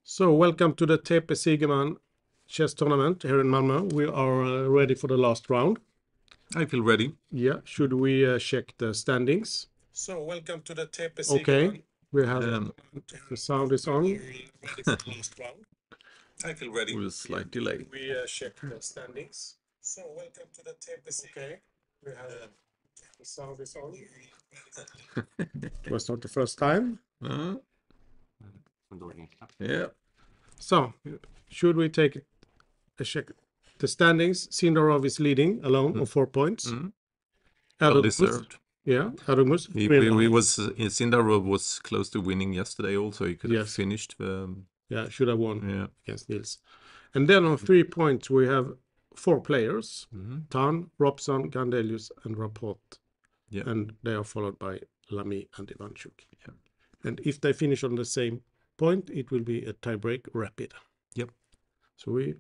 So welcome to the TePe Sigeman chess tournament here in Malmö. We are ready for the last round. I feel ready. Yeah, should we check the standings? So welcome to the TePe Sigeman. Okay, we have the sound is on. Ready for the last round. I feel ready. With a slight delay. We check the standings. So welcome to the TePe Sigeman. Okay, we have the sound is on. It was not the first time. Yeah. So should we take a check? The standings, Sindarov is leading alone on 4 points. Well deserved. Yeah, Arumus. He was Sindarov was close to winning yesterday. Also, he could have finished. Yeah, should have won against Nils. And then on 3 points we have 4 players: Tan, Robson, Gandelius, and Rapport. Yeah. And they are followed by Lamy and Ivanchuk. Yeah. And if they finish on the same point, it will be a tiebreak rapid. Yep. So we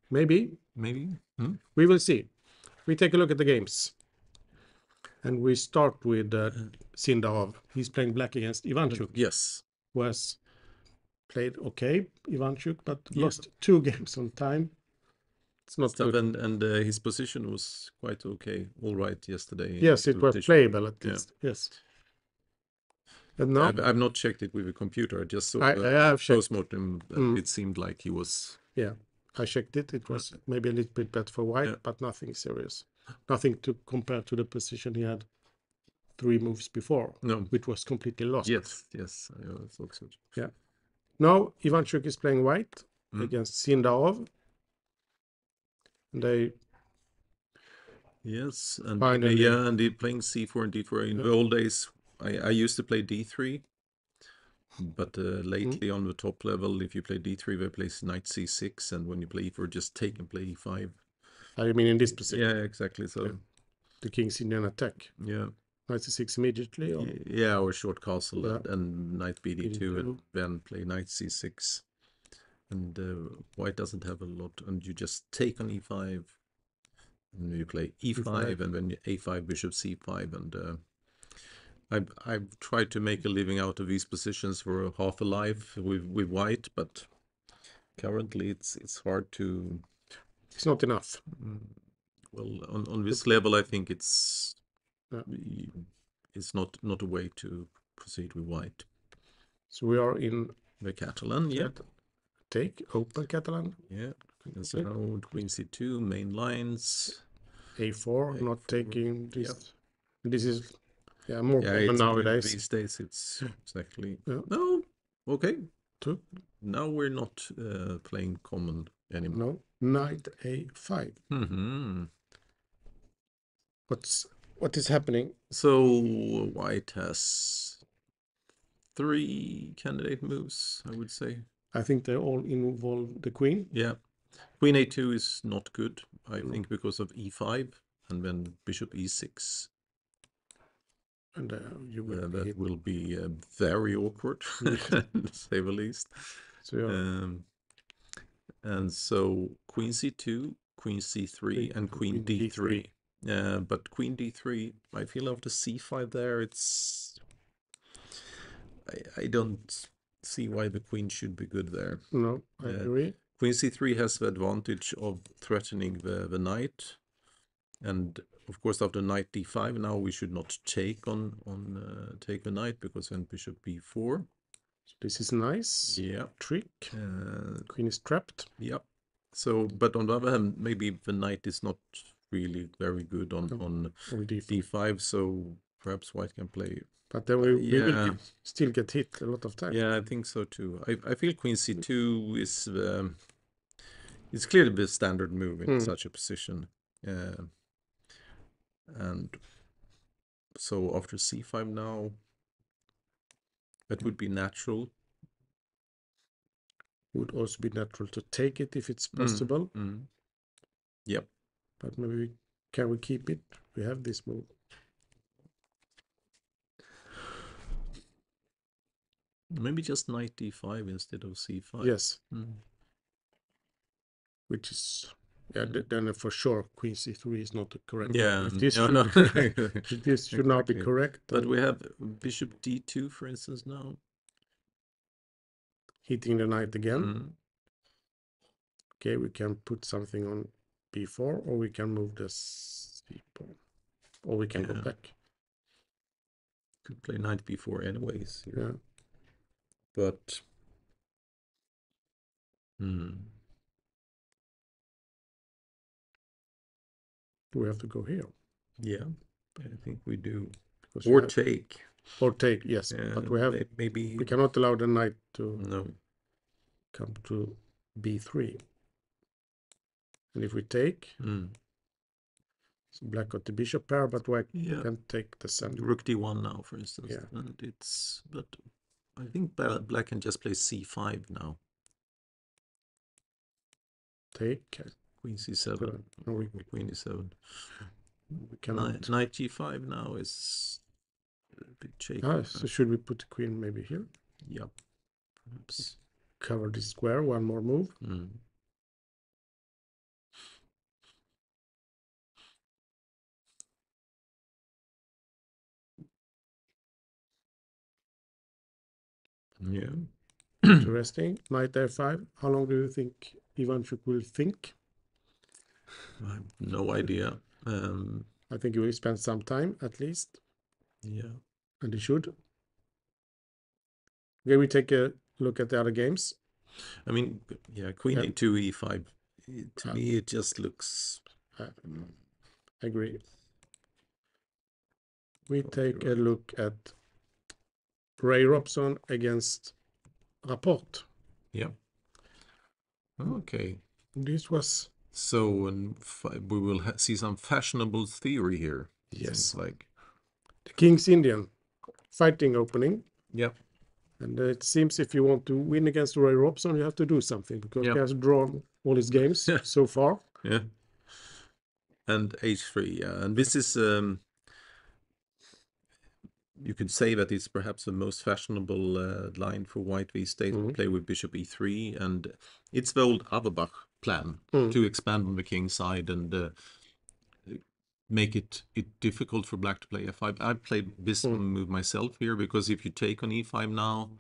maybe. We will see. We take a look at the games. And we start with Sindarov. He's playing black against Ivanchuk. Yes. Who has played okay, Ivanchuk, but lost 2 games on time. It's not good. And his position was quite okay, all right yesterday. Yes, it was playable at least. Yes. And now I've not checked it with a computer. I just saw I have checked. Postmortem. It seemed like he was. Yeah, I checked it. It was maybe a little bit better for white, but nothing serious. Nothing to compare to the position he had 3 moves before, which was completely lost. Yes, I thought so. Yeah. Now Ivanchuk is playing white against Sindarov. And they and they're playing c4 and d4. In the old days, I used to play d3, but lately on the top level, if you play d3, they play knight c6, and when you play e4, just take and play e5. I mean in this position. Yeah, exactly. So the king's in an attack. Yeah. Knight c6 immediately. Or? Yeah, or short castle and knight bd2, and then play knight c6. And white doesn't have a lot, and you just take on e5, and you play e5, and then a5, bishop c5, and I've tried to make a living out of these positions for half a life with white, but currently it's hard to. It's not enough. Well, on this level, I think it's not a way to proceed with white. So we are in the Catalan, Take open Catalan. Yeah. And so now queen c2, main lines. A4, not taking this. Yeah. This is more common nowadays. These days it's exactly. Yeah. No, okay. 2. Now we're not playing common anymore. No, knight a5. What is happening? So white has 3 candidate moves, I would say. I think they all involve the queen. Yeah. Queen a2 is not good, I think, because of e5, and then bishop e6. And that will be very awkward, to say the least. So, and so queen c2, queen c3, and queen d3. But queen d3, I feel after c5 there, it's. I don't see why the queen should be good there. No, I agree. Queen c3 has the advantage of threatening the knight, and of course after knight d5 now we should not take take the knight, because then bishop b4. So this is nice. Yeah. Trick. Queen is trapped. Yeah. So, but on the other hand, maybe the knight is not really very good on d5, so perhaps white can play. But then we will still get hit a lot of time. Yeah, I think so too. I feel queen c2 is it's clearly the standard move in such a position. And so after c5 now, that would be natural. Would also be natural to take it if it's possible. Yep. But maybe can we keep it? We have this move. Maybe just knight d5 instead of c5. Yes. Which is, then for sure queen c3 is not the correct. Yeah. This should not be correct. But we have bishop d2, for instance, now. hitting the knight again. Mm. Okay, we can put something on b4, or we can move the c pawn, or we can go back. Could play knight b4 anyways. Yeah. But We have to go here. yeah, I think we do. Because Or take. Or take, yes. But we have maybe we cannot allow the knight to no. come to b3. And if we take, so black got the bishop pair, but white can take the center. Rook d1 now, for instance. Yeah. And it's, but I think black can just play c5 now. Take. Queen c7. No, Queen e7. We cannot. Knight g5 now is a bit shaky. So should we put the queen maybe here? Yep. Perhaps. Cover this square, one more move. Yeah. Interesting. Knight f5. How long do you think Ivanchuk will think? I have no idea. I think he will spend some time at least. Yeah. And he should. Okay, we take a look at the other games. I mean, yeah, Queen a2, e5. To me, it just looks. I agree. We take a look at Ray Robson against Rapport. Yeah. Okay. This was. So we will see some fashionable theory here. Yes. Like the King's Indian fighting opening. Yeah. And it seems if you want to win against Ray Robson, you have to do something because he has drawn all his games so far. Yeah. And h3, yeah. And this is, you could say that it's perhaps the most fashionable line for white these days to play with bishop e3. And it's the old Averbach plan to expand on the king's side and make it difficult for black to play f5. I played this move myself here because if you take on e5 now,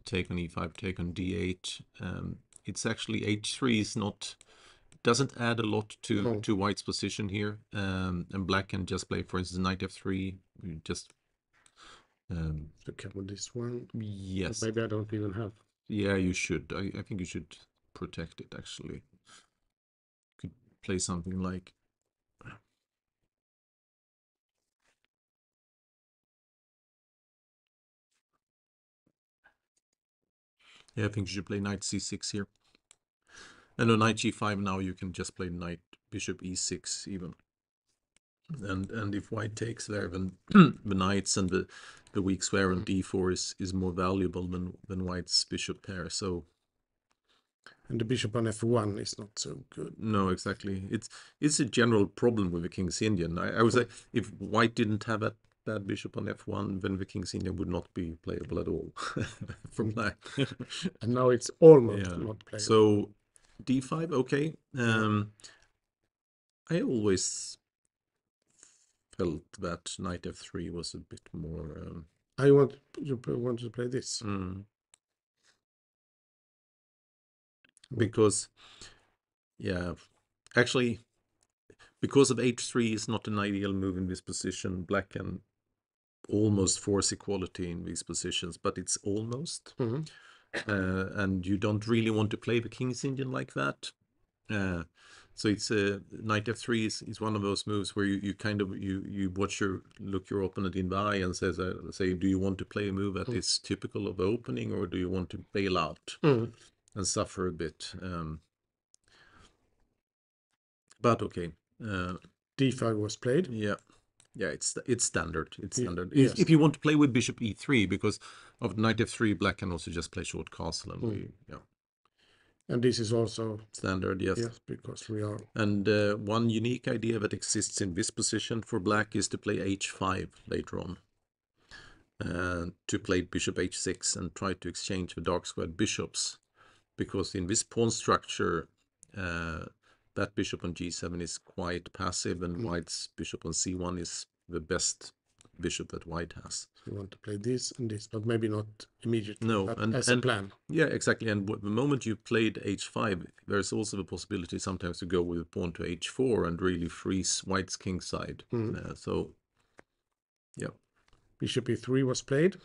take on e5, take on d8, it's actually h3 is not, doesn't add a lot to white's position here, and black can just play, for instance, knight f3. You just to cover this one. Yes. Maybe I don't even have. Yeah, you should. I think you should protect it. Actually, could play something like. Yeah, I think you should play knight c6 here. And on knight g5 now you can just play knight bishop e6 even. And if white takes there, then the knights and the weak square on d4 is more valuable than white's bishop pair. So. And the bishop on f1 is not so good. No, exactly. It's a general problem with the King's Indian. I would say if white didn't have that bishop on f1, then the King's Indian would not be playable at all for black. And now it's almost not playable. So d5, okay. I always felt that knight f3 was a bit more. I want to play this. Because, yeah, actually, because of h3 is not an ideal move in this position, black can almost force equality in these positions, but it's almost. And you don't really want to play the King's Indian like that. So it's knight f3 is one of those moves where you kind of you look your opponent in the eye and say, do you want to play a move that is typical of opening, or do you want to bail out and suffer a bit? But okay. d5 was played. Yeah. Yeah, it's standard. It's standard. Yes. If you want to play with bishop e3, because of knight f3, black can also just play short castle, and and this is also standard. Yes. Yes, because we are. And one unique idea that exists in this position for black is to play h5 later on, to play bishop h6 and try to exchange the dark squared bishops, because in this pawn structure, that bishop on g7 is quite passive, and white's bishop on c1 is the best bishop that white has. So you want to play this and this, but maybe not immediately. No, but and as a plan. Yeah, exactly. And the moment you played h5, there's also the possibility sometimes to go with pawn to h4 and really freeze white's king side. So, yeah. Bishop e3 was played.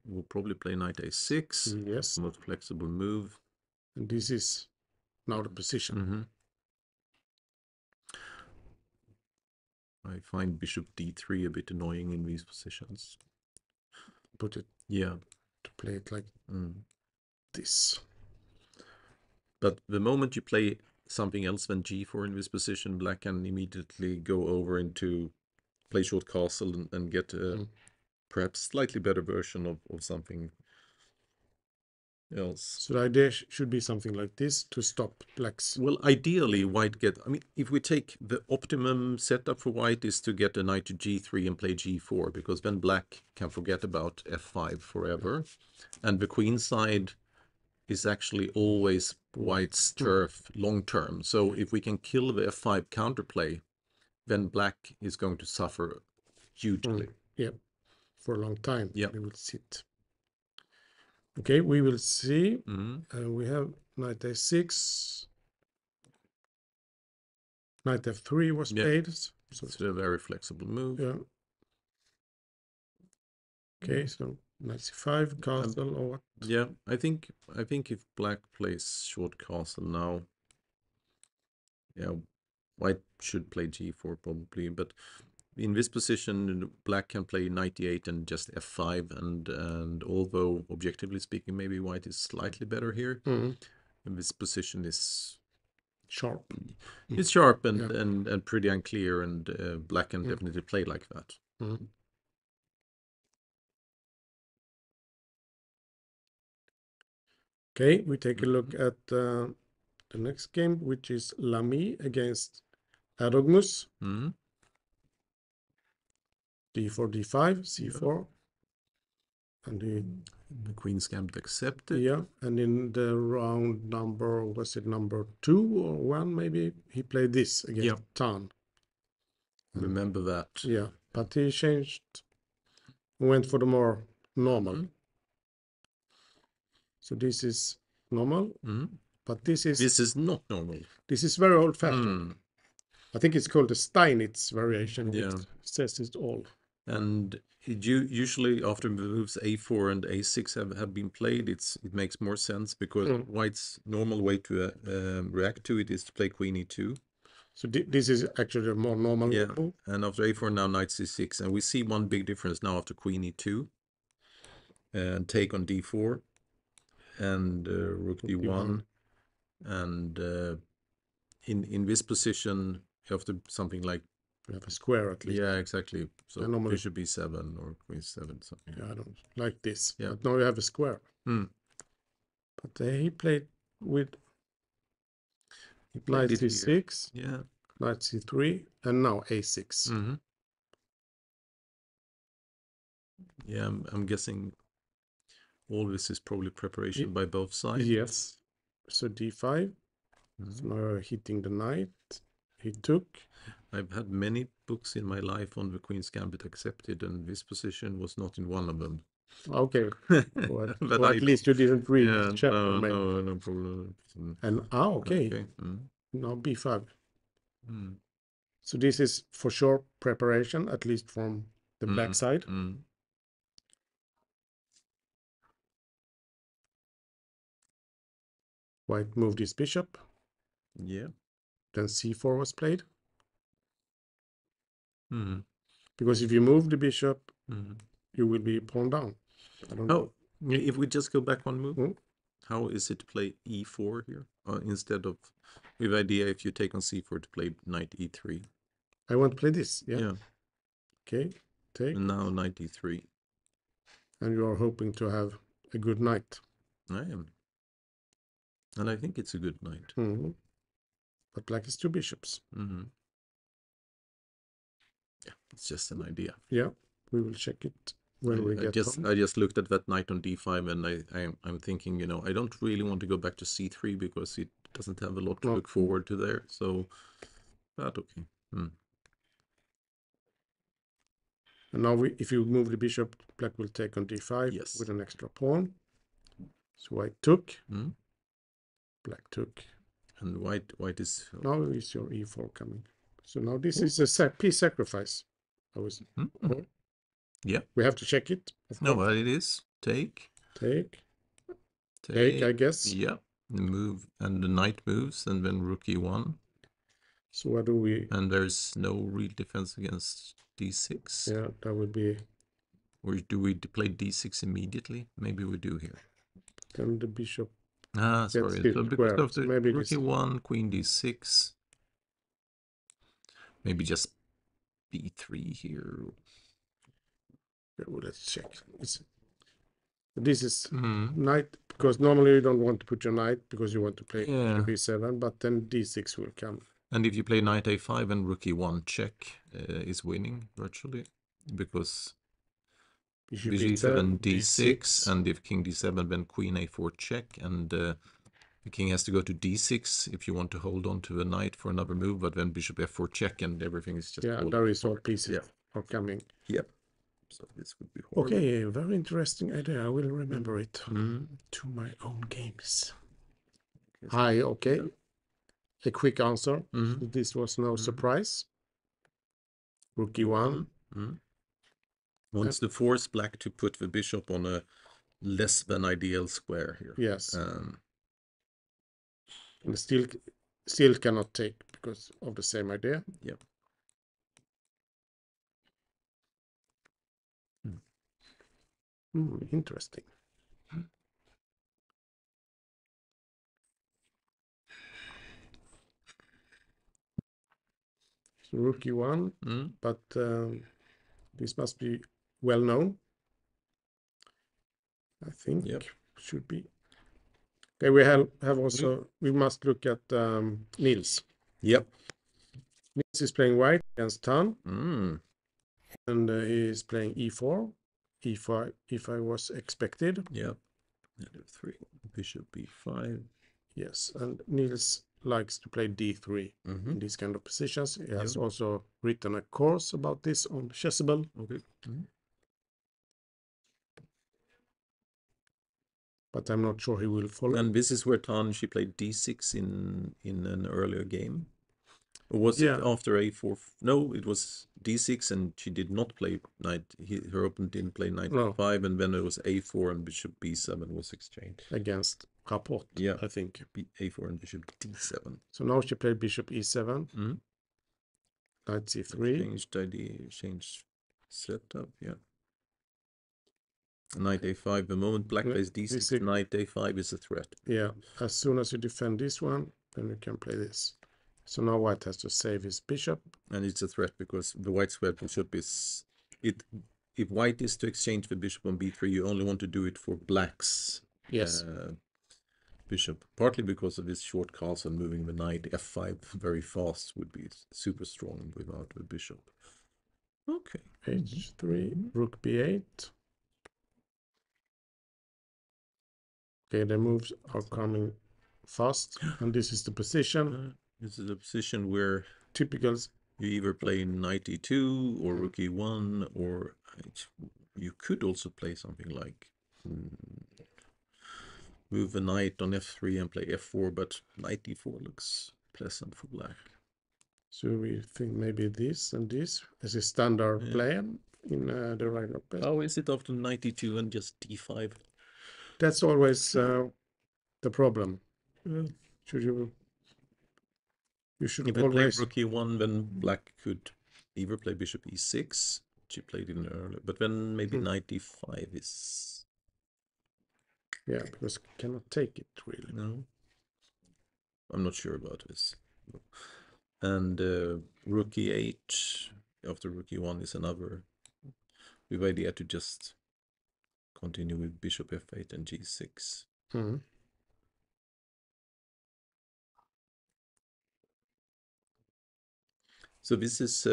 We'll probably play knight a6. Yes. Most flexible move. And this is now the position. I find bishop d3 a bit annoying in these positions. Put it. Yeah. To play it like this. But the moment you play something else than g4 in this position, black can immediately go over into play short castle and get a perhaps slightly better version of something else. So the idea should be something like this to stop black's. Well, ideally, white I mean, if we take the optimum setup for white is to get a knight to g3 and play g4, because then black can forget about f5 forever. And the queen side is actually always white's turf long term. So if we can kill the f5 counterplay, then black is going to suffer hugely. Yeah, for a long time. Yeah. We will sit. Okay, we will see. We have knight a6. Knight f3 was played. So it's a very flexible move. Yeah. Okay, so knight c5, castle, or what? Yeah, I think if black plays short castle now, yeah, white should play g4 probably, but in this position, black can play knight e8 and just f5, and although objectively speaking, maybe white is slightly better here, and this position is sharp. It's sharp and pretty unclear, and black can definitely play like that. Okay, we take a look at the next game, which is Lamy against Erogmus. d4, d5, c4. And the queen's gambit accepted. Yeah, and in the round number, was it number 2 or 1 maybe? He played this against Tan. Remember that. Yeah, but he changed, went for the more normal. So this is normal, but this is not normal. This is very old-fashioned. I think it's called the Steinitz variation. Yeah. It says it all. And usually after moves a4 and a6 have been played, it makes more sense, because white's normal way to react to it is to play queen e2. So this is actually a more normal move. And after a4 now knight c6, and we see one big difference now after queen e2 and take on d4 and rook d1, and in this position after something like you have a square at least. Yeah, exactly. So bishop b7 or queen 7 something. Yeah, I don't like this. Yeah. But now you have a square. But he played with knight c6, knight c3, and now a6. Yeah, I'm guessing all this is probably preparation by both sides. Yes. So d5. So now hitting the knight. He took. I've had many books in my life on the Queen's Gambit accepted, and this position was not in one of them. Okay. But at least you didn't read the chapter. No problem. And okay. Now b5. So this is for sure preparation, at least from the back side. White moved his bishop. Yeah. Then c4 was played. Because if you move the bishop, you will be pawned down. I don't know. If we just go back one move, how is it to play e4 here instead of, with idea if you take on c4 to play knight e3? I want to play this. Yeah. Okay. Take. And now knight e3. And you are hoping to have a good knight. I am. And I think it's a good knight. But black is 2 bishops. Yeah, it's just an idea. Yeah, we will check it when we get home. I just looked at that knight on d5, and I'm thinking, I don't really want to go back to c3 because it doesn't have a lot to look forward to there. So, but okay. And now if you move the bishop, black will take on d5 Yes. with an extra pawn. So white took, Mm. black took. And white is... Now is your e4 coming. So now this is a piece sacrifice. I was. Mm. Yeah. We have to check it. No, but it is. Take, I guess. Yeah. Move, and the knight moves, and then rook e1. So what do we? And there's no real defense against d6. Yeah, that would be. Or do we play d6 immediately? Maybe we do here. Then the bishop. Sorry. So because of the maybe rook e1, queen d6. Maybe just b3 here. Yeah, well, let's check. This is knight, because normally you don't want to put your knight because you want to play b7, but then d6 will come. And if you play knight a5 and rook e1 check is winning virtually, because bishop e7 d6, and if king d7 then queen a4 check, and the king has to go to d6 if you want to hold on to a knight for another move, but then bishop f4 check and everything is just there is all pieces are coming. Yep. So this would be horrible. Okay, very interesting idea. I will remember it to my own games. Hi, okay. A quick answer. This was no surprise. Rook e1. Wants to force black to put the bishop on a less than ideal square here. Yes. And still cannot take because of the same idea. Yep. Interesting. So rook e1, but this must be well known. I think should be. Okay, we have also we must look at Niels. Yep. Niels is playing white against Tan, and he is playing e4. E5 was expected. Yep. F3, bishop b5. Yes, and Niels likes to play d3 in these kind of positions. He has also written a course about this on Chessable. Okay. But I'm not sure he will follow. And this is where she played d6 in an earlier game. Or was it after a4? No, it was d6 and she did not play knight. Her opponent didn't play knight f5, and then it was a4 and bishop b7 was exchanged. Against Rapport, I think. a4 and bishop d7. So now she played bishop e7. Knight c3. Changed idea, changed setup, Knight a5. The moment black plays d6, knight a5 is a threat. Yeah, as soon as you defend this one, then you can play this. So now white has to save his bishop. And it's a threat because the white square bishop is... If white is to exchange the bishop on b3, you only want to do it for black's bishop. Partly because of this short castle, moving the knight f5 very fast would be super strong without the bishop. Okay. h3, rook b8. Okay, the moves are coming fast, and this is the position. This is a position where typical you either play knight e2 or rook e1, or you could also play something like move a knight on f3 and play f4, but knight e4 looks pleasant for black. So we think maybe this and this as a standard play in the right play. How is it after knight e2 and just d5? That's always the problem. You should always play rook e1, then black could either play bishop e6. She played in earlier, but then maybe knight e5 is... Yeah, because you cannot take it really. No, I'm not sure about this. And rook e8 after rook e1 is another good idea to just continue with bishop f8 and g6. So this is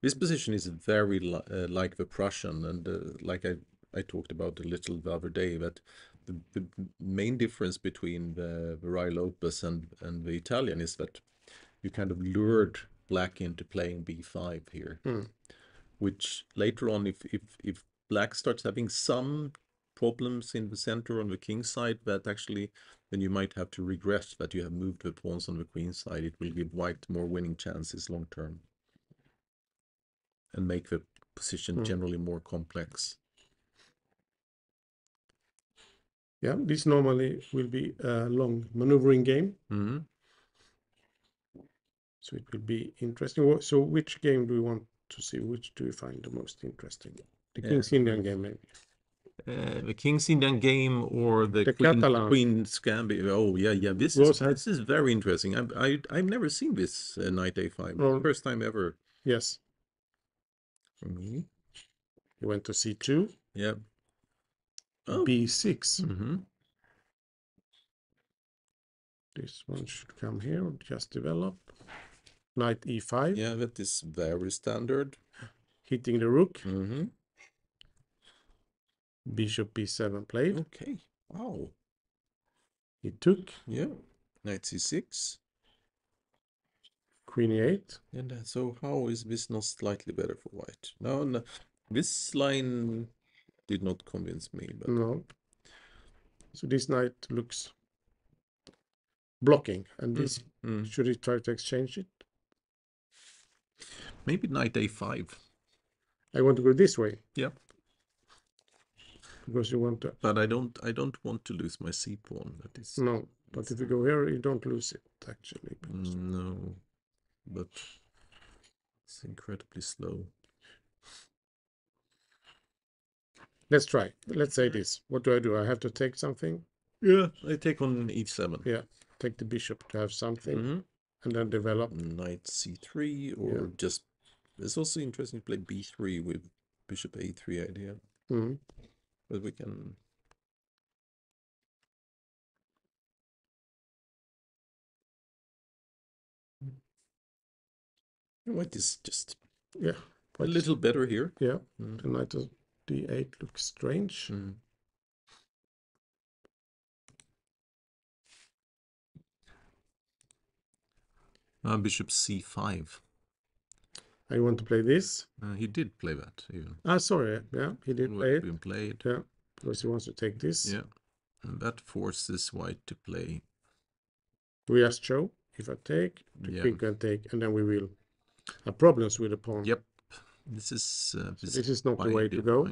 this position is very like the Prussian, and like I talked about a little the other day, that the main difference between the Rai Lopez and the Italian is that you kind of lured black into playing b5 here. which later on, if black starts having some problems in the center on the king side, that actually then you might have to regret that you have moved the pawns on the queen side. It will give white more winning chances long term and make the position generally more complex. Yeah, this normally will be a long maneuvering game. So it will be interesting. So which game do we want to see? Which do you find the most interesting? The King's Indian game, maybe. The King's Indian game or the Queen's Gambit. Oh yeah. This is very interesting. I've never seen this knight a5. First time ever. Yes. For me. He went to c2. Yeah. b6. This one should come here. Just develop. Knight e5. Yeah, that is very standard. Hitting the rook. Bishop b7 played. Okay. Wow. He took. Yeah. Knight c6. Queen e8. And so how is this not slightly better for white? No, this line did not convince me. But... No. So this knight looks blocking, and this should he try to exchange it? Maybe knight a5. I want to go this way. Yeah. Because you want to. But I don't want to lose my c pawn. That is. No, but if you go here, you don't lose it actually. No, but it's incredibly slow. Let's try. Let's say this. What do? I have to take something? Yeah, I take on e7. Yeah, take the bishop to have something, and then develop. Knight c3, or just. It's also interesting to play b3 with bishop a3 idea. But we can. White is just a little better here. Yeah, the knight of d8 looks strange. Bishop c5. I want to play this. He did play that even. Sorry. Yeah, he did play it. Been played. Yeah, because he wants to take this. Yeah, and that forces white to play. We just show if I take, the king can take, and then we will have problems with the pawn. Yep, this is not the way to go.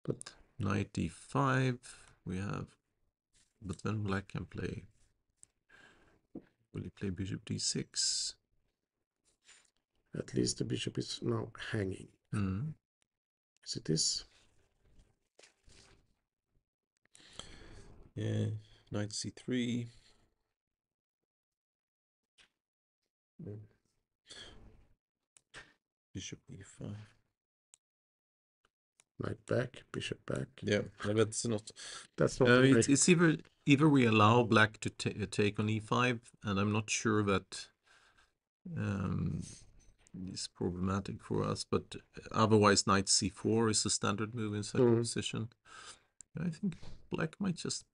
But knight e5 we have, but then black can play. Will he play bishop d6? At least the bishop is now hanging. Is it this? Yeah, knight c3. Bishop e5. Knight back, bishop back. Yeah, that's not. That's not. It's either we allow black to take on e5, and I'm not sure that is problematic for us. But otherwise, knight c4 is a standard move in such a position. I think black might just.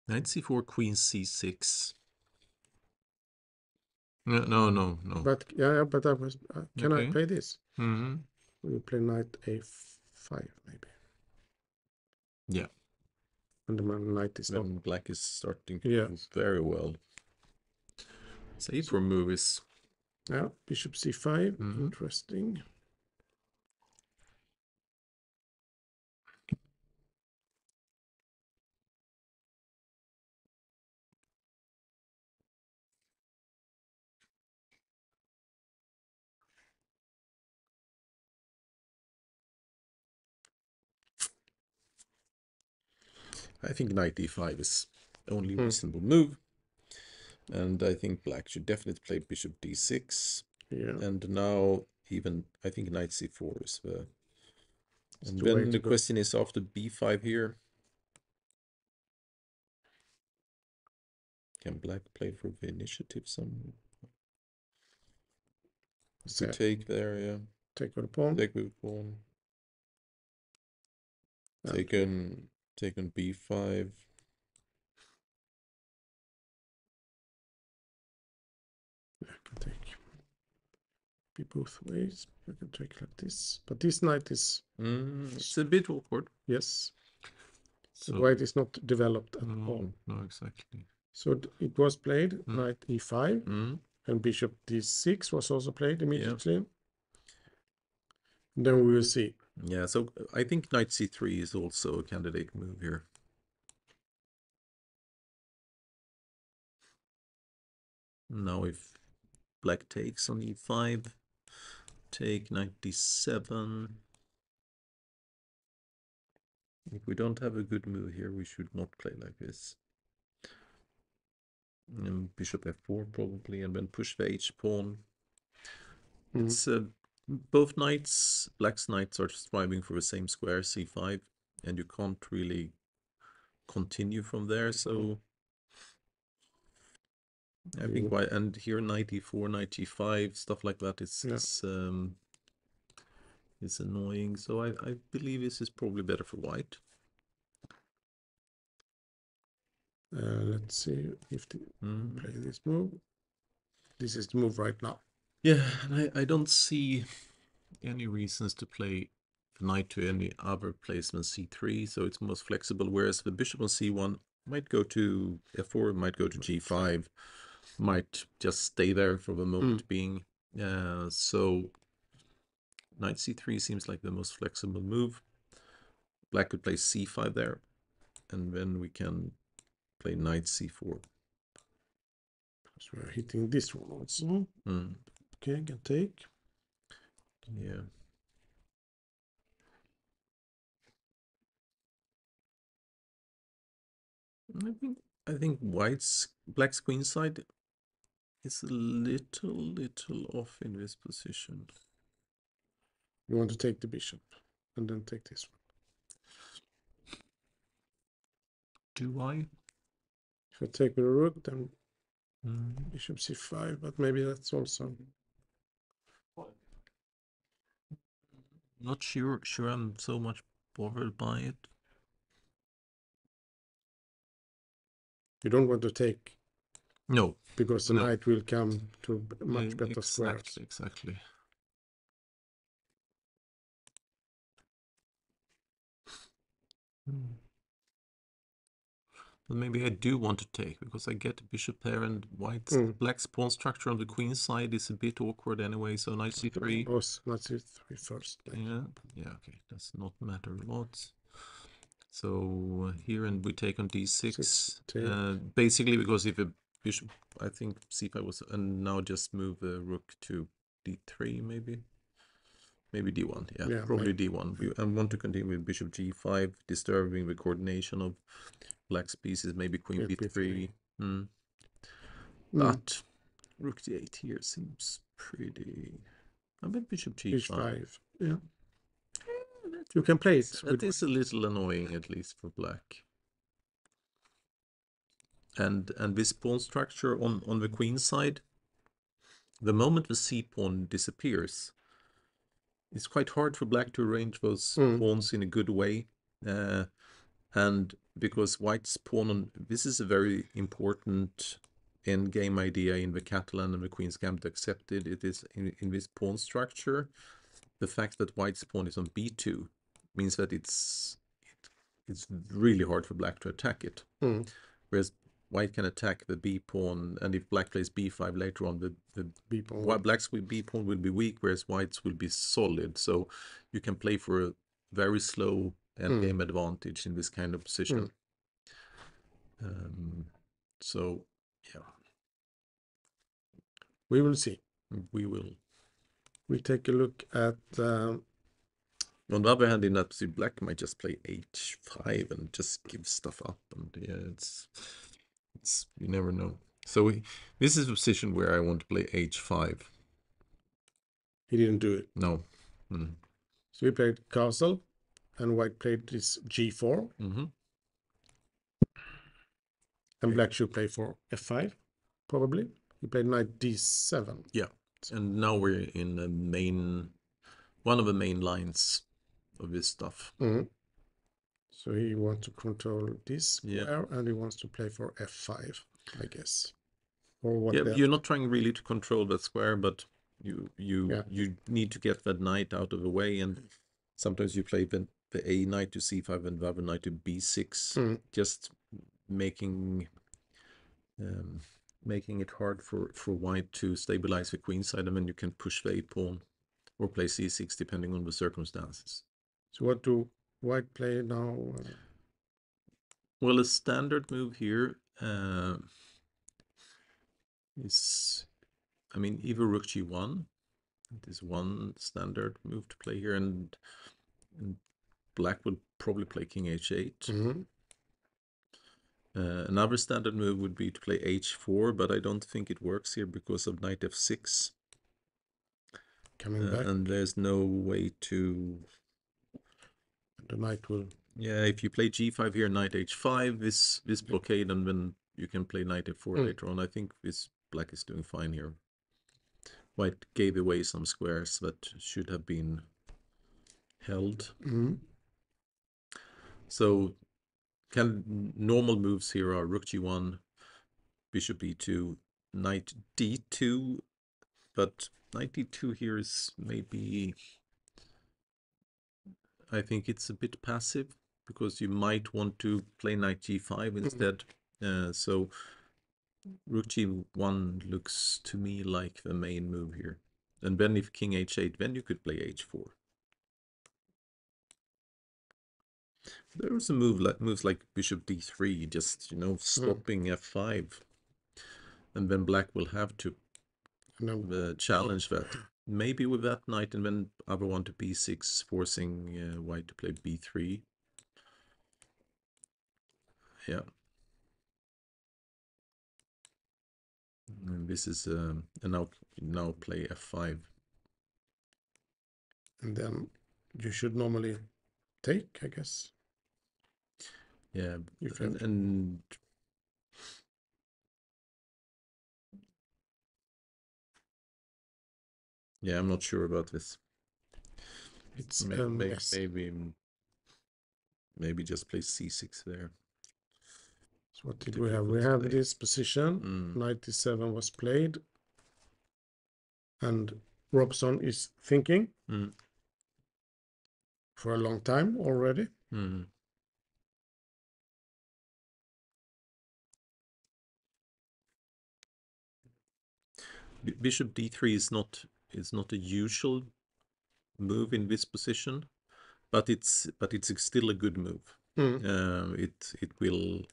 Knight c4, queen c6. No. But but I was. Can I play this? We play knight a5 maybe. Yeah. And the knight is not. Black is starting to do very well. C4 move is. Yeah, bishop c5. Interesting. I think knight e5 is the only reasonable move. And I think black should definitely play bishop d6. Yeah. And now even I think knight c4 is the. And then the question is after b5 here. Can black play for the initiative some? We take there, yeah. Take with a pawn. Take with a pawn. Taken b5. I can take be both ways. I can take like this, but this knight is It's a bit awkward. yes. So white is not developed at all. No, exactly. So it was played knight e5, and bishop d6 was also played immediately. Yeah. Then we will see. Yeah, so I think knight c3 is also a candidate move here. Now if black takes on e5, take knight d7. If we don't have a good move here, we should not play like this. And bishop f4 probably, and then push the h-pawn. It's both knights, black's knights are striving for the same square, c5, and you can't really continue from there, so I think why, and here knight e4, knight g5, stuff like that is annoying, so I believe this is probably better for white. Let's see if they play this move. This is the move right now. Yeah, and I don't see any reasons to play the knight to any other place than c3, so it's most flexible, whereas the bishop on c1 might go to f4, might go to g5, might just stay there for the moment being. So knight c3 seems like the most flexible move. Black could play c5 there, and then we can play knight c4. So we're hitting this one also. Okay, can take. Yeah. I think black's queen side is a little off in this position. You want to take the bishop and then take this one. Do I? If I take with a rook, then bishop c5, but maybe that's also. Not sure I'm so much bothered by it. You don't want to take. No. Because the knight will come to much better squares. Exactly. But maybe I do want to take, because I get a bishop there, and black's pawn structure on the queen side is a bit awkward anyway, so knight c3. Knight c3 first. Yeah, okay, does not matter a lot. So here, and we take on d6. Basically, because if a bishop, I think c5 was, and now just move the rook to d3 maybe. Maybe d1, yeah probably maybe. D1. I want to continue with bishop g5, disturbing the coordination of black's pieces, maybe queen b3. But rook d8 here seems pretty. I bet bishop g5. Yeah. You can play it. That is a little annoying, at least for black. And this pawn structure on the queen side, the moment the c-pawn disappears, it's quite hard for black to arrange those pawns in a good way. And because white's pawn on this is a very important endgame idea in the Catalan and the Queen's Gambit accepted. It is in this pawn structure. The fact that white's pawn is on b2 means that it's really hard for black to attack it. Whereas white can attack the b pawn, and if black plays b5 later on, the b pawn, black's b pawn will be weak, whereas white's will be solid. So you can play for a very slow endgame advantage in this kind of position. So yeah, we will see. We will. We take a look at. On the other hand, in that position, black might just play h5 and just give stuff up, and yeah, it's you never know. So this is a position where I want to play h5. He didn't do it. No. So we played castle, and white played this g4. And black should play for f5, probably. He played knight d7. Yeah, and now we're in the one of the main lines of this stuff. So he wants to control this Yeah. square, and he wants to play for f5, I guess. Or what? Yeah, you're not trying really to control that square, but you Yeah. need to get that knight out of the way, and sometimes you play the A knight to c5 and the other knight to b6, just making making it hard for white to stabilize the queen side, and then you can push the a pawn or play c6 depending on the circumstances. So what do white play now? Well, a standard move here is, I mean, either rook g1. It is one standard move to play here, and black will probably play king h8. Another standard move would be to play h4, but I don't think it works here because of knight f6. Coming back. And there's no way to... The knight will... Yeah, if you play g5 here, knight h5, this blockade, and then you can play knight f4 later on. I think this black is doing fine here. White gave away some squares that should have been held. So normal moves here are rook g1, bishop e2, knight d2, but knight d2 here is maybe... I think it's a bit passive, because you might want to play knight g5 instead. So rook g1 looks to me like the main move here. And then if king h8, then you could play h4. There was a moves like bishop d3, just, stopping f5. And then black will have to challenge that. Maybe with that knight, and then other one to b6, forcing white to play b3. Yeah. And this is now play f5. And then you should normally take, I guess. Yeah, and yeah, I'm not sure about this. It's maybe just play c6 there. So what did we have? We have this position. Knight d7 was played, and Robson is thinking for a long time already. Bishop d3 is not a usual move in this position, but it's still a good move. It will,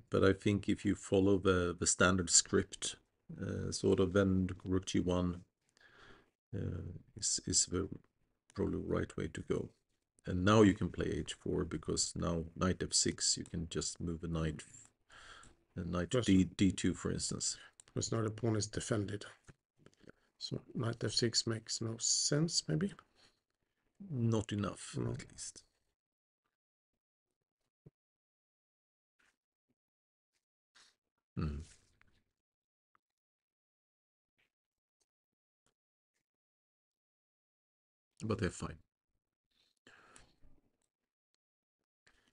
but I think if you follow the standard script, sort of, then rook g1 is the probably right way to go. And now you can play h4, because now knight f6, you can just move a knight to d2, for instance. Because now the pawn is defended. So knight f6 makes no sense, maybe? Not enough, at least. But they're fine.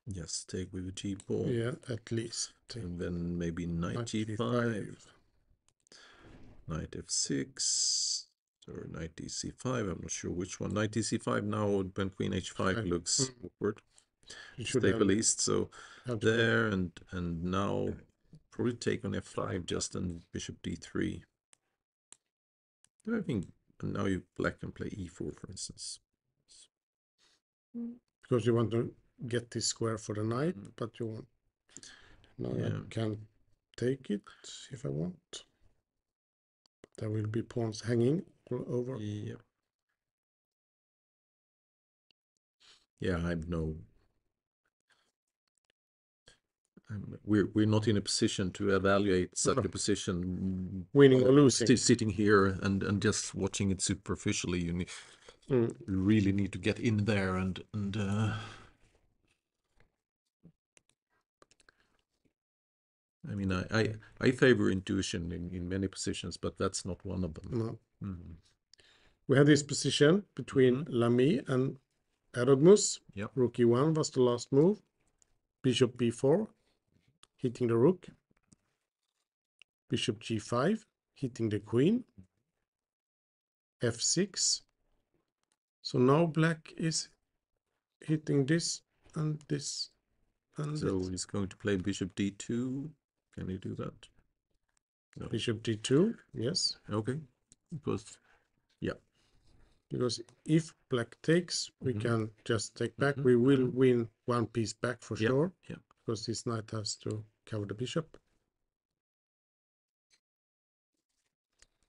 Yes, take with the g pawn. Yeah, at least. And then maybe knight g5, knight f6, or knight dc5. I'm not sure which one. Knight dc5 now, when queen h5 looks awkward. Stable east, so there, and now probably take on f5 just, and bishop d3. I think now black can play e4, for instance. Because you want to get this square for the knight, but you want... Now I can take it if I want. There will be pawns hanging all over. Yeah. Yeah, we're not in a position to evaluate such a position, winning or losing. Sitting here and just watching it superficially. You really need to get in there and I mean, I favor intuition in many positions, but that's not one of them. No. We have this position between Lamy and Erasmus. Yep. Rook e1 was the last move. Bishop b4, hitting the rook. Bishop g5, hitting the queen. f6. So now black is hitting this and this and So this. he's going to play bishop d2. Can he do that? No. Bishop d2, yes. Okay. Because, yeah. Because if black takes, we can just take back. We will win one piece back for sure. Yeah. Because this knight has to cover the bishop.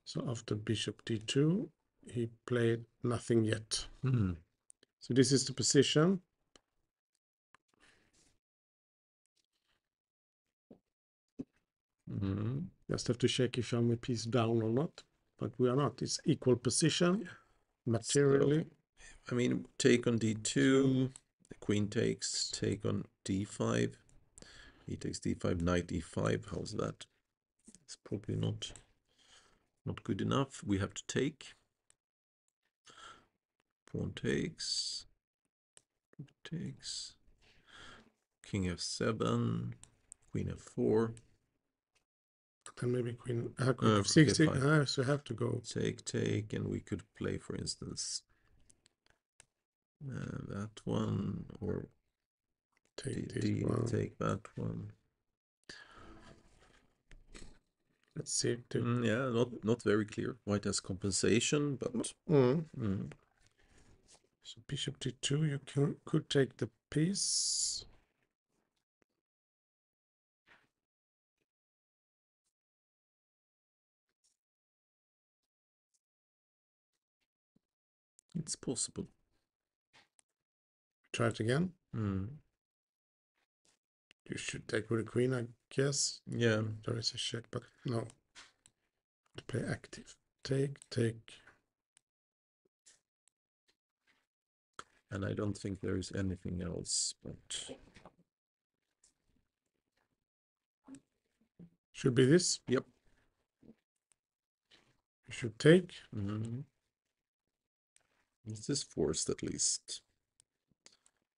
So after bishop d2, he played nothing yet. So this is the position. Just have to check if I'm a piece down or not, but we are not. It's equal position materially. So, I mean, take on d2, the queen takes, take on d5, he takes d5, knight e5. How's that? It's probably not good enough. We have to take. Pawn takes, king f7, queen f4. Then maybe queen f6. So have to go. Take, and we could play, for instance, that one, or take this one. Take that one. Let's see. Yeah, not very clear. White has compensation, but so bishop d2, you could take the piece. it's possible. Try it again. You should take with the queen, I guess. Yeah. There is a check, but no. To play active. Take. And I don't think there is anything else, but Should be this. Yep. You should take. This is forced, at least.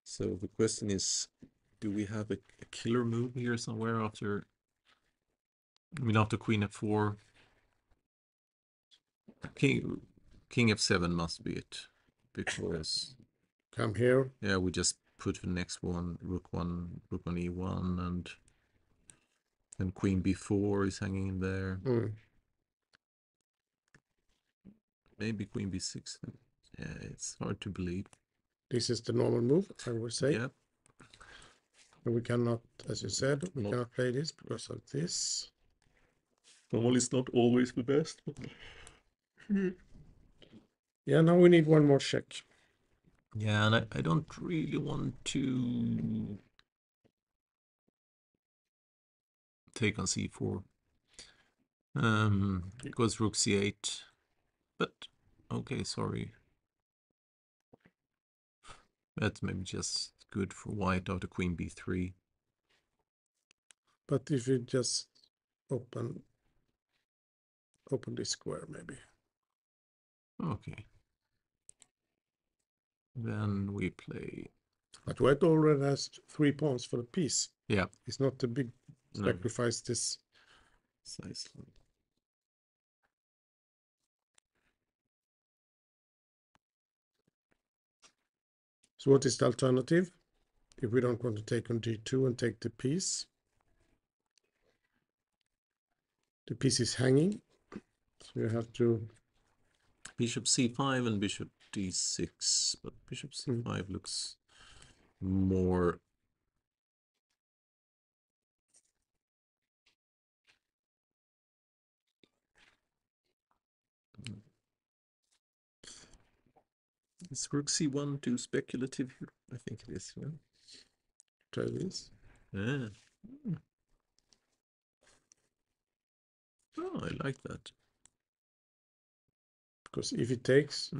So the question is, do we have a killer move here somewhere after? I mean, after queen f4, king f7 must be it, because come here. Yeah, we just put the next one, rook on e1, and then queen b4 is hanging in there. Maybe queen b6. Yeah, it's hard to believe. This is the normal move, I would say. Yeah. And we cannot, as you said, we cannot play this because of this. Normal is not always the best. Yeah, now we need one more check. Yeah, and I don't really want to take on c4. Because rook c8. But, okay, sorry. That's maybe just good for white after queen b3. But if you just open this square, maybe. Okay. Then we play. But white already has 3 pawns for the piece. Yeah. It's not a big sacrifice, this. Precisely. So what is the alternative? If we don't want to take on d2 and take the piece. The piece is hanging. So you have to... Bishop c5 and bishop d6. But bishop c5 looks more... Is rook c1 too speculative here? I think it is. Yeah. Try this. Yeah. Oh, I like that. Because if it takes...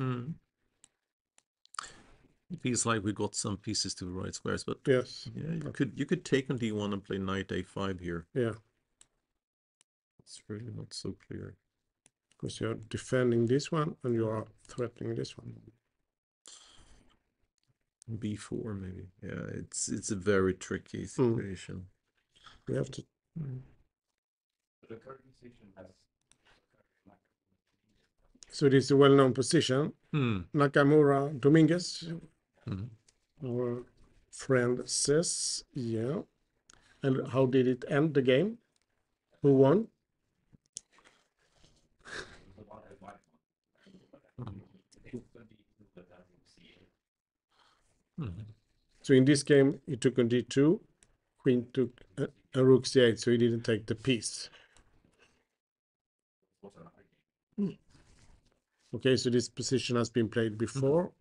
It feels like we got some pieces to the right squares, but yes. Yeah, you could take on d1 and play knight a5 here. Yeah. It's really not so clear. Because you're defending this one and you are threatening this one. B4 maybe. Yeah, it's a very tricky situation. We have to. So this is a well-known position. Nakamura Dominguez, our friend says, yeah. And how did it end the game? Who won? So in this game, he took on d2, queen took a rook c8, so he didn't take the piece. Okay, so this position has been played before,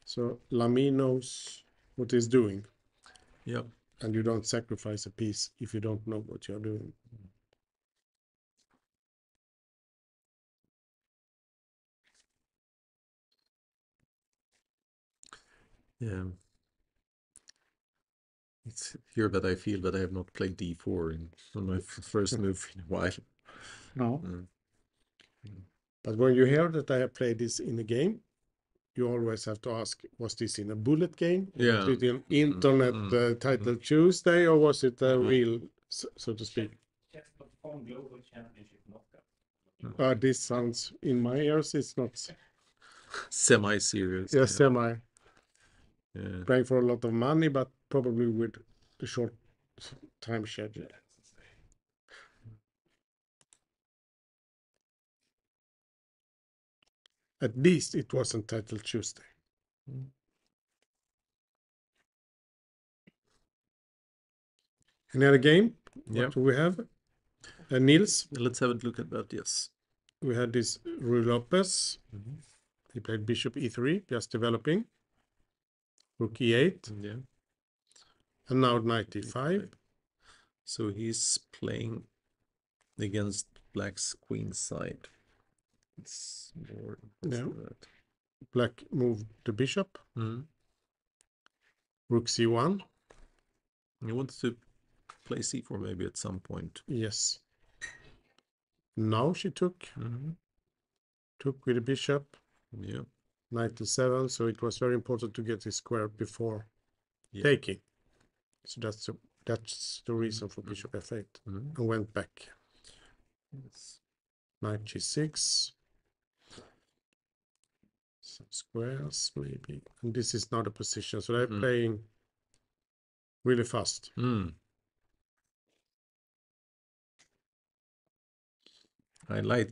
so Lamy knows what he's doing. Yeah. And you don't sacrifice a piece if you don't know what you're doing. Yeah. It's here that I feel that I have not played d4 on my first move in a while. No. But when you hear that I have played this in a game, you always have to ask, was this in a bullet game? Yeah. Was it an internet title Tuesday, or was it a real, so to speak? This sounds, in my ears, it's not Semi-serious. yeah, semi. Yeah. Playing for a lot of money, but probably with a short time schedule. At least it wasn't title Tuesday. Any other game? What do we have? Nils? Let's have a look at that, yes. We had this Rui Lopez. He played bishop e3, just developing. Rook e8. Yeah. And now knight e5. So he's playing against black's queen side. It's more that. Black moved the bishop. Rook c1. He wants to play c4 maybe at some point. Yes. Now she took. Took with the bishop. Yeah. Knight to7. So it was very important to get this square before taking. So that's the reason for bishop f8. And went back. Yes. Knight g6. Some squares maybe. And this is not a position. So they're playing really fast. I like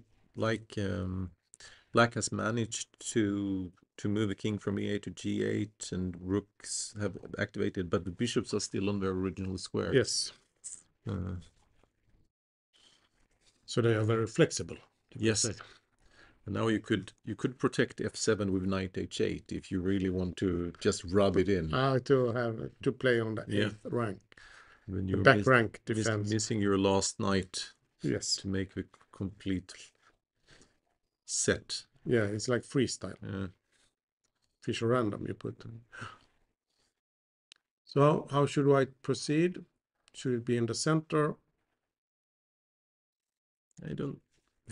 black has managed to move a king from e8 to g8, and rooks have activated, but the bishops are still on their original square. Yes. So they are very flexible. Yes. And now you could protect f7 with knight h8 if you really want to just rub it in. To have to play on the 8th rank. When the back rank defense. Missing your last knight. Yes. To make the complete set. Yeah, it's like freestyle. Yeah. Fisher random you put. So how should white proceed? Should it be in the center? I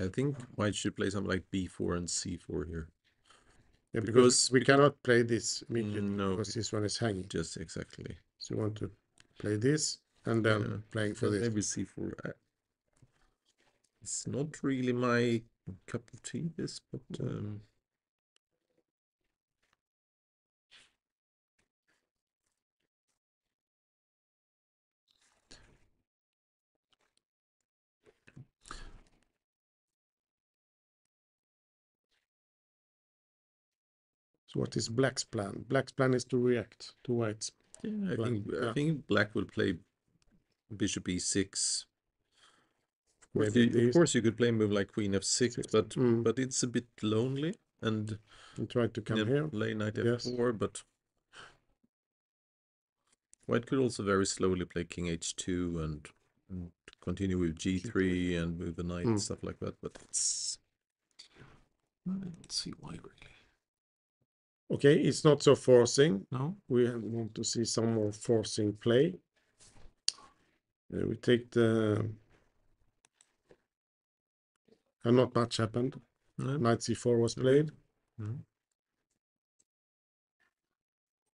think white should play something like b4 and c4 here. Yeah, because we cannot play this immediately. No, because this one is hanging. Just exactly. So you want to play this and then playing for this. Maybe c4. It's not really my cup of tea, this, but so what is black's plan? Black's plan is to react to white's. Yeah, I think black will play bishop e6. Of course, you could play a move like queen f6, but it's a bit lonely, and try to come here. Play knight f4, but white could also very slowly play king h2 and continue with g3 and move the knight and stuff like that. But it's I don't see why really. Okay, it's not so forcing. No, we want to see some more forcing play. We take the. And not much happened. Knight c4 was played.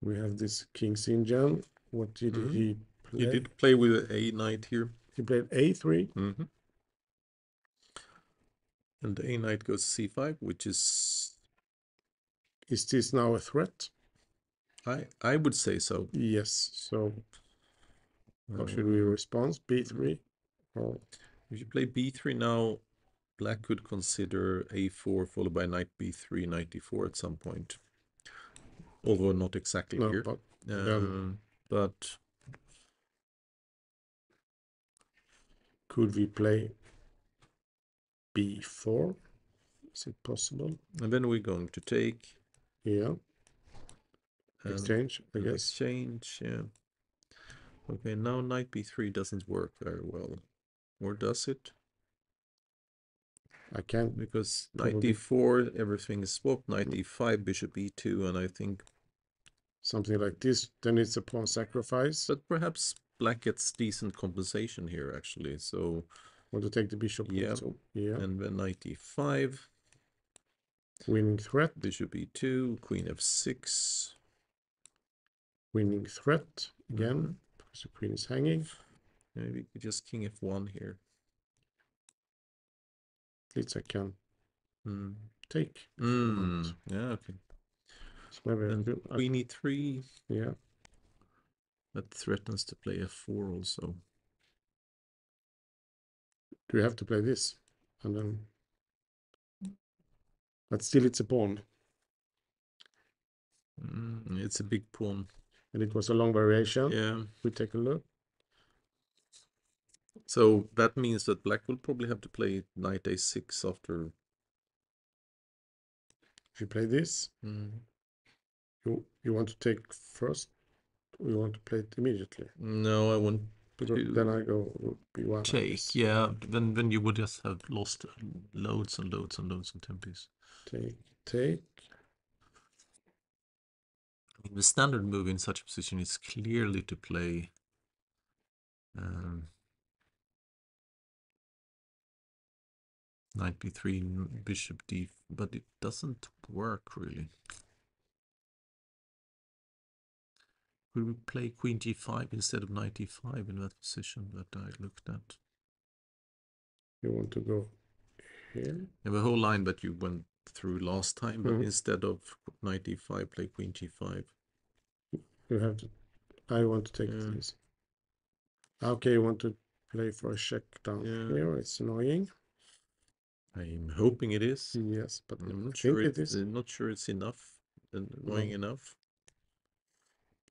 We have this King Sigeman. What did he play? He did play with a knight here. He played a3. And the a knight goes c5, which is... Is this now a threat? I would say so. Yes. So how should we respond? b3? Or if you play b3 now, black could consider a4 followed by knight b3, knight d4 at some point. Although not exactly no, here. But could we play b4? Is it possible? And then we're going to take. Yeah. Exchange, I guess. Exchange, yeah. Okay, now knight b3 doesn't work very well. Or does it? I can't. Because knight d4, everything is swapped. Knight e5, bishop e2, and I think... something like this, then it's a pawn sacrifice. But perhaps black gets decent compensation here, actually. So... want to take the bishop also. Yeah. And then knight e5. Winning threat. Bishop e2, queen f6. Winning threat again, because the queen is hanging. Maybe just king f1 here. At least I can take. Yeah, okay. So maybe and queen e3. Yeah. That threatens to play f4 also. Do we have to play this? And then... but still it's a pawn. It's a big pawn. And it was a long variation. Yeah. We take a look. So that means that black will probably have to play knight a6 after. If you play this, you want to take first, or you want to play it immediately? No, I want to. Then I go b1. Take, yeah. Then you would just have lost loads and loads and loads of tempes. Take. I mean, the standard move in such a position is clearly to play. Knight b3, bishop d, but it doesn't work really. Could we play queen g5 instead of knight e5 in that position that I looked at? You want to go here? Yeah, the whole line that you went through last time, but instead of knight e5, play queen g5. You have to. I want to take this. Okay, you want to play for a check down here. It's annoying. I'm hoping it is. Yes, but I'm not sure it is. I'm not sure it's enough. Annoying enough.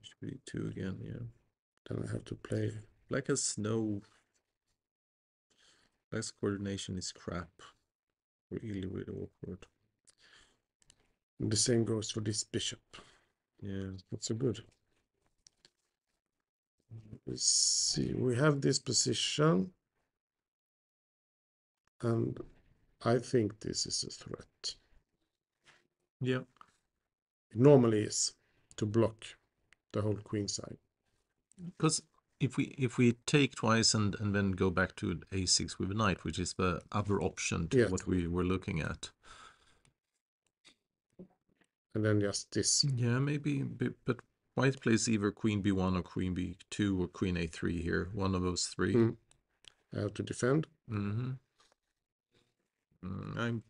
Should be 2 again, yeah. Then I have to play. Black has no. Black's coordination is crap. Really, really awkward. And the same goes for this bishop. Yeah. Not so good. Let's see. We have this position. And I think this is a threat. Yeah. It normally is to block the whole queen side. Because if we take twice and then go back to a6 with a knight, which is the other option to what we were looking at. And then just this. Yeah, maybe, but white plays either queen b1 or queen b2 or queen a3 here. One of those three. I have to defend. I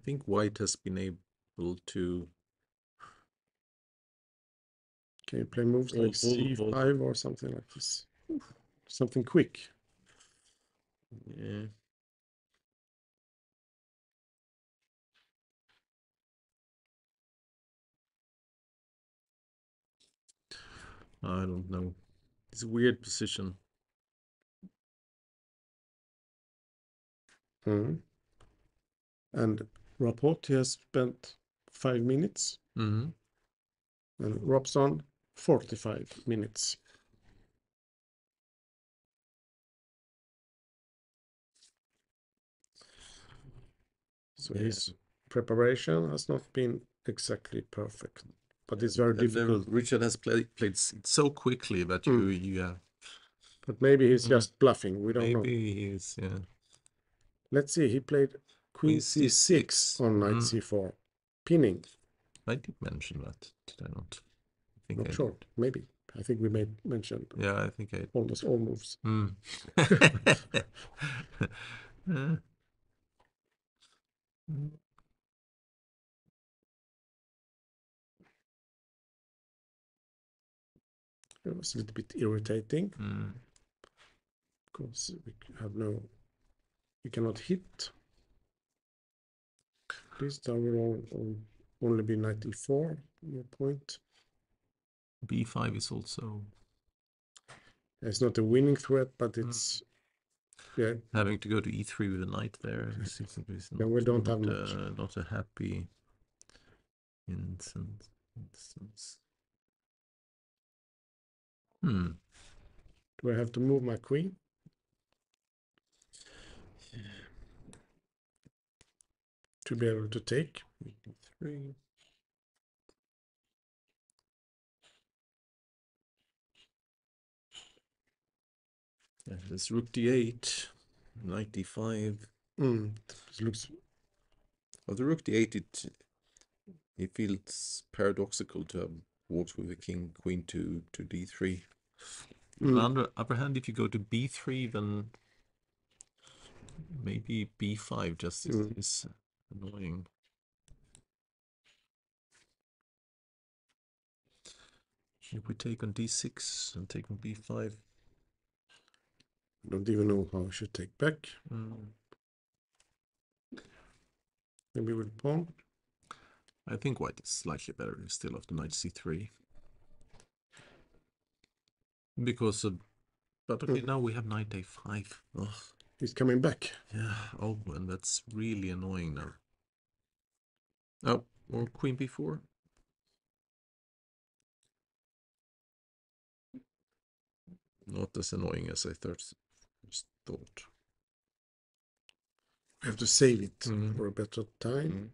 think white has been able to. Can you play moves like c5 or something like this? Something quick. Yeah. I don't know. It's a weird position. And Rapport has spent 5 minutes. And Robson 45 minutes. So his preparation has not been exactly perfect, but it's very difficult. Richard has played so quickly that you But maybe he's just bluffing. We don't know. Maybe he is, yeah. Let's see. He played queen c6 on knight c4, pinning. I did mention that, did I not? think Not I sure. Maybe. I think we may mention Yeah, I think I. almost all moves. Mm. It was a little bit irritating Mm. because we cannot hit. This tower will only be 94. No point. B5 is also It's not a winning threat, but it's yeah. having to go to E3 with a knight there. Yeah, we don't have much. Not a happy instance. Do I have to move my queen? To be able to take? E3. Yeah, there's rook d8, knight d5. This looks. Well, the rook d8, it feels paradoxical to have walks with a king, queen to d3. On the other hand, if you go to b3, then maybe b5 just is annoying. If we take on d6 and take on b5. I don't even know how I should take back. Maybe with pawn. I think white is slightly better still after knight c3. Because of, but okay, now we have knight a5. Ugh. He's coming back. Yeah, oh, and that's really annoying now. Oh, or queen b4. Not as annoying as I first thought. I have to save it for a better time.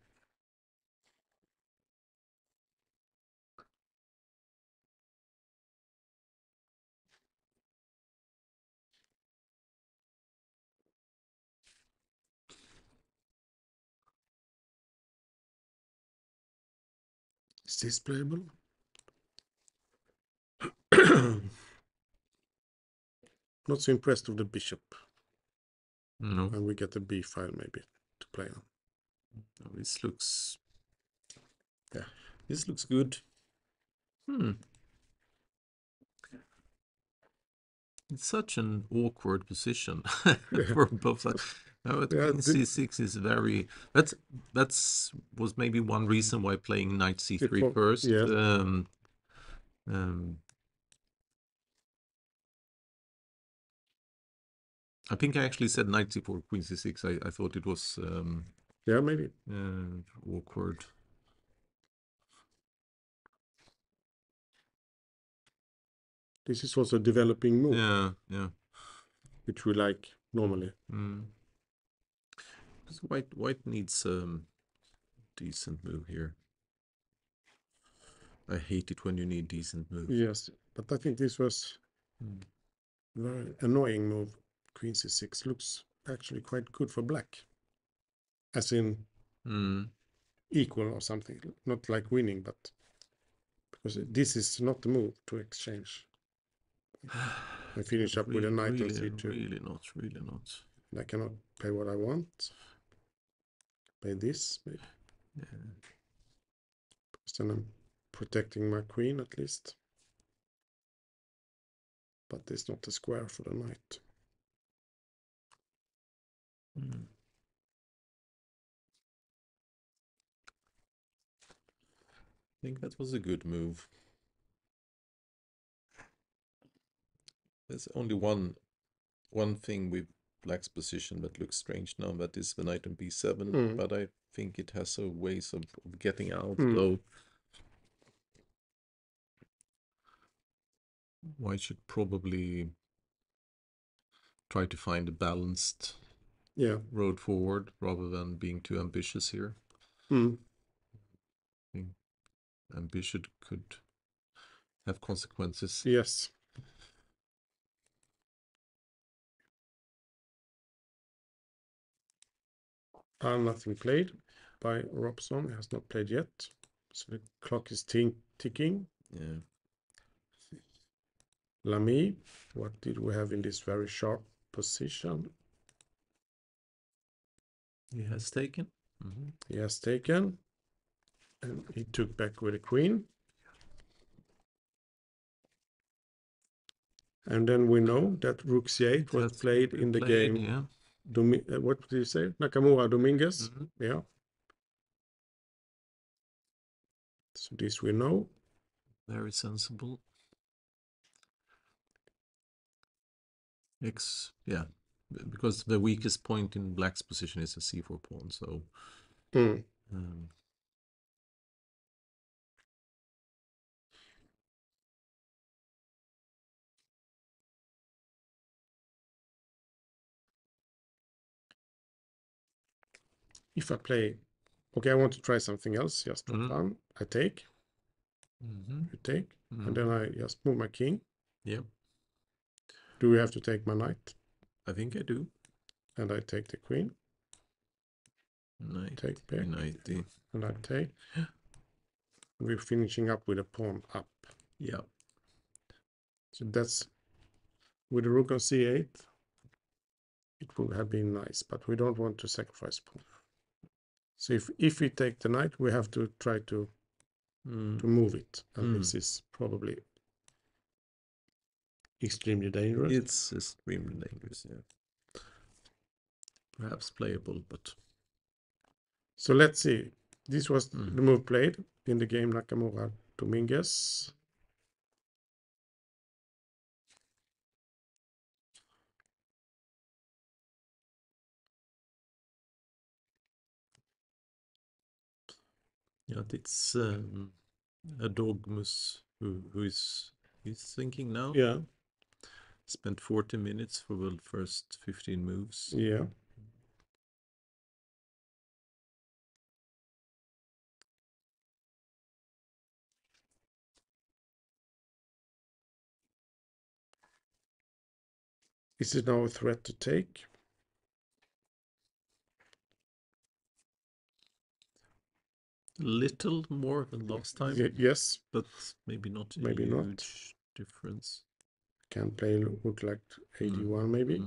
Is this playable? Not so impressed with the bishop. No. And we get the b file maybe to play on. Oh, this looks. Yeah, this looks good. It's such an awkward position for both sides. Now, queen c6 is very. That's was maybe one reason why playing knight c3 first. Yes. I think I actually said knight c4, queen c6. I thought it was yeah, maybe awkward. This is also a developing move. Yeah. Which we like normally. Because white needs decent move here. I hate it when you need decent move. Yes, but I think this was very annoying move. Queen c6 looks actually quite good for black. As in equal or something. Not like winning, but because this is not the move to exchange. I finish up with a knight on c2. Really not. I cannot pay what I want. Pay this, maybe. Yeah. Because then I'm protecting my queen at least. But it's not a square for the knight. I think that was a good move. There's only one thing with black's position that looks strange now, that is the knight on b7, but I think it has a ways of getting out, though. White should probably try to find a balanced road forward rather than being too ambitious here. I think ambition could have consequences. Yes. Nothing played by Robson. He has not played yet. So the clock is ticking. Yeah. Lamy. What did we have in this very sharp position? He has taken. He has taken. And he took back with a queen. And then we know that rook c8 was played in the game. Yeah. What did you say? Nakamura Dominguez. Yeah. So this we know. Very sensible. Yeah. Because the weakest point in black's position is a c4 pawn, so if I play, okay, I want to try something else just for fun. I take, you take, and then I just move my king. Yeah. Do we have to take my knight? I think I do. And I take the queen. Knight, take back, knighty. and I take. We're finishing up with a pawn up. Yeah. So that's with the rook on c8. It would have been nice, but we don't want to sacrifice pawn. So if we take the knight, we have to try to move it, and this is probably extremely dangerous. It's extremely dangerous, yeah. Perhaps playable, but... So let's see. This was the move played in the game Nakamura Dominguez. Yeah, it's a dogmus he's thinking now. Yeah. Spent 40 minutes for the first 15 moves. Yeah. Is it now a threat to take? Little more than last time. Yes. But maybe not a huge difference. Can play look like 81 maybe.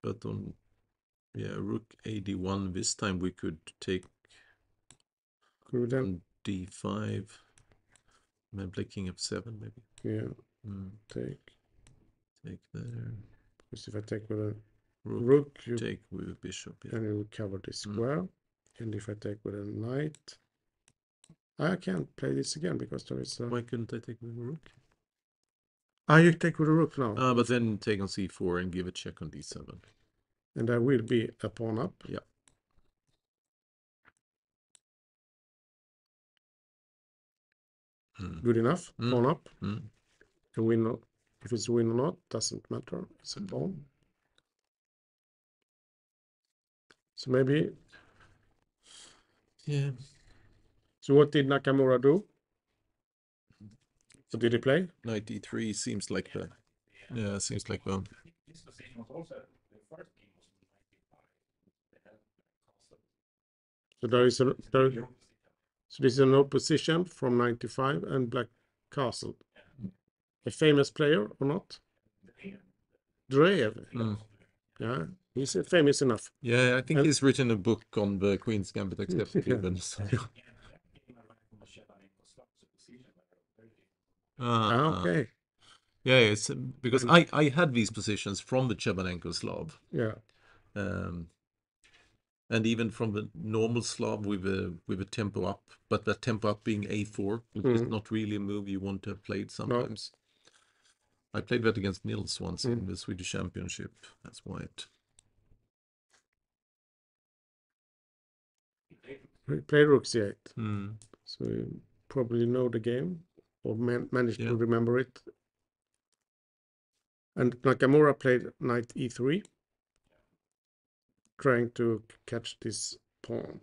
But on rook 81 this time we could take on d5. Maybe play king f7 maybe. Yeah. Take there. Because if I take with a rook, you take with a bishop. Yeah. And you recover the square. And if I take with a knight, I can't play this again because there is a... Why couldn't I take with a rook? You take with a rook now. But then take on c4 and give a check on d7. And there will be a pawn up. Yeah. Good enough. Pawn up. The win, if it's a win or not, doesn't matter. It's a pawn. So maybe... Yeah. So what did Nakamura do? What did he play? Knight e3 seems like the... Yeah, seems like the... So there is a... So this is an opposition from 95 and Black Castle. A famous player or not? Dreyev. Yeah, he's famous enough. Yeah, I think he's written a book on the Queen's Gambit except even. Okay. Yeah, it's because I had these positions from the Chebanenko Slav. Yeah. And even from the normal Slav with a tempo up, but that tempo up being a4, which is not really a move you want to have played sometimes. No. I played that against Nils once in the Swedish Championship as white. He played rook c8. So you probably know the game or managed to remember it. And Nakamura played knight e3, trying to catch this pawn.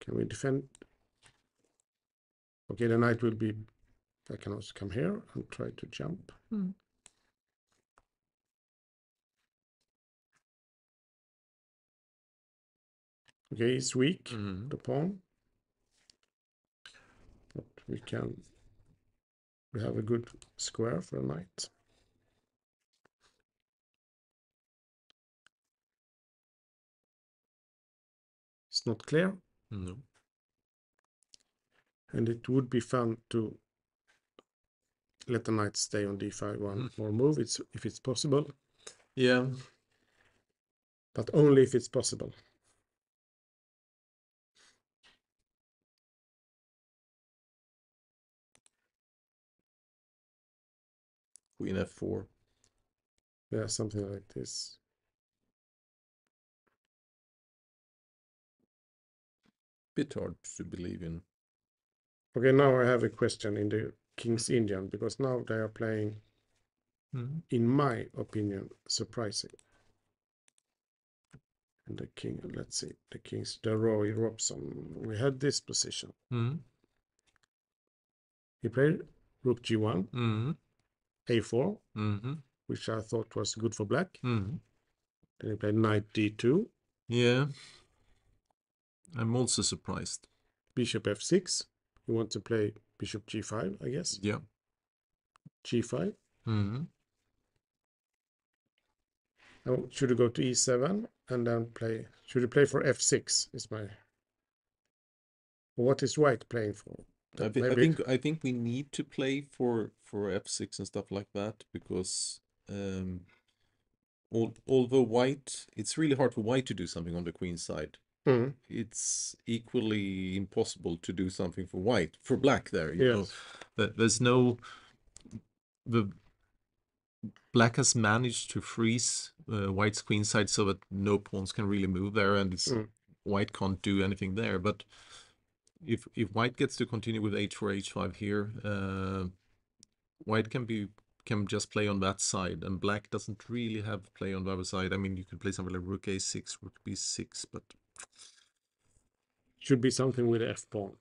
Can we defend? Okay, the knight will be... I can also come here and try to jump. Okay, it's weak, the pawn. But we have a good square for a knight. It's not clear. No. And it would be fun to let the knight stay on d5 one more move, if it's possible. Yeah. But only if it's possible. Queen f4. Yeah, something like this. Bit hard to believe in. Okay, now I have a question in the King's Indian, because now they are playing, in my opinion, surprising. And the king, let's see, the Roy Robson. We had this position. He played rook g1, a4, which I thought was good for black. Then he played knight d2. Yeah. I'm also surprised. Bishop f6. You want to play bishop g5, I guess. Yeah. G5. Now, should you go to e7 and then play? Should you play for f6? Is my. What is white playing for? I think we need to play for f6 and stuff like that, because although white, it's really hard for white to do something on the queen side. It's equally impossible to do something for white, for black there. You know, there's no, the black has managed to freeze white's queen side so that no pawns can really move there, and it's white can't do anything there. But if white gets to continue with h4 h5 here, white can just play on that side, and black doesn't really have play on the other side. I mean, you could play something like rook a6, rook b6, but should be something with f pawn.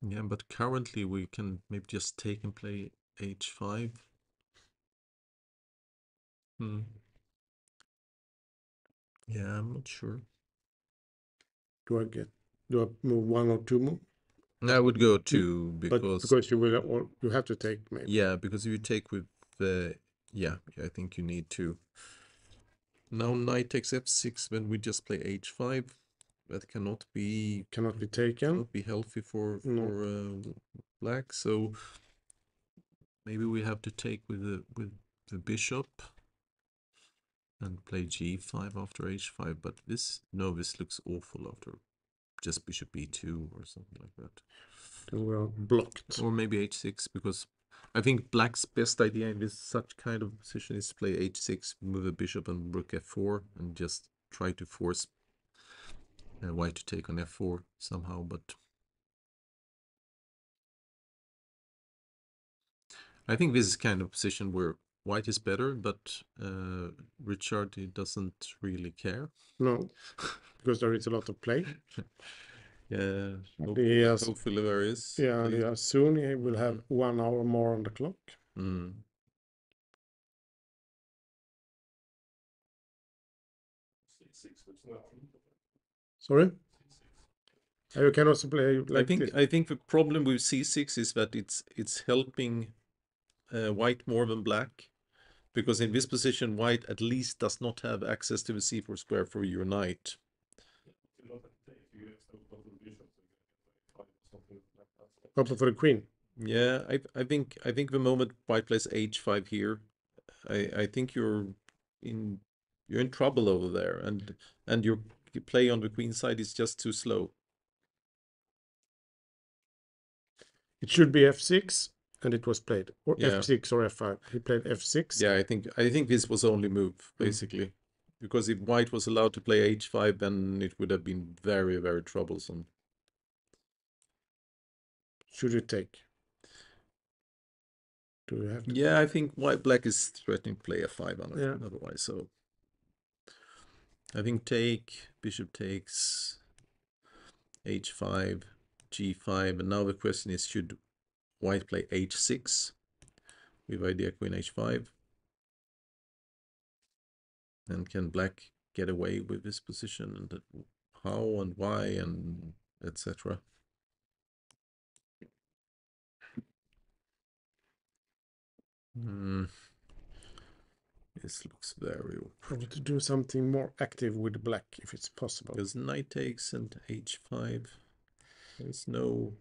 Yeah, but currently we can maybe just take and play h5. Yeah, I'm not sure. Do I move one or two more? I would go two, because you have to take, maybe. Yeah, because if you take with the I think you need to. Now knight takes f6, then we just play h5. That cannot be taken. Cannot be healthy for black. So maybe we have to take with the bishop and play g5 after h5. But this looks awful after just bishop e2 or something like that. Then we're blocked. Or maybe h6, because I think black's best idea in this such kind of position is to play h6, move a bishop and rook f4, and just try to force white to take on f4 somehow. But I think this is kind of position where white is better, but Richard, he doesn't really care. No, because there is a lot of play. Yeah, hopefully there is. Yeah, soon he will have 1 hour more on the clock. Sorry? You can also play like I think the problem with c6 is that it's helping white more than black, because in this position white at least does not have access to the c4 square for your knight. Open for the queen. Yeah, I think the moment white plays h5 here, I think you're in trouble over there, and your play on the queen side is just too slow. It should be f6, and it was played, or f6 or f5. He played f6. Yeah, I think this was the only move basically, because if white was allowed to play h5, then it would have been very, very troublesome. Should you take? Do you have to? Yeah, I think black is threatening to play f5 otherwise. So I think take, bishop takes, h5, g5, and now the question is, should white play h6 with idea queen h5? And can black get away with this position? And how and why and etc. This looks very awkward. Probably to do something more active with black if it's possible. Because knight takes and h5. There's no...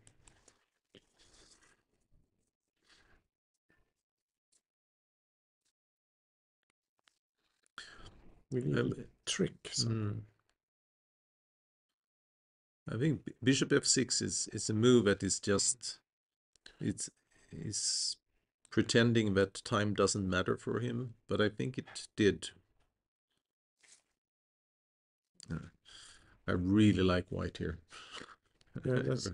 We need a trick. I think bishop f6 is a move that is just... It's pretending that time doesn't matter for him, but I think it did. I really like white here. Yeah, that's, I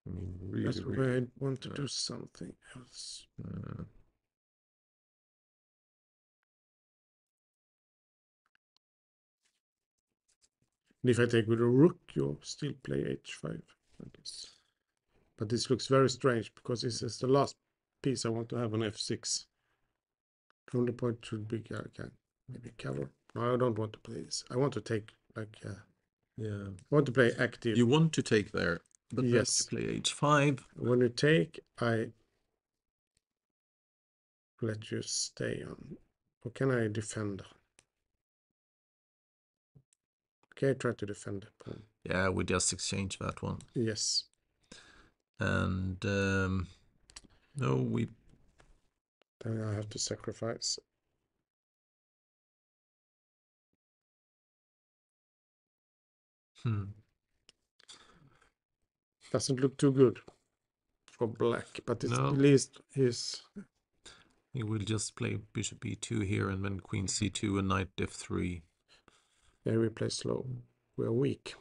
mean, really, that's where I want to do something else. And if I take with a rook, you'll still play h5, I guess. But this looks very strange because this is the last piece I want to have on f6. The only point should be maybe cover. No, I don't want to play this. I want to take like yeah. I want to play active. You want to take there, but yes. Then you play h5. When you take, I let you stay on. Or can I defend? Okay, try to defend the pawn. Yeah, we just exchange that one. Yes. And no, we... Then I have to sacrifice. Doesn't look too good for black, but it's at least his... He will just play bishop e2 here and then queen c2 and knight f3. Yeah, we play slow. We're weak.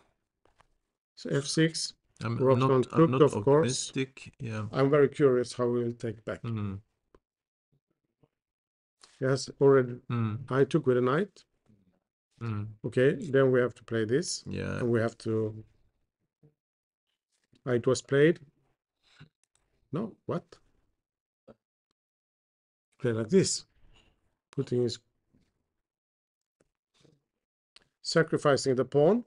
So f6. I'm not optimistic. Yeah. I'm very curious how we will take back. Yes, already. I took with a knight. Okay, then we have to play this. Yeah. And we have to... It was played. No, what? Play like this. Putting his... Sacrificing the pawn.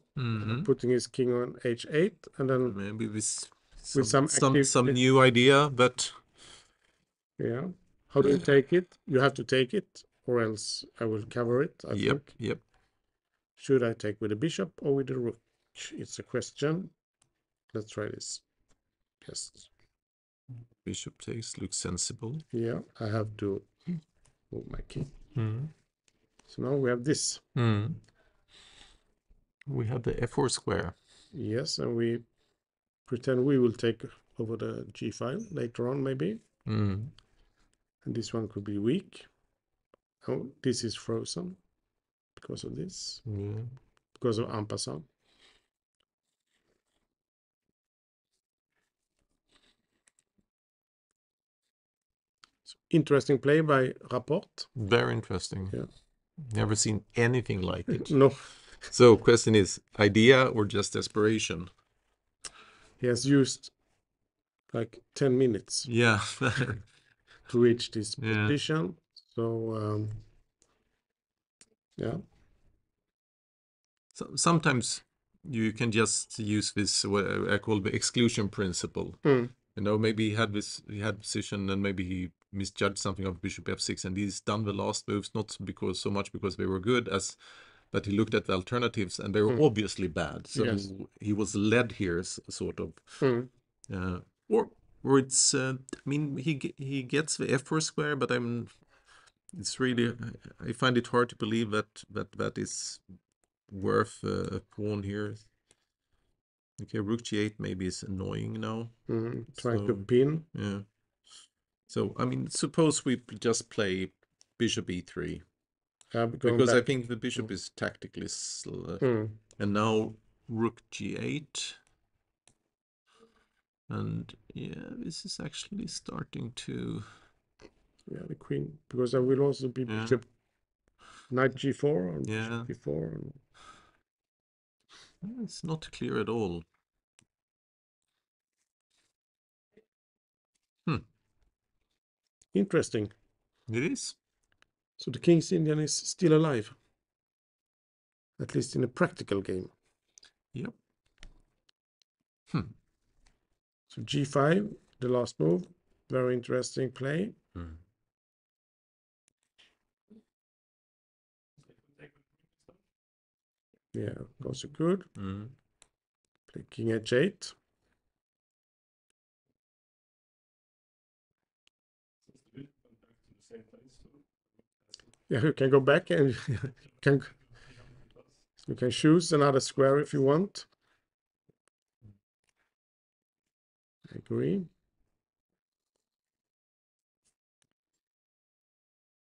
Putting his king on h8. And then... Maybe with some new idea, but... Yeah. How do you take it? You have to take it, or else I will cover it, I think. Yep. Should I take with a bishop or with a rook? It's a question. Let's try this. Yes. Bishop takes looks sensible. Yeah, I have to move my king. So now we have this. We have the f4 square. Yes, and we pretend we will take over the g file later on, maybe. And this one could be weak. Oh, this is frozen because of this. Because of en passant. So, interesting play by Rapport. Very interesting. Yeah. Never seen anything like it. No. So question is, idea or just desperation? He has used like 10 minutes. Yeah. To reach this position. So yeah. So, sometimes you can just use this what I call the exclusion principle. You know, maybe he had position and maybe he misjudged something of bishop f6 and he's done the last moves not so much because they were good as that he looked at the alternatives and they were obviously bad. So he was led here sort of. Or it's I mean he gets the f4 square, but it's really I find it hard to believe that is worth a pawn here. Okay, rook g8 maybe is annoying now. Trying to pin. Yeah. So I mean, suppose we just play bishop e3. Because I think the bishop is tactically and now rook g8. And yeah, this is actually starting to... Yeah, the queen, because there will also be bishop knight g4 or bishop g4. It's not clear at all. Interesting. It is. So the King's Indian is still alive. At least in a practical game. Yep. So G5, the last move, very interesting play. Yeah, also good. Play King H8. Yeah, you can go back and you can choose another square if you want. I agree.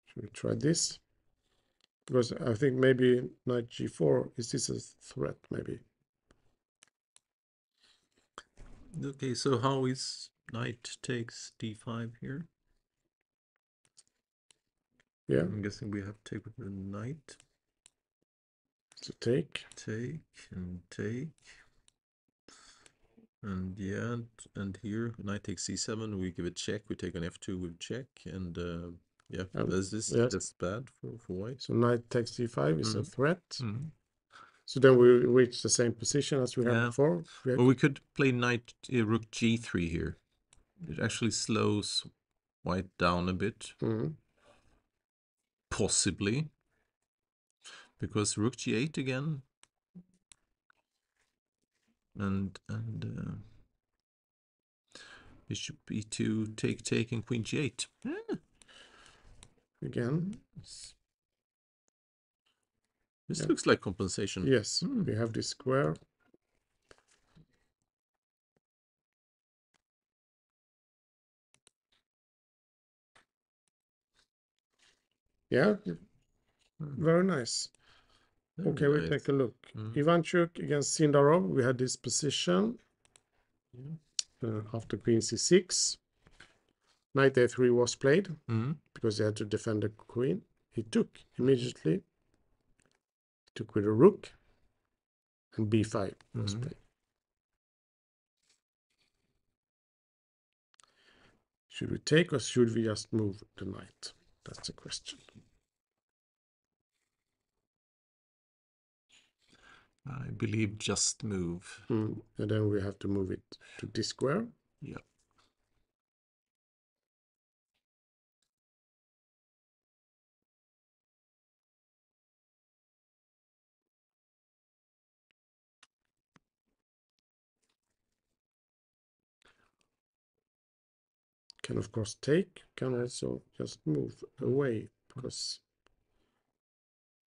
Should we try this? Because I think maybe knight G4, is this a threat maybe? Okay, so how is knight takes d5 here? Yeah. I'm guessing we have to take with the knight. So take. Take and take. And yeah, and here knight takes c7, we give it check, we take an f2 with check, and yeah, that's bad for white. So knight takes d5 is a threat. So then we reach the same position as we had before. Well, we could play knight rook g3 here. It actually slows white down a bit. Possibly. Because rook g8 again. And bishop e2, take, and queen g8. Again. This looks like compensation. Yes, we have this square. Yeah, very nice. Okay, we take a look. Ivanchuk against Sindarov, we had this position. After queen c6. Knight a3 was played because he had to defend the queen. He took immediately. Took with a rook. And b5 was played. Should we take or should we just move the knight? That's the question. I believe just move. And then we have to move it to this square. Yeah. Can of course take, can also just move away because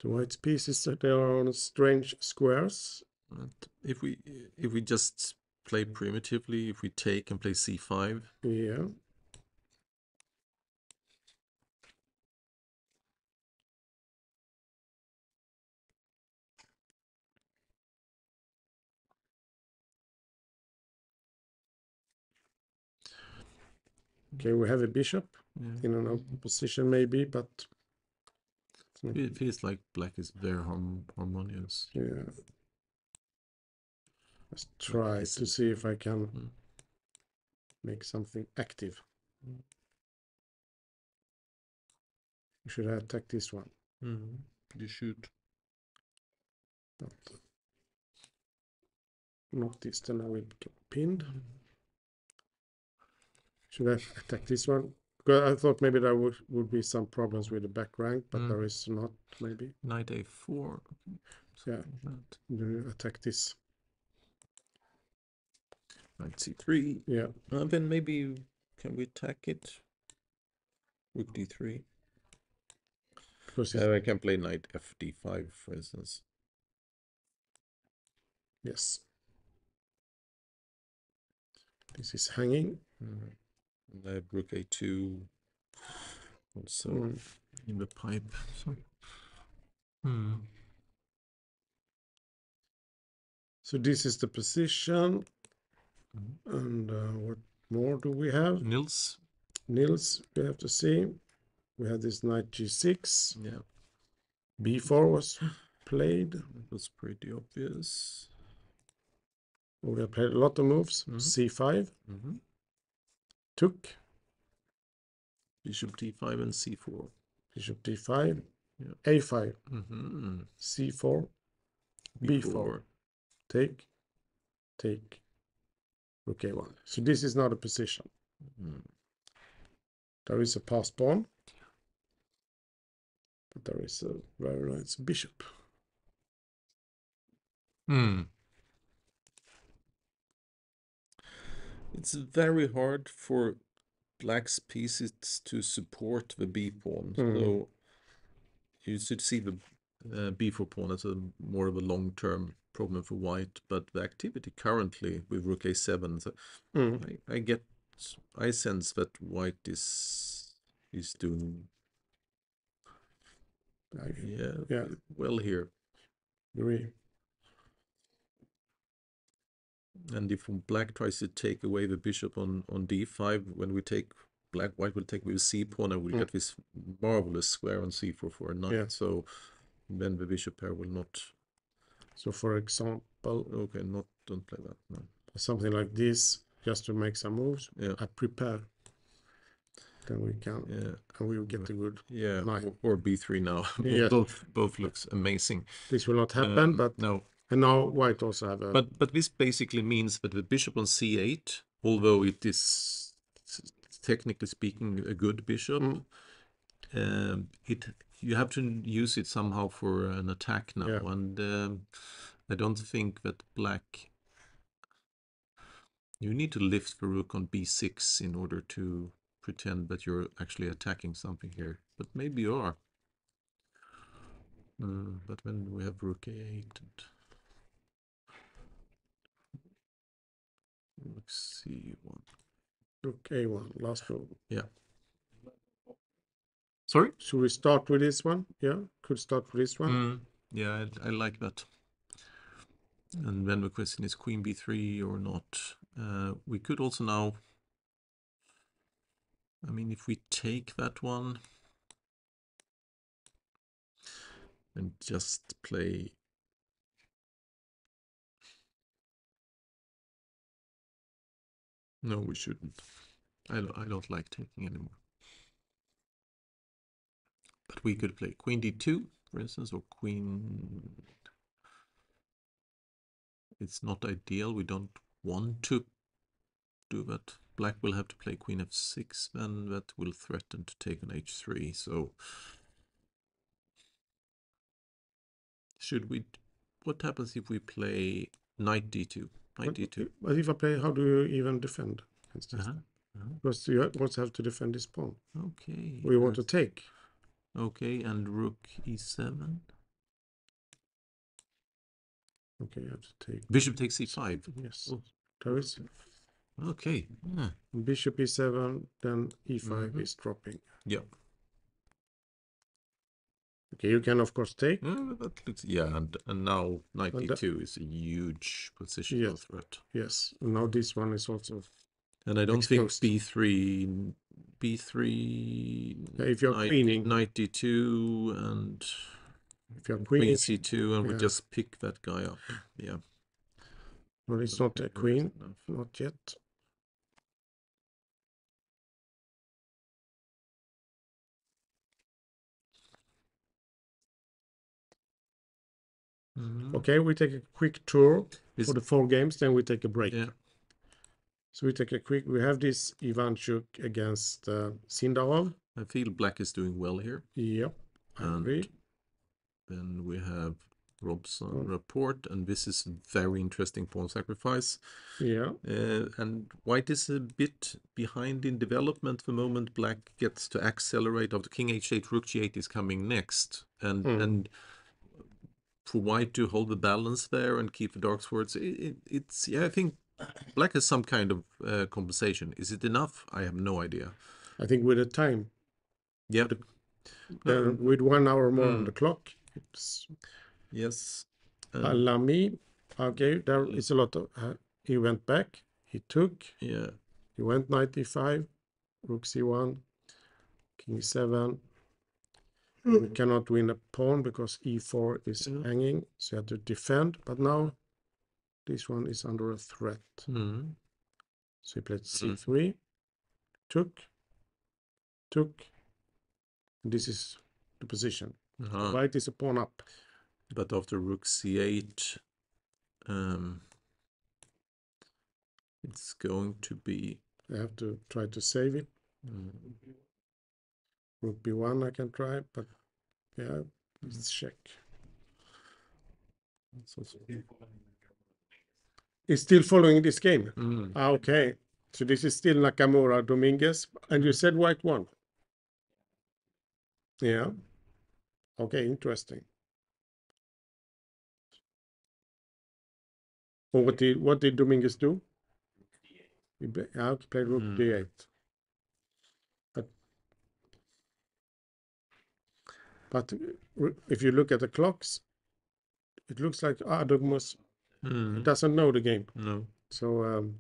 the white pieces, they are on strange squares. And if we just play primitively, if we take and play c5. Yeah. Okay, we have a bishop in an open position maybe, but it feels like black is very harmonious. Yeah. Let's try to see if I can make something active. Should I attack this one? You should. Not this, then I will get pinned. Should I attack this one? Because I thought maybe there would be some problems with the back rank, but there is not, maybe. Knight a4. Yeah, attack this. Knight c3. Yeah. Then maybe, can we attack it? Rook d3. Because I can play knight fd5, for instance. Yes. This is hanging. And I have rook a2 also in the pipe. So. So this is the position. And what more do we have? Nils, we have to see. We have this knight g6. Yeah. b4 was played. It was pretty obvious. We have played a lot of moves. c5. Took. Bishop d5 and c4. Bishop d5. A5. c4. b4. take, rook a1. So this is not a position. There is a passed pawn, but there is a very nice bishop. It's very hard for black's pieces to support the b pawn. So you should see the b4 pawn as a more of a long-term problem for white, but the activity currently with rook a7, so I sense that white is doing well here. Agree. And if black tries to take away the bishop on d5, when we take white will take with c pawn, and we'll get this marvelous square on c4 for a knight. So then the bishop pair will not. So for example, okay, don't play that. No. Something like this, just to make some moves. I prepare. Then we can, and we will get a good knight. Or b3 now. Both looks amazing. This will not happen, but no. And now white also have a. But this basically means that the bishop on c8, although it is technically speaking a good bishop, you have to use it somehow for an attack now, and I don't think that black. You need to lift the rook on b6 in order to pretend that you're actually attacking something here, but maybe you are. But when we have rook a8 and rook c1. Rook a1, last move. Yeah. Sorry? Should we start with this one? Yeah, could start with this one. Yeah, I like that. And then the question is queen b3 or not. We could also now, I mean, if we take that one and just play. No, we shouldn't. I don't like taking anymore. But we could play queen d2, for instance, or queen. It's not ideal. We don't want to do that. Black will have to play queen f6, then that will threaten to take on h3. So should we? What happens if we play knight d2? Knight d2. But if I play, how do you even defend? Because you also have to defend this pawn. Okay. We want to take. Okay, and rook e7. Okay, you have to take. Bishop takes c5. Yes. There is. Okay. Bishop e7, then e5 is dropping. Yeah. Okay, you can of course take. That looks, and now knight d2 is a huge positional threat. Yes, and now this one is also. And I don't exposed. think b3. If you're queening, knight d2 and if you're queen c2, and we just pick that guy up. Yeah. Well, it's not a queen, not yet. Okay, we take a quick tour for the 4 games, then we take a break. Yeah. So we take a quick. We have this Ivanchuk against Sindarov. I feel black is doing well here. Yep, I agree. Then we have Robson report, and this is very interesting pawn sacrifice. Yeah. And white is a bit behind in development the moment black gets to accelerate. After king h8, rook g8 is coming next, and for white to hold the balance there and keep the dark swords, it's I think black has some kind of compensation. Is it enough? I have no idea. I think with the time. Yeah. With 1 hour more on the clock, it's. Yes. Lamy. Okay, there is a lot of. He went back. He took. Yeah. He went knight e5, rook c1, king e7. We cannot win a pawn because e4 is hanging, so you have to defend. But now this one is under a threat. So he played c3, took. This is the position. White is a pawn up. But after rook c8, It's going to be. I have to try to save it. Rook b1 I can try, but yeah, let's check. He's still following this game. Okay, so this is still Nakamura Dominguez, and you said white won. Yeah. Okay, interesting. Well, what did Dominguez do? He played rook d8. But if you look at the clocks, it looks like Adogmus doesn't know the game. No. So,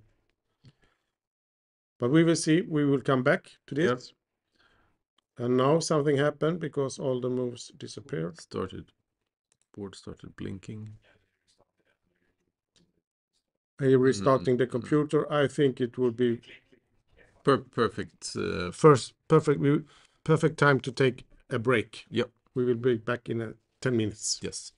but we will see. We will come back to this. Yep. And now something happened because all the moves disappeared. Board started blinking. Are you restarting the computer? I think it would be perfect. Perfect time to take a break. Yep. We will be back in 10 minutes. Yes.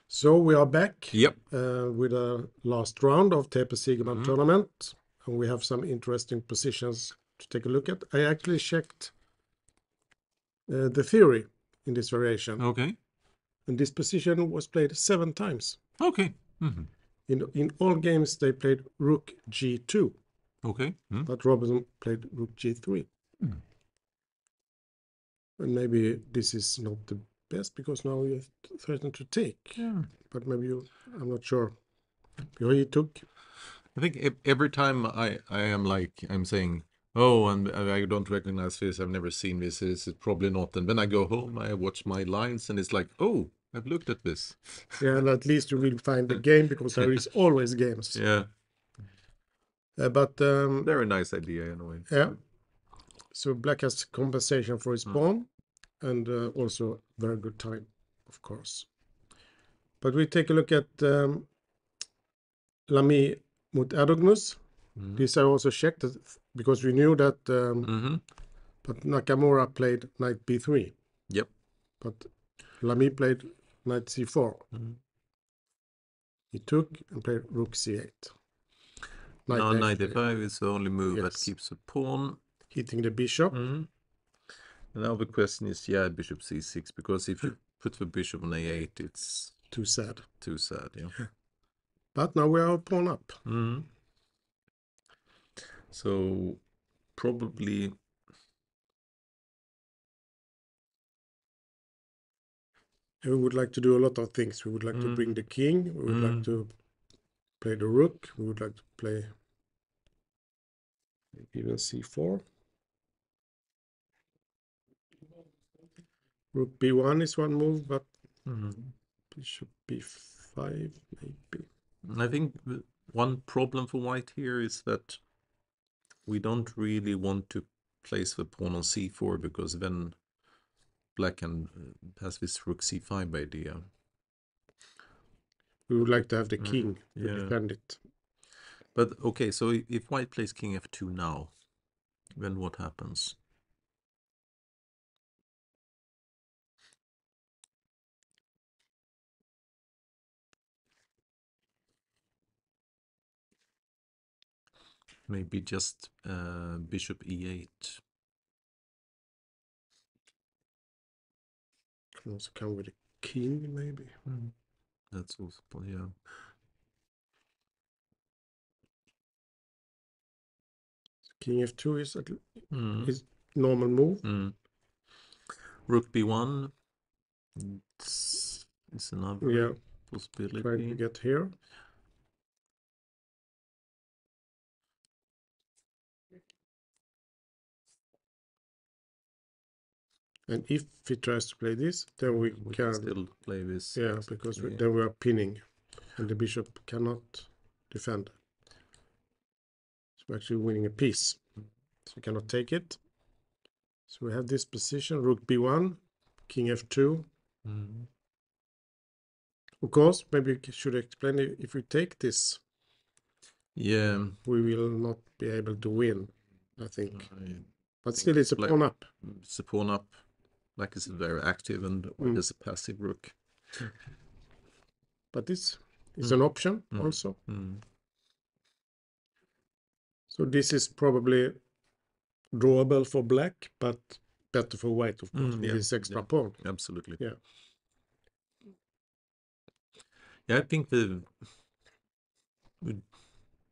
So we are back Yep. with a last round of TePe Sigeman tournament, and we have some interesting positions to take a look at. I actually checked the theory in this variation, Okay. and this position was played 7 times. Okay. In all games they played Rook G2, Okay. but Robinson played Rook G3. And maybe this is not the best because now you threaten to take. Yeah. But maybe I'm not sure. He took. I think every time I am like, I'm saying, oh, and I don't recognize this, I've never seen this, this is probably not. And then I go home, I watch my lines, and it's like, oh, I've looked at this. Yeah, and at least you will find the game because there is always games. Yeah. But Very nice idea in a way. yeah. So black has compensation for his pawn, and also very good time, of course. But we take a look at Lamy mot Erdognus. This I also checked because we knew that but Nakamura played knight b3. Yep. But Lamy played knight c4. He took and played rook c8. Now knight e5 is the only move that keeps a pawn. Hitting the bishop. And now the question is, yeah, bishop c6, because if you put the bishop on a8, it's too sad. Too sad, yeah. But now we are pawn up. So probably we would like to do a lot of things. We would like to bring the king. We would like to play the rook. We would like to play even c4. Rook b1 is one move, but bishop b5 maybe. I think one problem for white here is that we don't really want to place the pawn on c4 because then black has this rook c5 idea. We would like to have the king to defend it. But okay, so if white plays king f2 now, then what happens? Maybe just bishop e8. Can also come with a king, maybe. That's also, yeah. King f2 is normal move. Rook b1 is another possibility. Trying to get here. And if he tries to play this, then we can still play this. Yeah, because then we are pinning, and the bishop cannot defend. So we're actually winning a piece. So we cannot take it. So we have this position, rook b1, king f2. Of course, maybe we should explain if we take this. Yeah. We will not be able to win, I think. But still, it's a pawn up. It's a pawn up. Black is very active and white is a passive rook. But this is an option also. So this is probably drawable for black, but better for white, of course, with this extra pawn. Absolutely. Yeah. Yeah, I think the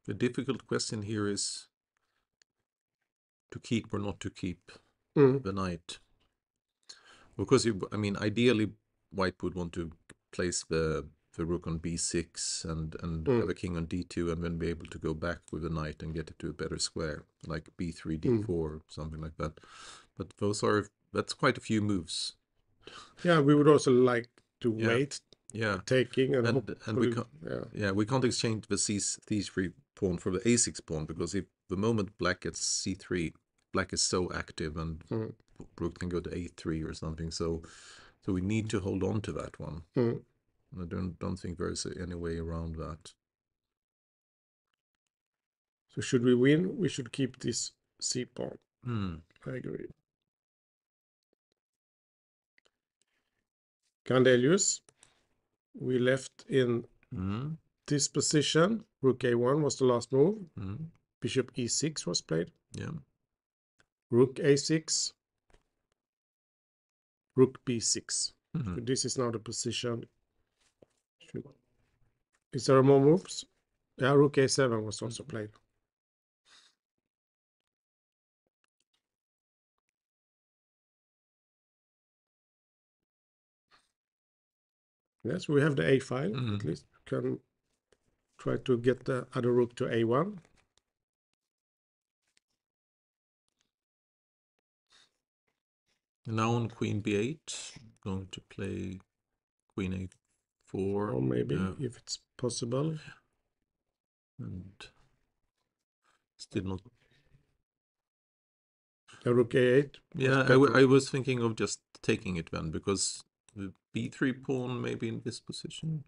difficult question here is to keep or not to keep the knight. Because I mean, ideally, white would want to place the rook on b6 and have a king on d2 and then be able to go back with the knight and get it to a better square, like b3, d4, something like that. But that's quite a few moves. Yeah, we would also like to wait. Taking and we can't exchange the c3 pawn for the a6 pawn, because if the moment black gets c3, black is so active and rook can go to a3 or something. So we need to hold on to that one. I don't think there's any way around that. So should we win, we should keep this c pawn. I agree. Grandelius. we left in this position. Rook A1 was the last move. Bishop E6 was played. Yeah. Rook A6. Rook B6. So this is now the position. Is there more moves? Yeah, Rook A7 was also played. Yes, we have the A file. At least we can try to get the other rook to A1. Now on Queen B8, going to play Queen A4. Or maybe, if it's possible. And still not. The rook A8. Yeah, I was thinking of just taking it then, because the B3 pawn maybe in this position.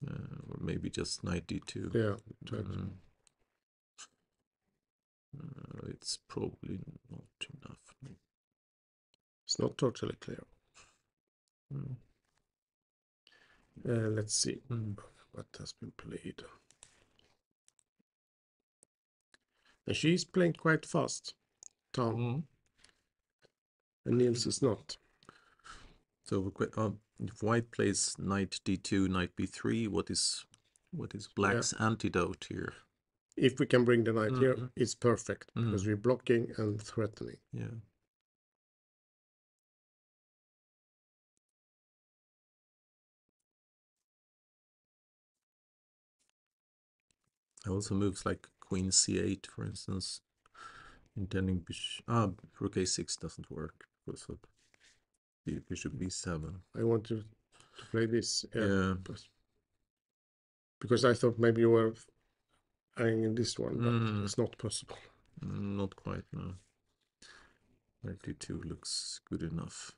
Or maybe just knight D2. Yeah. It's probably not enough. It's not totally clear. Let's see what has been played. And she's playing quite fast, Tom. And Niels is not. So if white plays knight D2, knight B3, what is black's antidote here? If we can bring the knight here, it's perfect, because we're blocking and threatening. Yeah. Also moves like Queen C8, for instance, intending Rook A6 doesn't work because of Bishop B7. I want to play this. Yeah. Because I thought maybe you were eyeing this one, but it's not possible. Not quite, no. Knight D2 looks good enough.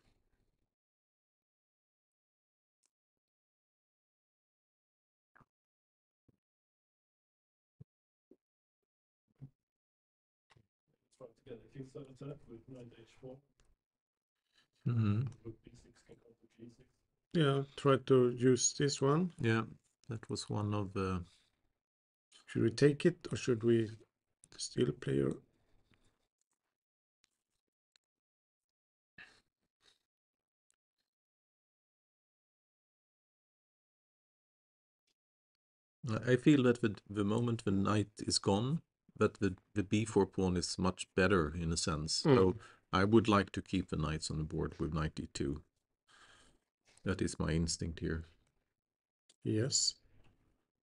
Yeah, try to use this one. Yeah, that was one of the... Should we take it, or should we still play your... I feel that the moment the knight is gone, that the b4 pawn is much better in a sense. So I would like to keep the knights on the board with knight d2. That is my instinct here. Yes,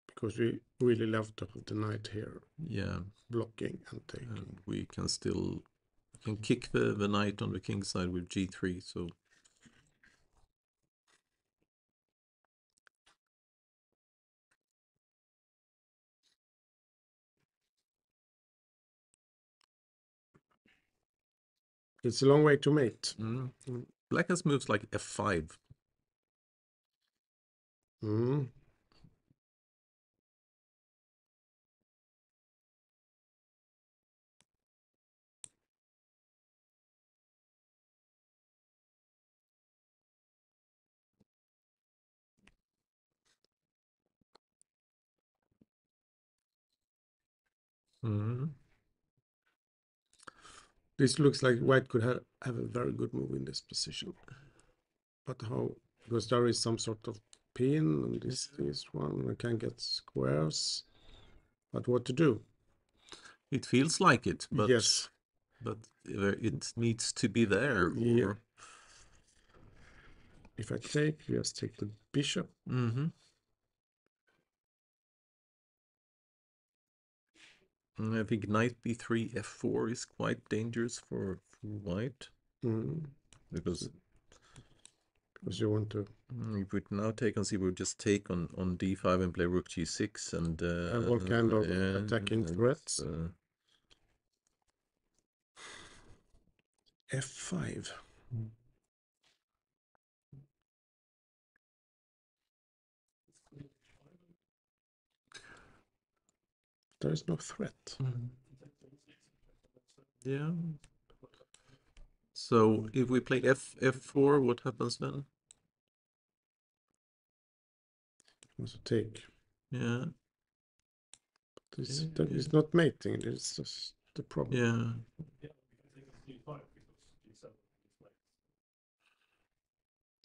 because we really love to have the knight here. Yeah. Blocking and taking. And we can still kick the knight on the king side with g3, so... It's a long way to mate. Black has moves like f5. This looks like white could have a very good move in this position. But how? Because there is some sort of pin, and this one, I can get squares. But what to do? It feels like it, but yes, but it needs to be there. Yeah. If I just take the bishop. I think knight b3 f4 is quite dangerous for white. Because you want to... if we now take on c, we'll just take on d5 and play rook g6 and all kind of attacking threats. F5. There is no threat. Yeah. So if we play f4, what happens then? wants to take. Yeah. That is not mating. It's just the problem. Yeah.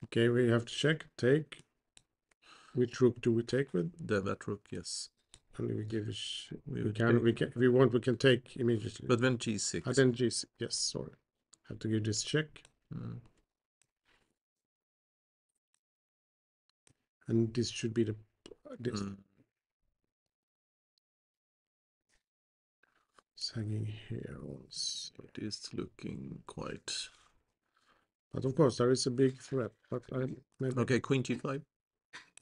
Okay, we have to check. Take. Which rook do we take with? That rook, yes. And we give We if we want, we can take immediately. But then g6. Then g6. Yes, sorry. Have to give this check. And this should be this. It's hanging here also. It is looking quite. But of course, there is a big threat. But maybe. Okay, queen g5.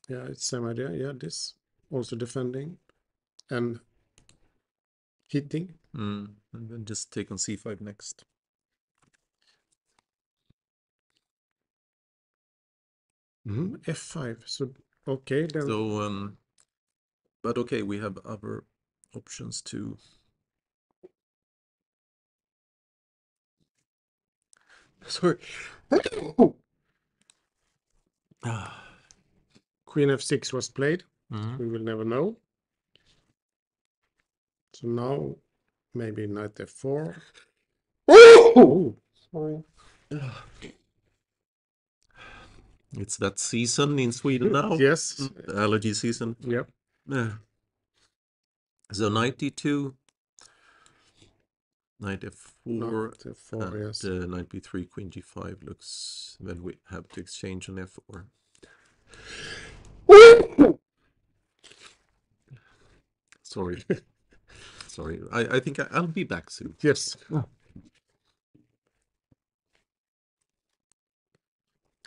Yeah, it's same idea. Yeah, this also defending and hitting. And then just take on c5 next. F5. So okay then. So but okay, we have other options too. Sorry. Queen f6 was played. We will never know. So now maybe knight f4. Oh, sorry. It's that season in Sweden now. Yes. Allergy season. Yep. So knight d2, knight f4, Knight f4, and yes. knight b3, queen g5 looks. Then we have to exchange on f4. Sorry. Sorry. I think I'll be back soon. Yes.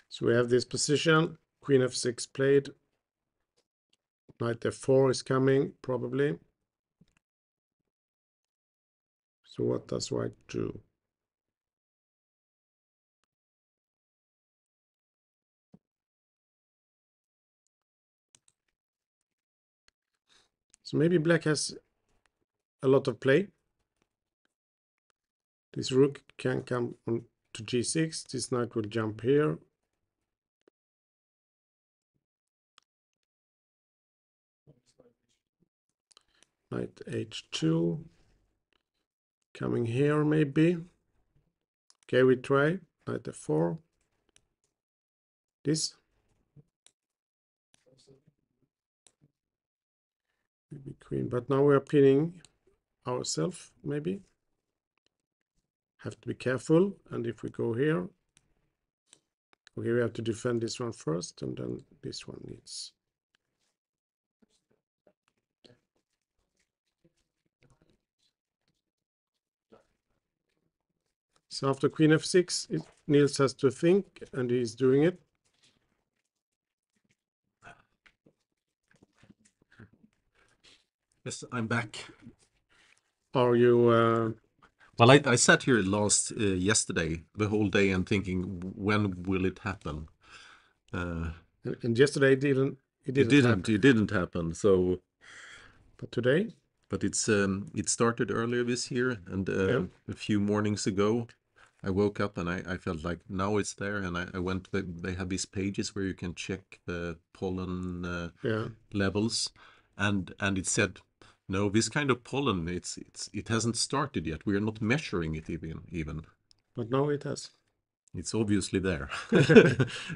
So we have this position. Queen f6 played. Knight f4 is coming, probably. So what does white do? So maybe black has a lot of play. This rook can come on to g6. This knight will jump here. Knight h2. Coming here maybe. Okay, we try. Knight f4. This. Maybe queen. But now we are pinning ourselves, maybe. Have to be careful. And if we go here, okay, we have to defend this one first, and then this one needs. So after queen f6, Niels has to think, and he's doing it. Yes, I'm back. Are you? Well, I sat here yesterday, the whole day, and thinking, when will it happen? And yesterday it didn't happen. So, but today? But it started earlier this year, and a few mornings ago, I woke up and I felt like now it's there, and I went. They have these pages where you can check the pollen levels, and it said, no, this kind of pollen, it hasn't started yet. We are not measuring it even. But now it has. It's obviously there.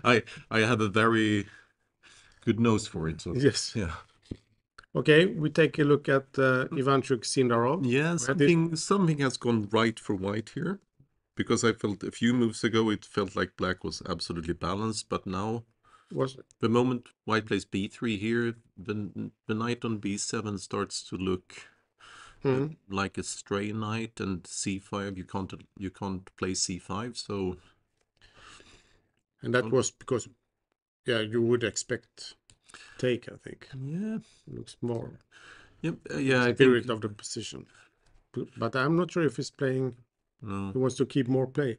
I have a very good nose for it. So yes. Yeah. Okay, we take a look at Ivanchuk Sindarov. Yeah, something has gone right for white here, because I felt a few moves ago it felt like black was absolutely balanced, but now the moment white plays b3 here, the knight on b7 starts to look like a stray knight, and c5 you can't play c5, so. And that was because, you would expect take, I think. Yeah, looks more. Yep. I spirit think of the position, but I'm not sure if he's playing. No. He wants to keep more play.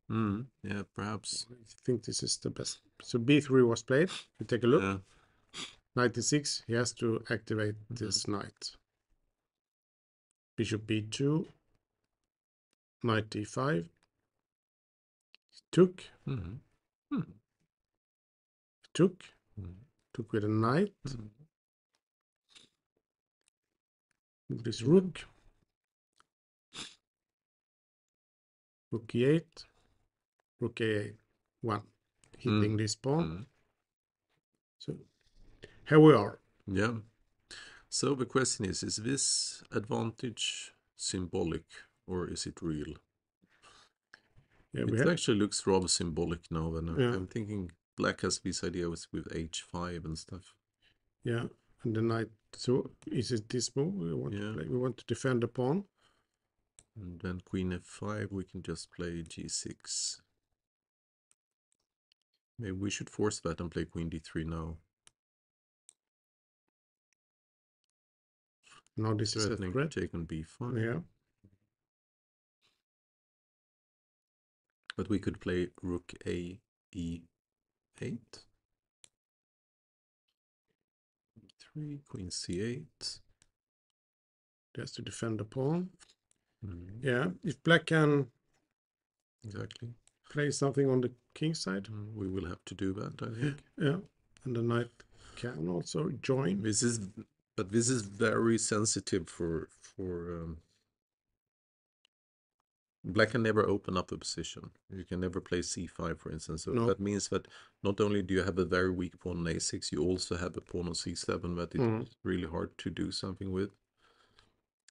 Yeah, perhaps. I think this is the best. So b3 was played. We take a look. Yeah. Knight e6. He has to activate this knight. Bishop b2. Knight d5. Took. Took. took with a knight. Move this rook. Rook e8. Rook a8. 1. Hitting this pawn. So here we are. Yeah. So the question is this advantage symbolic or is it real? Yeah, it actually looks rather symbolic now, and I'm thinking black has this idea with h5 and stuff. Yeah, and the knight. So is it this move we want to play? We want to defend the pawn. And then queen f5, we can just play g6. Maybe we should force that and play queen d3 now. Now this is a threat. Take on b5. Yeah. But we could play rook a e8. 3, queen c8. Just to defend the pawn. Yeah, if black can play something on the king side, we will have to do that, I think. Yeah, and the knight can also join. This is very sensitive for black can never open up a position. You can never play c5, for instance. So that means that not only do you have a very weak pawn on a6, you also have a pawn on c7 that it's really hard to do something with.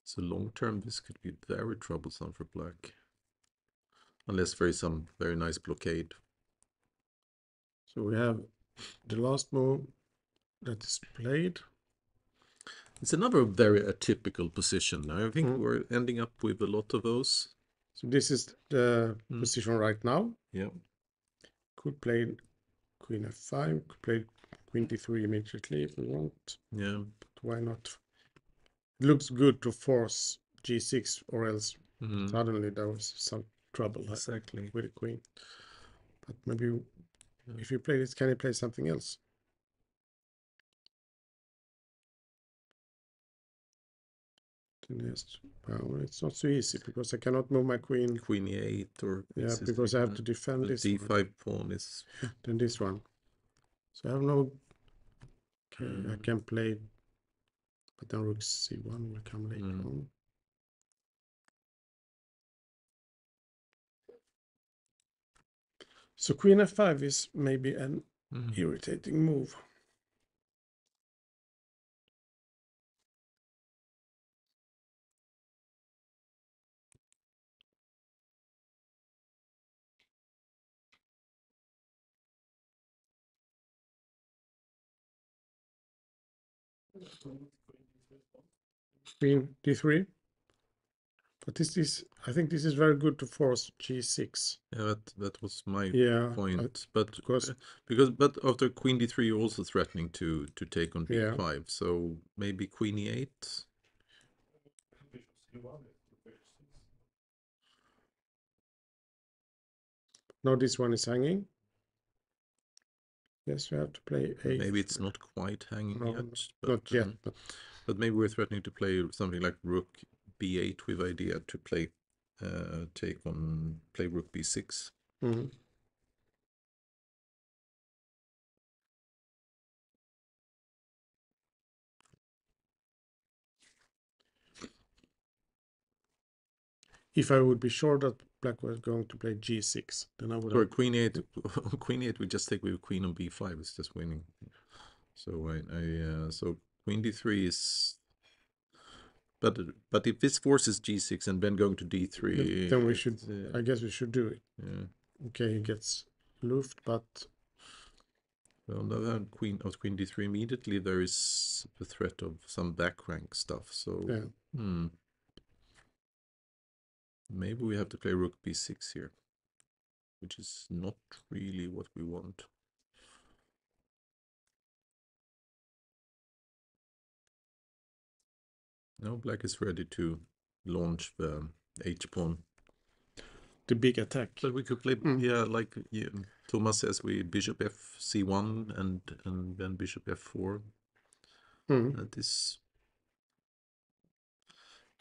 So long term, this could be very troublesome for black. Unless there is some very nice blockade. So we have the last move that is played. It's another very atypical position. I think we're ending up with a lot of those. So this is the position right now. Yeah. Could play queen f5, could play queen d3 immediately if we want. Yeah. But why not? It looks good to force g6 or else suddenly there was some trouble with the queen. But maybe if you play this, can you play something else? Yes, well, it's not so easy because I cannot move my queen. Queen e8 or because I have to defend this d5 pawn is. Then this one. So I have no. Okay, I can play, but then rook c1 will come later on. So queen f5 is maybe an irritating move. Queen d3. But this is, I think this is very good to force g6. Yeah, that was my point. But after queen d3, you're also threatening to take on b5. So maybe queen e8. Now this one is hanging. Yes, we have to play a. Maybe it's not quite hanging yet. Not yet. But maybe we're threatening to play something like rook b8 with idea to play play rook b6. If I would be sure that black was going to play g6, then I would. Or queen 8. Queen 8, we just take with queen on b5. It's just winning. So so queen d3 is. But if this forces g6 and then going to d3, then we should. I guess we should do it. Yeah. Okay, he gets Luft, but. Well, on the other hand, queen d3 immediately there is the threat of some back rank stuff. So maybe we have to play rook b6 here, which is not really what we want. Now black is ready to launch the h-pawn. The big attack. But we could play, like Thomas says, we bishop f c1 and then bishop f4. That is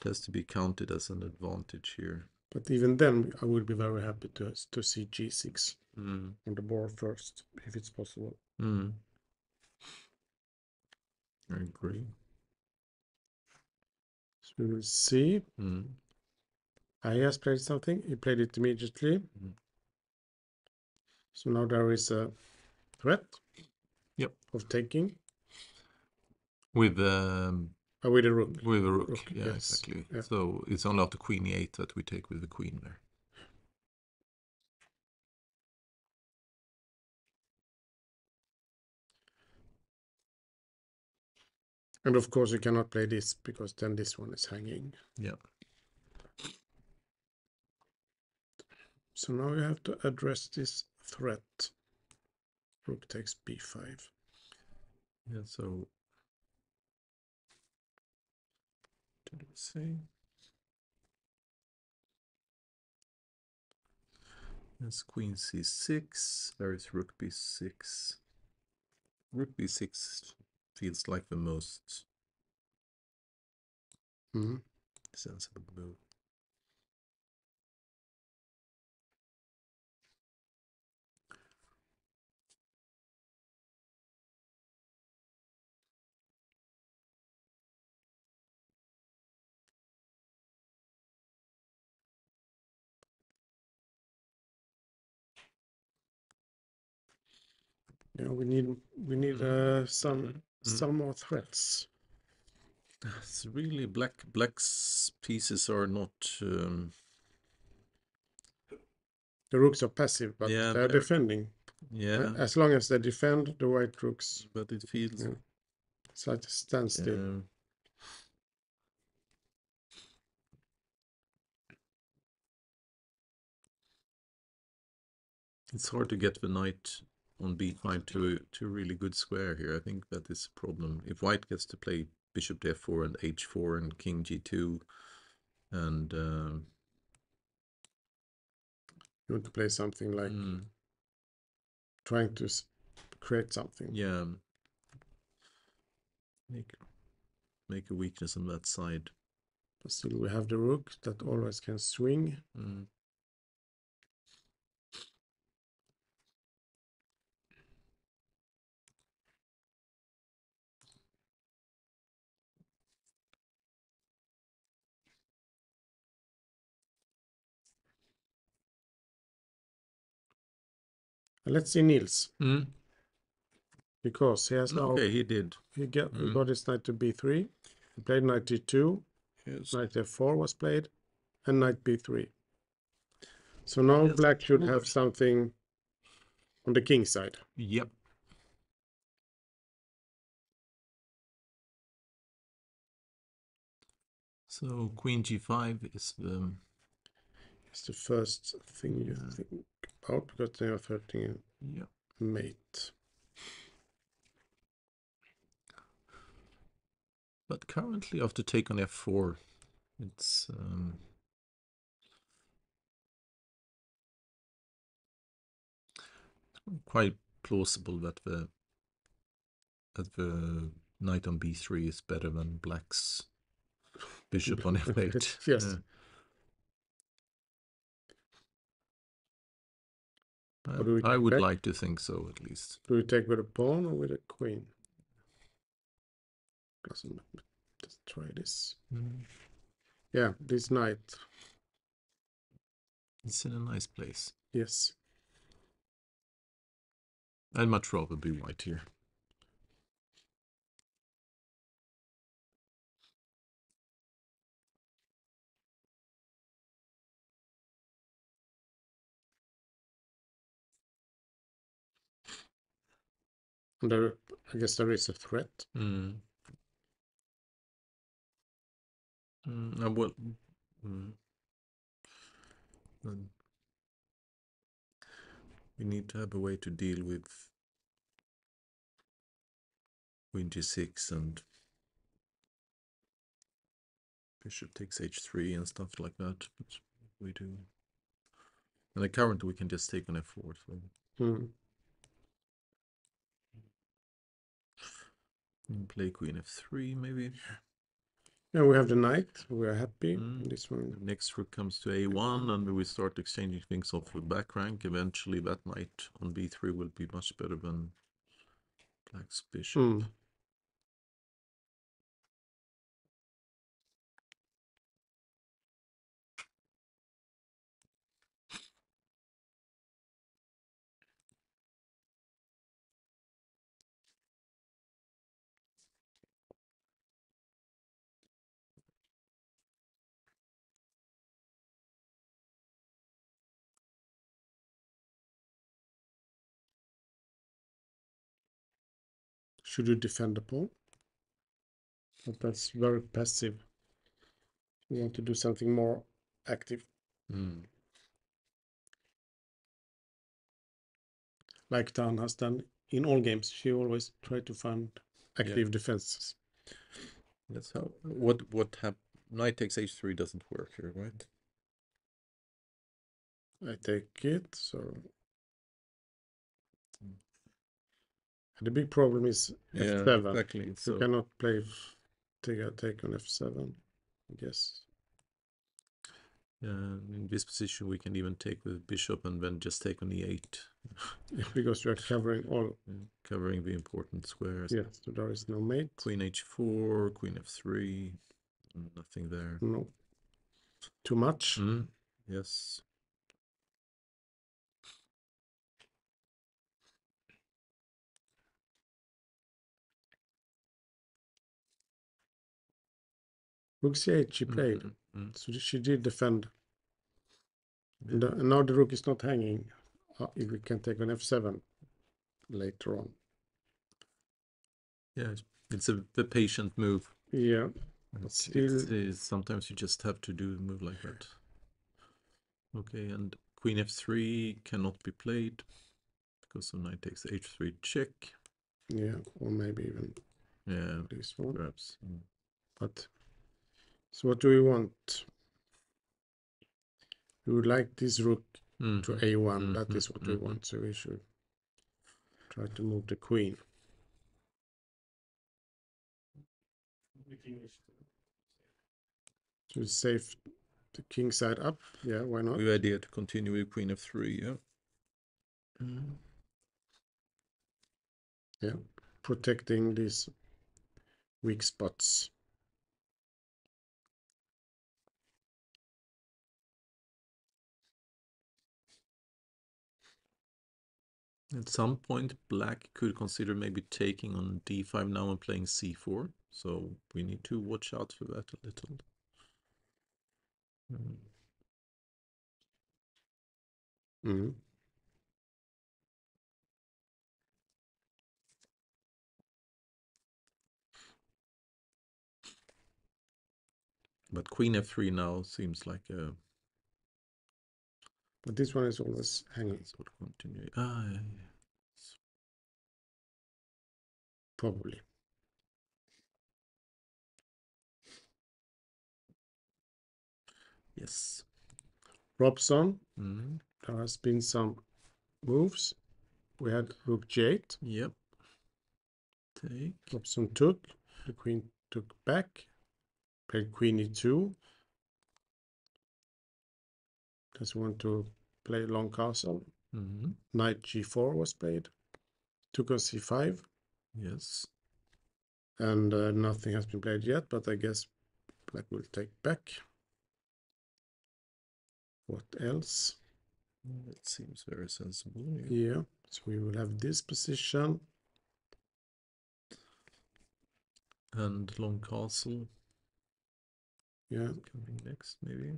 has to be counted as an advantage here. But even then, I would be very happy to see g6 on the board first, if it's possible. I agree. So we will see. I has played something. He played it immediately. So now there is a threat. Yep. Of taking. With a rook. with a rook. Yeah, yes. exactly. Yeah. So it's only after queen e8 that we take with the queen there. And of course you cannot play this because then this one is hanging. Yeah. So now you have to address this threat. Rook takes b5. Yeah, so what did we say? There's queen c6. There is rook b6. Rook b6 feels like the most sensible move. Yeah, we need some more threats. It's really black's pieces are not. The rooks are passive, but yeah, they're defending. Yeah. As long as they defend the white rooks. But it feels. Yeah. It's like a standstill. It's hard to get the knight on b5 to a really good square here. I think that is a problem. If white gets to play bishop to f4 and h4 and king g2 and you want to play something like trying to create something. Yeah. Make a weakness on that side. But still we have the rook that always can swing. Let's see Niels. Because he has now. Okay, he did. He got his knight to b3. He played knight d2. Yes. Knight f4 was played, and knight b3. So now black should have something on the king side. Yep. So queen g5 is the. It's the first thing you think about because they are threatening a mate. But currently, after take on f4, it's quite plausible that the knight on b3 is better than black's bishop on f8. Yes. I would like to think so, at least. Do we take with a pawn or with a queen? Doesn't matter. Let's try this. Yeah, this knight. It's in a nice place. Yes. I'd much rather be white here. And there, I guess there is a threat. Well, we need to have a way to deal with queen g6 and bishop takes h3 and stuff like that. But we do. And the current we can just take on f4. So. Play queen f3 maybe. Yeah, we have the knight. We are happy. This one. Next rook comes to a1 and we start exchanging things off with back rank. Eventually that knight on b3 will be much better than black's bishop. Should you defend the pawn? But that's very passive. We want to do something more active. Like Tan has done in all games. She always try to find active defenses. That's how. What happened? Knight takes h3 doesn't work here, right? I take it. So the big problem is f7. Exactly. You cannot play take on f7, I guess. In this position, we can even take with bishop and then just take on e8. Because we are covering all. Covering the important squares. Yes, so there is no mate. Queen h4, queen f3, nothing there. No. Too much? Yes. Rook c8 she played. So she did defend. And now the rook is not hanging. If we can take on f7 later on. Yeah, it's a patient move. Yeah. But still, sometimes you just have to do a move like that. Okay, and queen f3 cannot be played because of knight takes h3 check. Yeah, or maybe even this one. Perhaps. But so what do we want? We would like this rook to a1. That is what we want. So we should try to move the queen. To save the king side up. Yeah, why not? Good idea to continue with queen f3, yeah. Yeah, protecting these weak spots. At some point, black could consider maybe taking on d5 now and playing c4. So we need to watch out for that a little. But queen f3 now seems like a... But this one is always hanging. Sort of continue. Probably. Yes. Robson. There has been some moves. We had rook g8. Yep. Take. Robson took. The queen took back. Played queen e2. Just want to play long castle. Knight g4 was played. Took on c5. Yes. And nothing has been played yet, but I guess black will take back. What else? That seems very sensible. Yeah, so we will have this position. And long castle. Yeah. Coming next, maybe.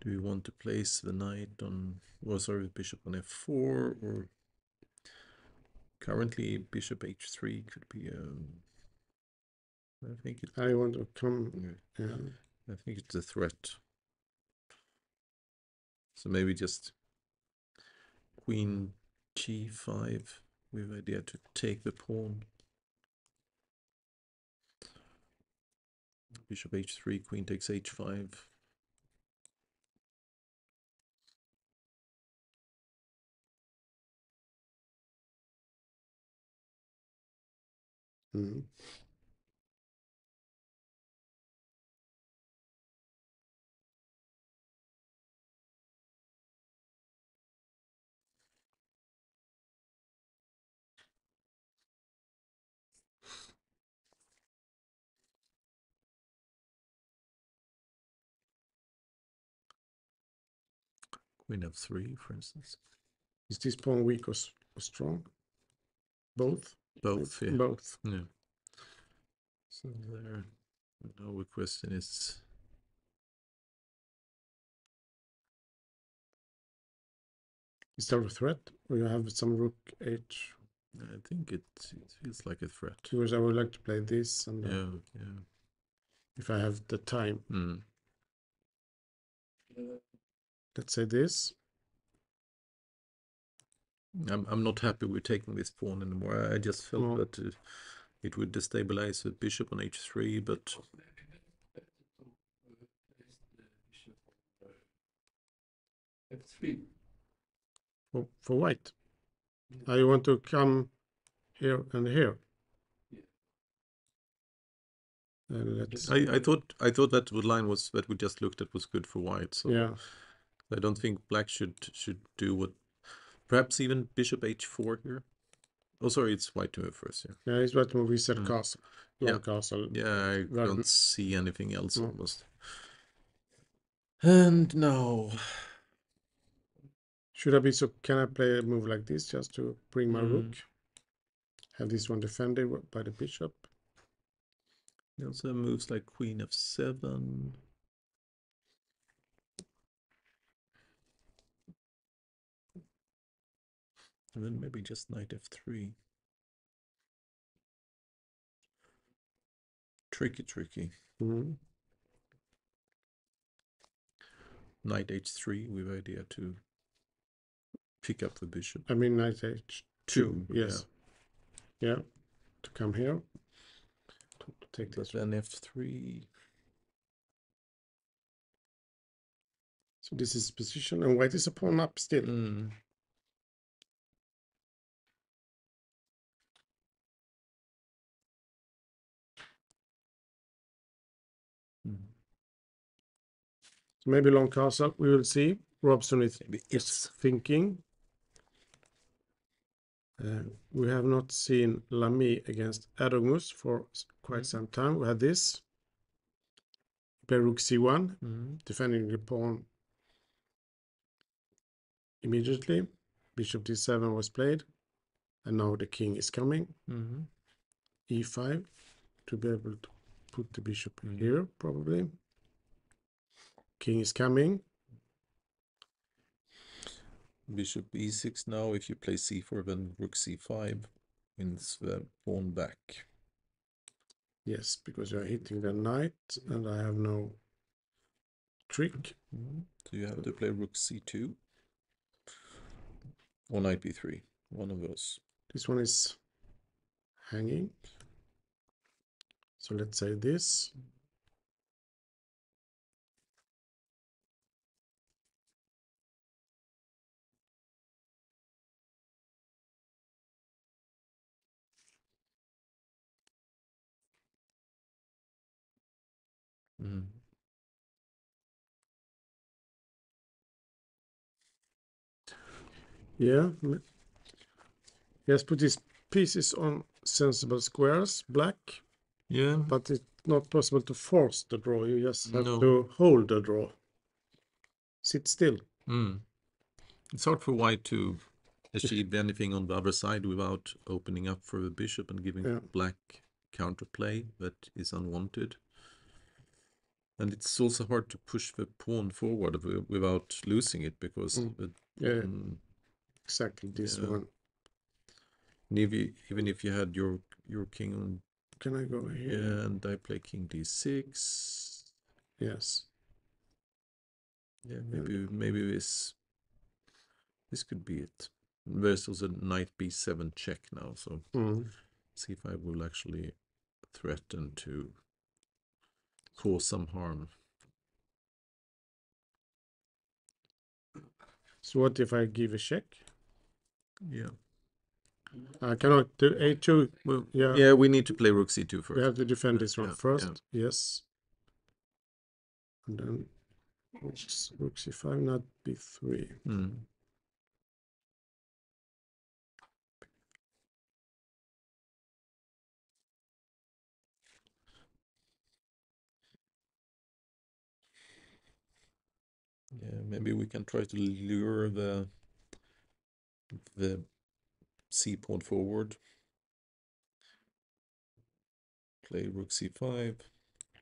Do we want to place the knight on, sorry, bishop on f4, or currently bishop h3 could be I think I want to come. Yeah. I think it's a threat. So maybe just queen g5 with the idea to take the pawn. Bishop h3, queen takes h5. Queen f3, for instance. Is this pawn weak or strong. Both. Both, yeah. Both. Yeah. So there. Now the question is. Is there a threat? Or you have some rook h? I think it feels like a threat. Because I would like to play this, and yeah. if I have the time. Mm. Let's say this. I'm not happy with taking this pawn anymore. I just felt that it would destabilize the bishop on h3, but f3. For white. I want to come here and here. I thought that the line was that we just looked at was good for white. So yeah. I don't think black should do what. Perhaps even bishop h4 here. Oh, sorry, it's white to move first. Yeah. Yeah, it's white to move. We said castle. Long castle. Yeah, I don't see anything else almost. And now, should I be so? Can I play a move like this just to bring my rook? Have this one defended by the bishop. He also moves like queen f7. And then maybe just knight f3. Tricky. Knight h3 with idea to pick up the bishop. I mean knight h2. Yes. Yeah. To come here. To take this. But then f3. So this is position, and white is a pawn up still. So maybe long castle. We will see. Robson is thinking. We have not seen Lamy against Adogmus for quite some time. We had this. Rook c1, defending the pawn immediately. Bishop d7 was played, and now the king is coming. e5 to be able to put the bishop here, probably. King is coming. Bishop e6 now. If you play c4, then rook c5 wins the pawn back. Yes, because you are hitting the knight, and I have no trick. So you have to play rook c2 or knight b3. One of those. This one is hanging. So let's say this. Yeah. Yes, put these pieces on sensible squares, black. Yeah. But it's not possible to force the draw. You just have to hold the draw. Sit still. It's hard for white to achieve anything on the other side without opening up for the bishop and giving black counterplay that is unwanted. And it's also hard to push the pawn forward without losing it, because exactly this one. Even if you had your king on, can I go here? And I play king d6. Yes. Yeah, maybe this could be it. There's also knight b7 check now, so see if I will actually threaten to cause some harm. So what if I give a check? Yeah. I cannot do a2. Well, yeah, we need to play rook c2 first. We have to defend this one first. Yeah. Yes. And then rook c5, not b3. Yeah, maybe we can try to lure the c pawn forward. Play rook c5.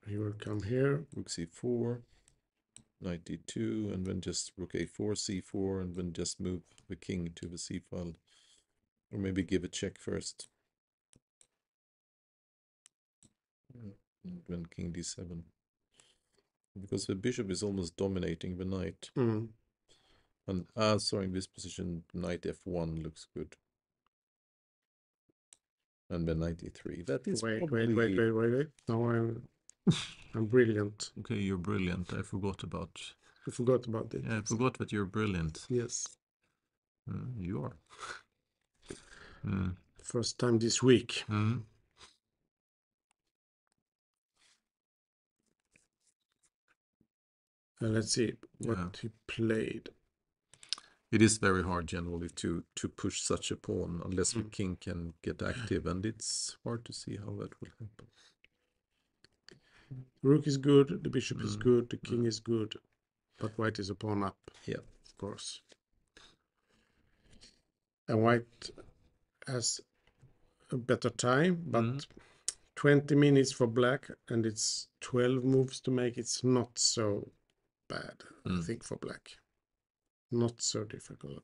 He will come here. Rook c4. Knight d2, and then just rook a4, c4, and then just move the king to the c file. Or maybe give a check first. And then king d7. Because the bishop is almost dominating the knight. Mm. And sorry, in this position, knight f1 looks good. And then knight e3. That is probably... Wait. No, I'm brilliant. Okay, you're brilliant. I forgot about... I forgot about it. Yeah, I forgot that you're brilliant. Yes. You are. First time this week. Let's see what he played. It is very hard generally to push such a pawn unless the king can get active, and it's hard to see how that will happen. Rook is good, the bishop is good, the king is good, but white is a pawn up. Yeah, of course. And white has a better time, but 20 minutes for black, and it's 12 moves to make. It's not so bad, I think, for black. Not so difficult.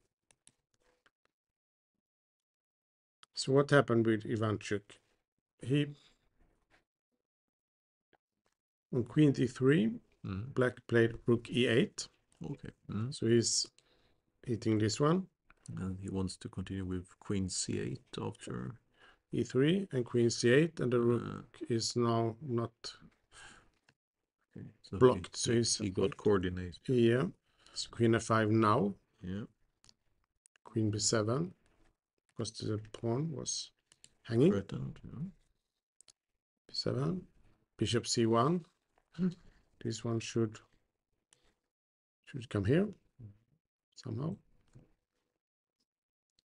So what happened with Ivanchuk? He on queen d3, black played rook e8. Okay. So he's hitting this one. And he wants to continue with queen c8 after e3 and queen c8, and the rook is now not so blocked. He got coordinate. Yeah. So queen f5 now. Yeah. Queen b7, because the pawn was hanging. Threatened. b7, bishop c1. This one should come here somehow.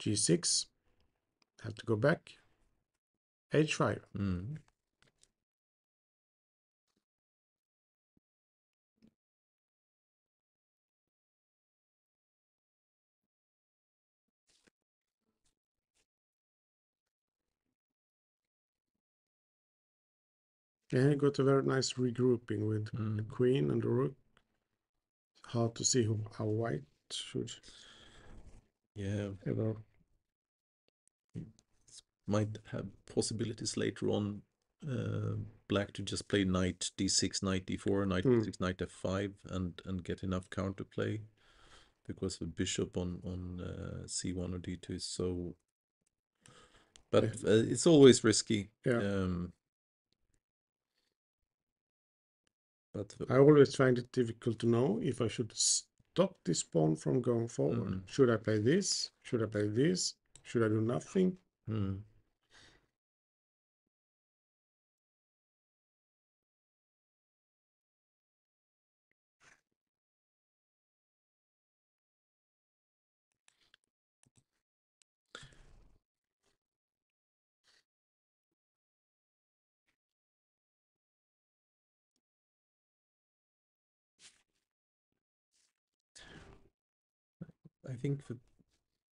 g6, have to go back. h5. Yeah, he got a very nice regrouping with the queen and the rook. Hard to see how white should ever. Might have possibilities later on. Black to just play knight d6, knight d4, knight d6, knight f5, and get enough counterplay, because the bishop on c1 or d2 is so. But it's always risky. Yeah. But I always find it difficult to know if I should stop this pawn from going forward. Should I play this? Should I play this? Should I do nothing? I think that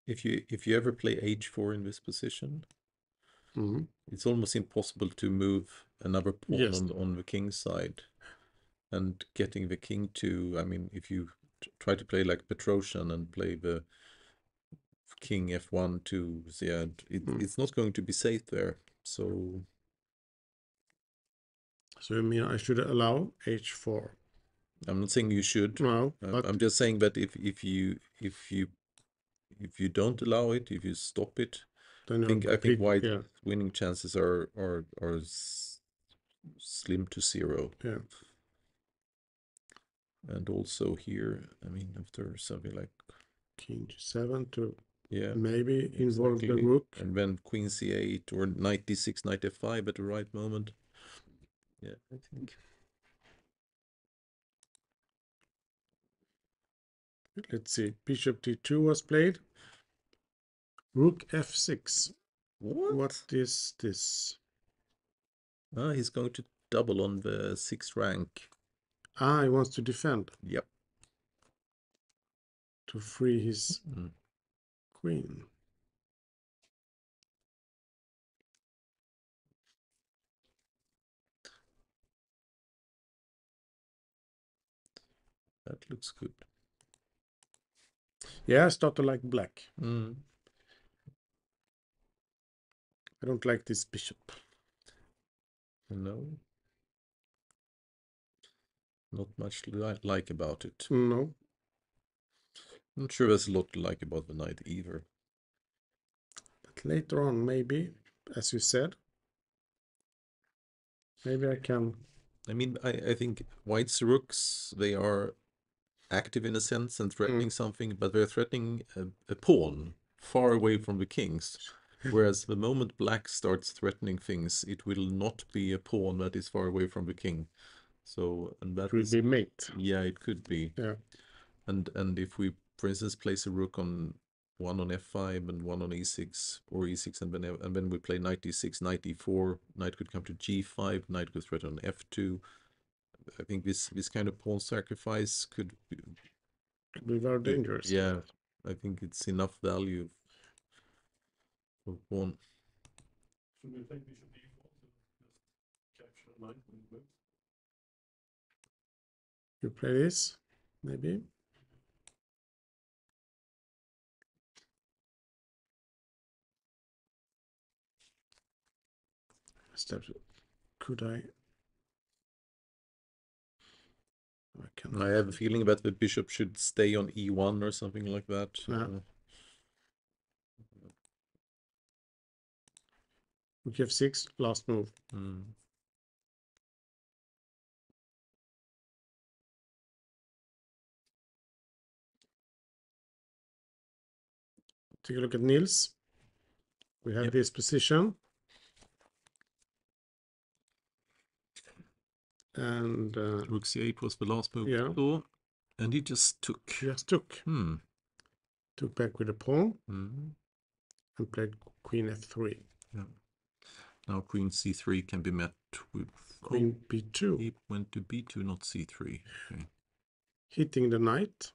if you ever play h4 in this position, it's almost impossible to move another pawn on the king's side, and getting the king to, I mean, if you try to play like Petrosian and play the king f1 to it's not going to be safe there. So you mean I should allow h4? I'm not saying you should. No, but I'm just saying that if you don't allow it, if you stop it, I think white winning chances are slim to zero. Yeah. And also here, I mean, after something like king g7 to maybe involve the rook, and then queen c8 or knight d6, knight f5 at the right moment. Yeah, I think. Let's see. Bishop d2 was played. Rook f6. What is this? He's going to double on the 6th rank. He wants to defend. Yep. To free his queen. that looks good. Yeah, I start to like black. Mm. I don't like this bishop. No. Not much like about it. No. Not sure there's a lot to like about the knight either. But later on, maybe, as you said, maybe I can. I mean, I think white's rooks, they are active in a sense and threatening something, but they're threatening a pawn far away from the kings. Whereas the moment black starts threatening things, it will not be a pawn that is far away from the king. So, and that It will be mate. Yeah, it could be. Yeah. And if we, for instance, place a rook on one on f5 and one on e6 or e6, and then we play knight d6, knight d4, knight could come to g5, knight could threaten f2. I think this kind of pawn sacrifice could be very dangerous. Yeah, I think it's enough value for pawn. Should we take bishop d4 to just capture the knight when it moves? You play this, maybe. Steps. Could I? I have a feeling that the bishop should stay on e1 or something like that. Yeah. Rook f6, last move. Take a look at Niels. We have this position. And rook c8 was the last move. Yeah. So, and he just took. Just took. Took back with a pawn. And played queen f3. Yeah. Now queen c3 can be met with queen b2. He went to b2, not c3. Okay. Hitting the knight.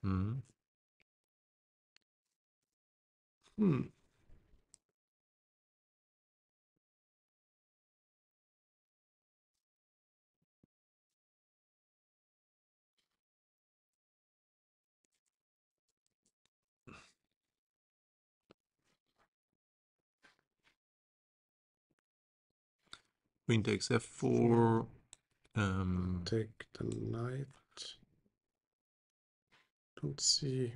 Queen takes f4. Take the knight. Don't see.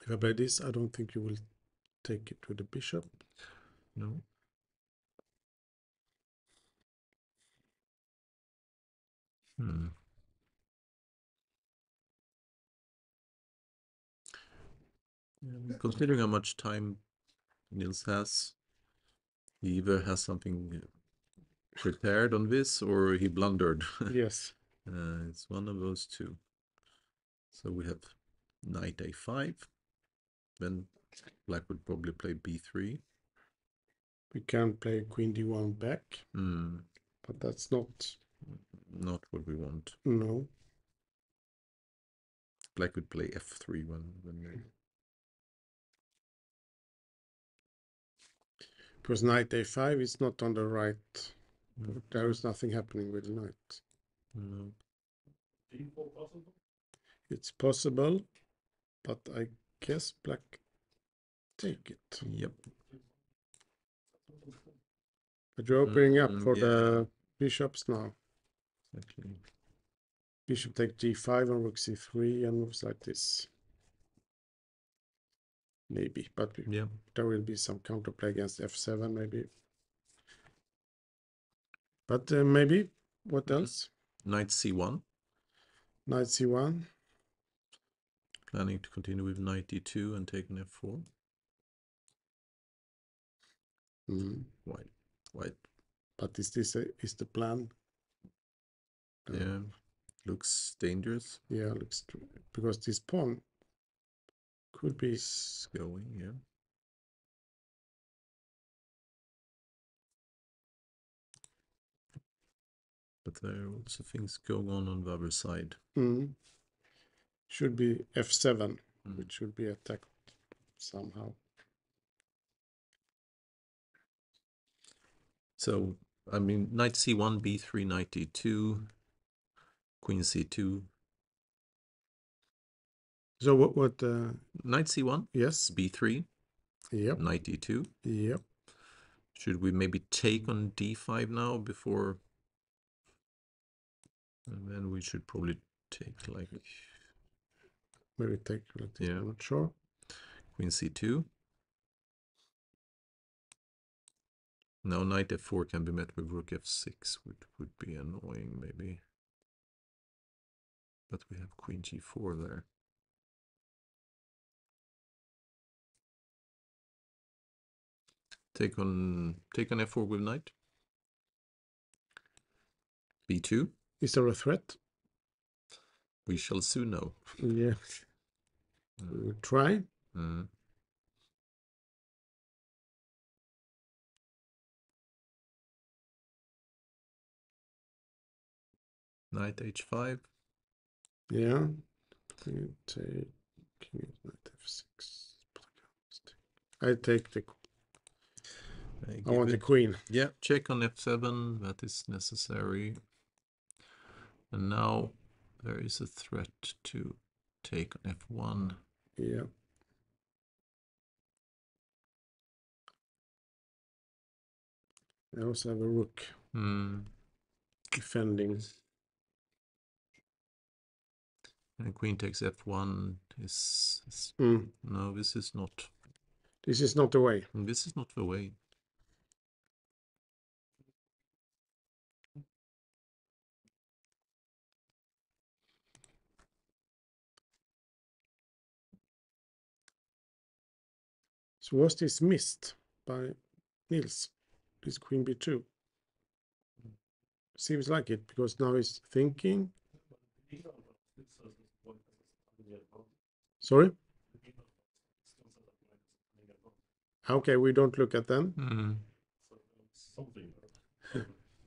If I play this, I don't think you will take it with the bishop. No. Considering how much time Niels has, he either has something prepared on this or he blundered. Yes. It's one of those two. So we have knight a5. Then black would probably play b3. We can play queen d1 back. But that's not what we want. No. Black would play f3 when they... Because knight a5 is not on the right. There is nothing happening with the knight. No. D4 possible? It's possible, but I guess black take it. Yep. But you're opening up for the bishops now. Exactly. Bishop take g5 and rook c3 and moves like this. Maybe, but there will be some counterplay against f7 maybe. But maybe, what else? Knight c1. Knight c1. Planning to continue with knight d2 and take an f4. White. But is this is the plan? Yeah, looks dangerous. Yeah, looks because this pawn could be going. Yeah. But there are also things going on the other side. Should be f7, which should be attacked. somehow. So, I mean, knight c1, b3, knight e2, queen c2. So what Knight c1, yes, b3, yep, knight e2. yep. Should we maybe take on d5 now before? And then we should probably take like... Maybe take like this, Yeah. I'm not sure. Queen c2. Now knight f4 can be met with rook f6, which would be annoying maybe. But we have queen g4 there. Take on f4 with knight. b2. Is there a threat? We shall soon know. Yeah. We'll try. Knight h5. Yeah. You take king knight f6. I take the. I want the queen. Yeah, check on f7. That is necessary. And now there is a threat to take on f1. Yeah. I also have a rook defending. And queen takes f1 is no, this is not. This is not the way. This is not the way. So was this missed by Nils? This queen b2. Seems like it because now he's thinking. Sorry? Okay, we don't look at them.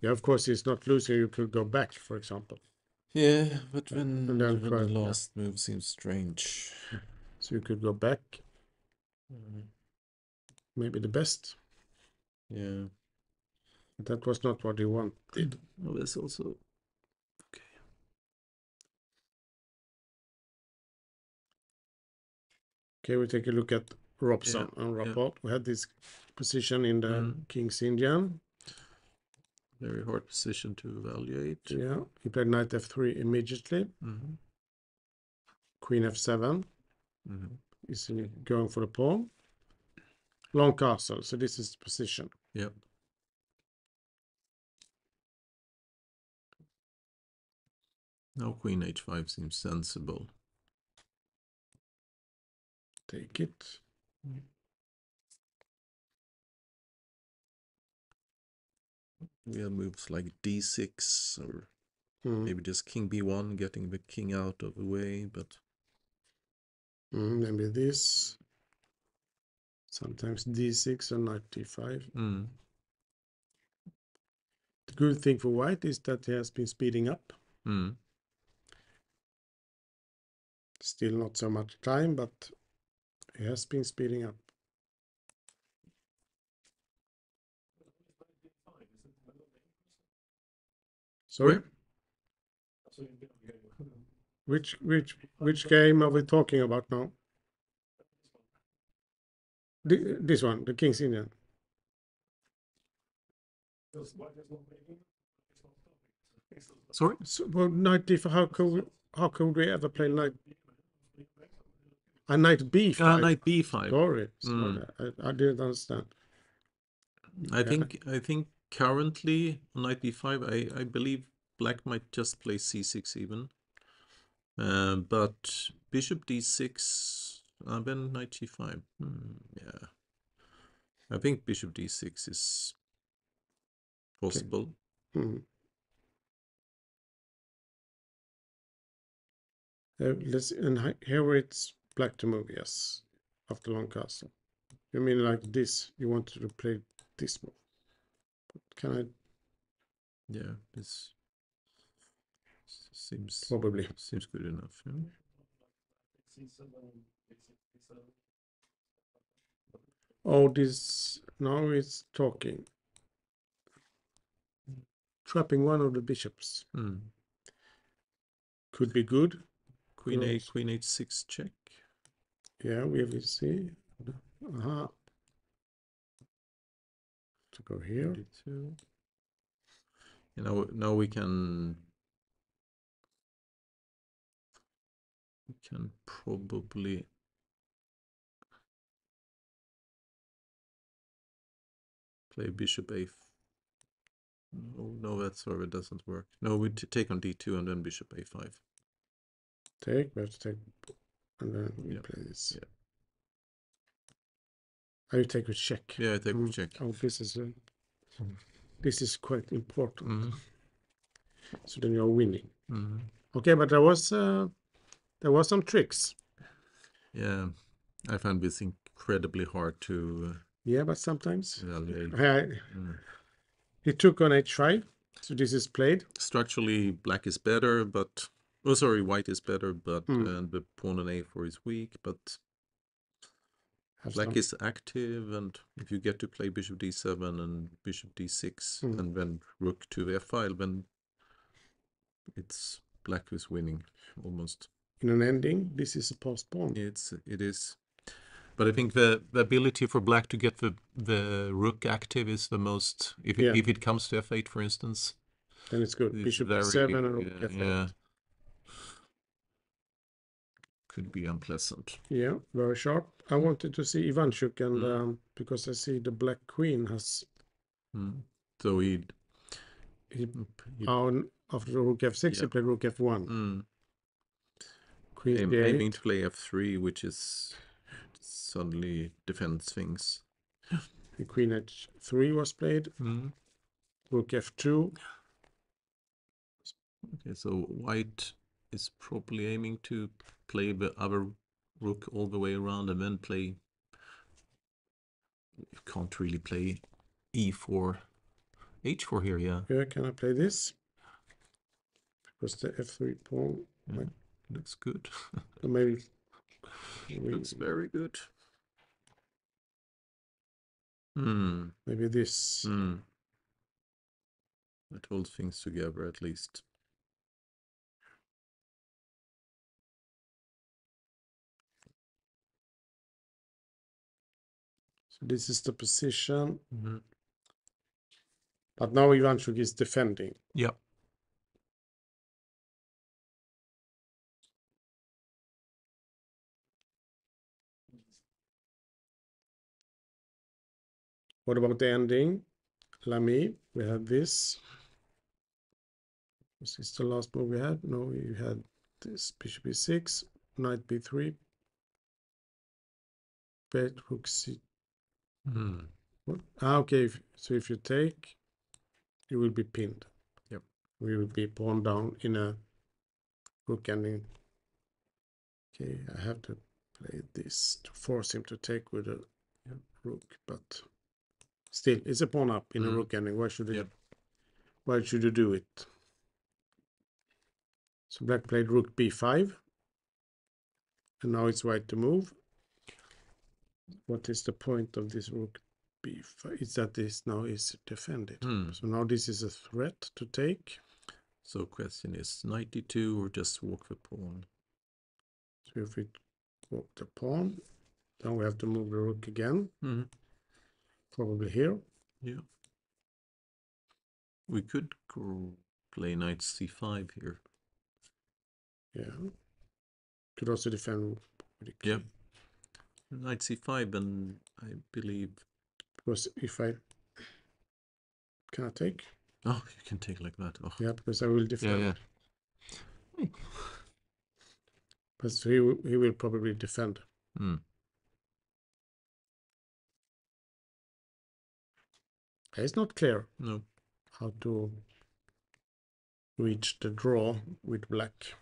Yeah, of course, he's not losing. You could go back, for example. Yeah, but when the last move seems strange. So you could go back. Maybe the best. Yeah. But that was not what he wanted. Oh, that's also okay. Okay, we take a look at Robson and Rapport. We had this position in the King's Indian. Very hard position to evaluate. Yeah, he played knight f3 immediately. Queen f7. Is going for the pawn. Long castle, so this is the position. Yep. Now queen h5 seems sensible. Take it. We have moves like d6 or maybe just king b1, getting the king out of the way, but maybe this. Sometimes d6 or knight d5. The good thing for white is that he has been speeding up. Still not so much time, but he has been speeding up. Sorry? Which game are we talking about now? This one, the King's Indian. Sorry? So, well, knight d5. How could we ever play knight? A knight b5. Knight b5. Sorry, I didn't understand. I think currently on knight b5, I believe black might just play c6 even. But bishop d6, then knight g5. Yeah. I think bishop d6 is possible. And here it's black to move, yes, after long castle. You mean like this? You wanted to play this move? But can I? Yeah, this seems Probably seems good enough. Yeah? Oh, this now it's talking. Trapping one of the bishops. Could be good. Queen A, Queen H6 check. Yeah, we will see. To go here. 22. You know, now we can probably play bishop A. No, that sort of doesn't work. No, we take on D2 and then bishop A5. Take, we have to take, and then we play this. Yeah. I take with check. Yeah, I take with check. Oh, this is quite important. So then you're winning. Okay, but there was some tricks. Yeah, I find this incredibly hard to. Yeah, but sometimes evaluate. He took on h5, so this is played. Structurally, black is better, but white is better, but and the pawn on a4 is weak, but black is active, and if you get to play bishop d7 and bishop d6 and then rook to the f-file, then it's black who's winning almost. In an ending, this is a passed pawn. It is. But I think the ability for black to get the rook active is the most. If it comes to f8, for instance, then it's good. Bishop d7 and rook f8. Yeah. Could be unpleasant. Yeah, very sharp. I wanted to see Ivanchuk, and because I see the black queen has. So he after the rook f6, he played rook f1. Queen aiming to play f3, which is suddenly defends things. The queen h3 was played. Rook f2. Okay, so white is probably aiming to play the other rook all the way around and then play. You can't really play e4, h4 here, yeah. Yeah, can I play this? Because the f3 pawn looks good. Maybe looks very good. Maybe this. That holds things together at least. So this is the position. But now Ivanchuk is defending. Yeah. What about the ending? Lamy, we have this. Was this the last move we had? No, we had this bishop e6, knight b3, bet rook c. Okay, so if you take, you will be pinned. Yep. We will be pawned down in a rook ending. Okay, I have to play this to force him to take with a rook, but still, it's a pawn up in a rook ending. Why should you do it? So black played rook b5, and now it's white to move. What is the point of this rook b5? It's that this now is defended. So now this is a threat to take. So question is knight d2 or just walk the pawn? So if we walk the pawn, then we have to move the rook again. Probably here. Yeah. We could play knight c5 here. Yeah. Could also defend with the king. Yeah. Knight c5, and I believe. Because if I can I take? Oh, you can take like that. Oh. Yeah, because I will defend. Yeah. But he will probably defend. It's not clear. No. How to reach the draw with black.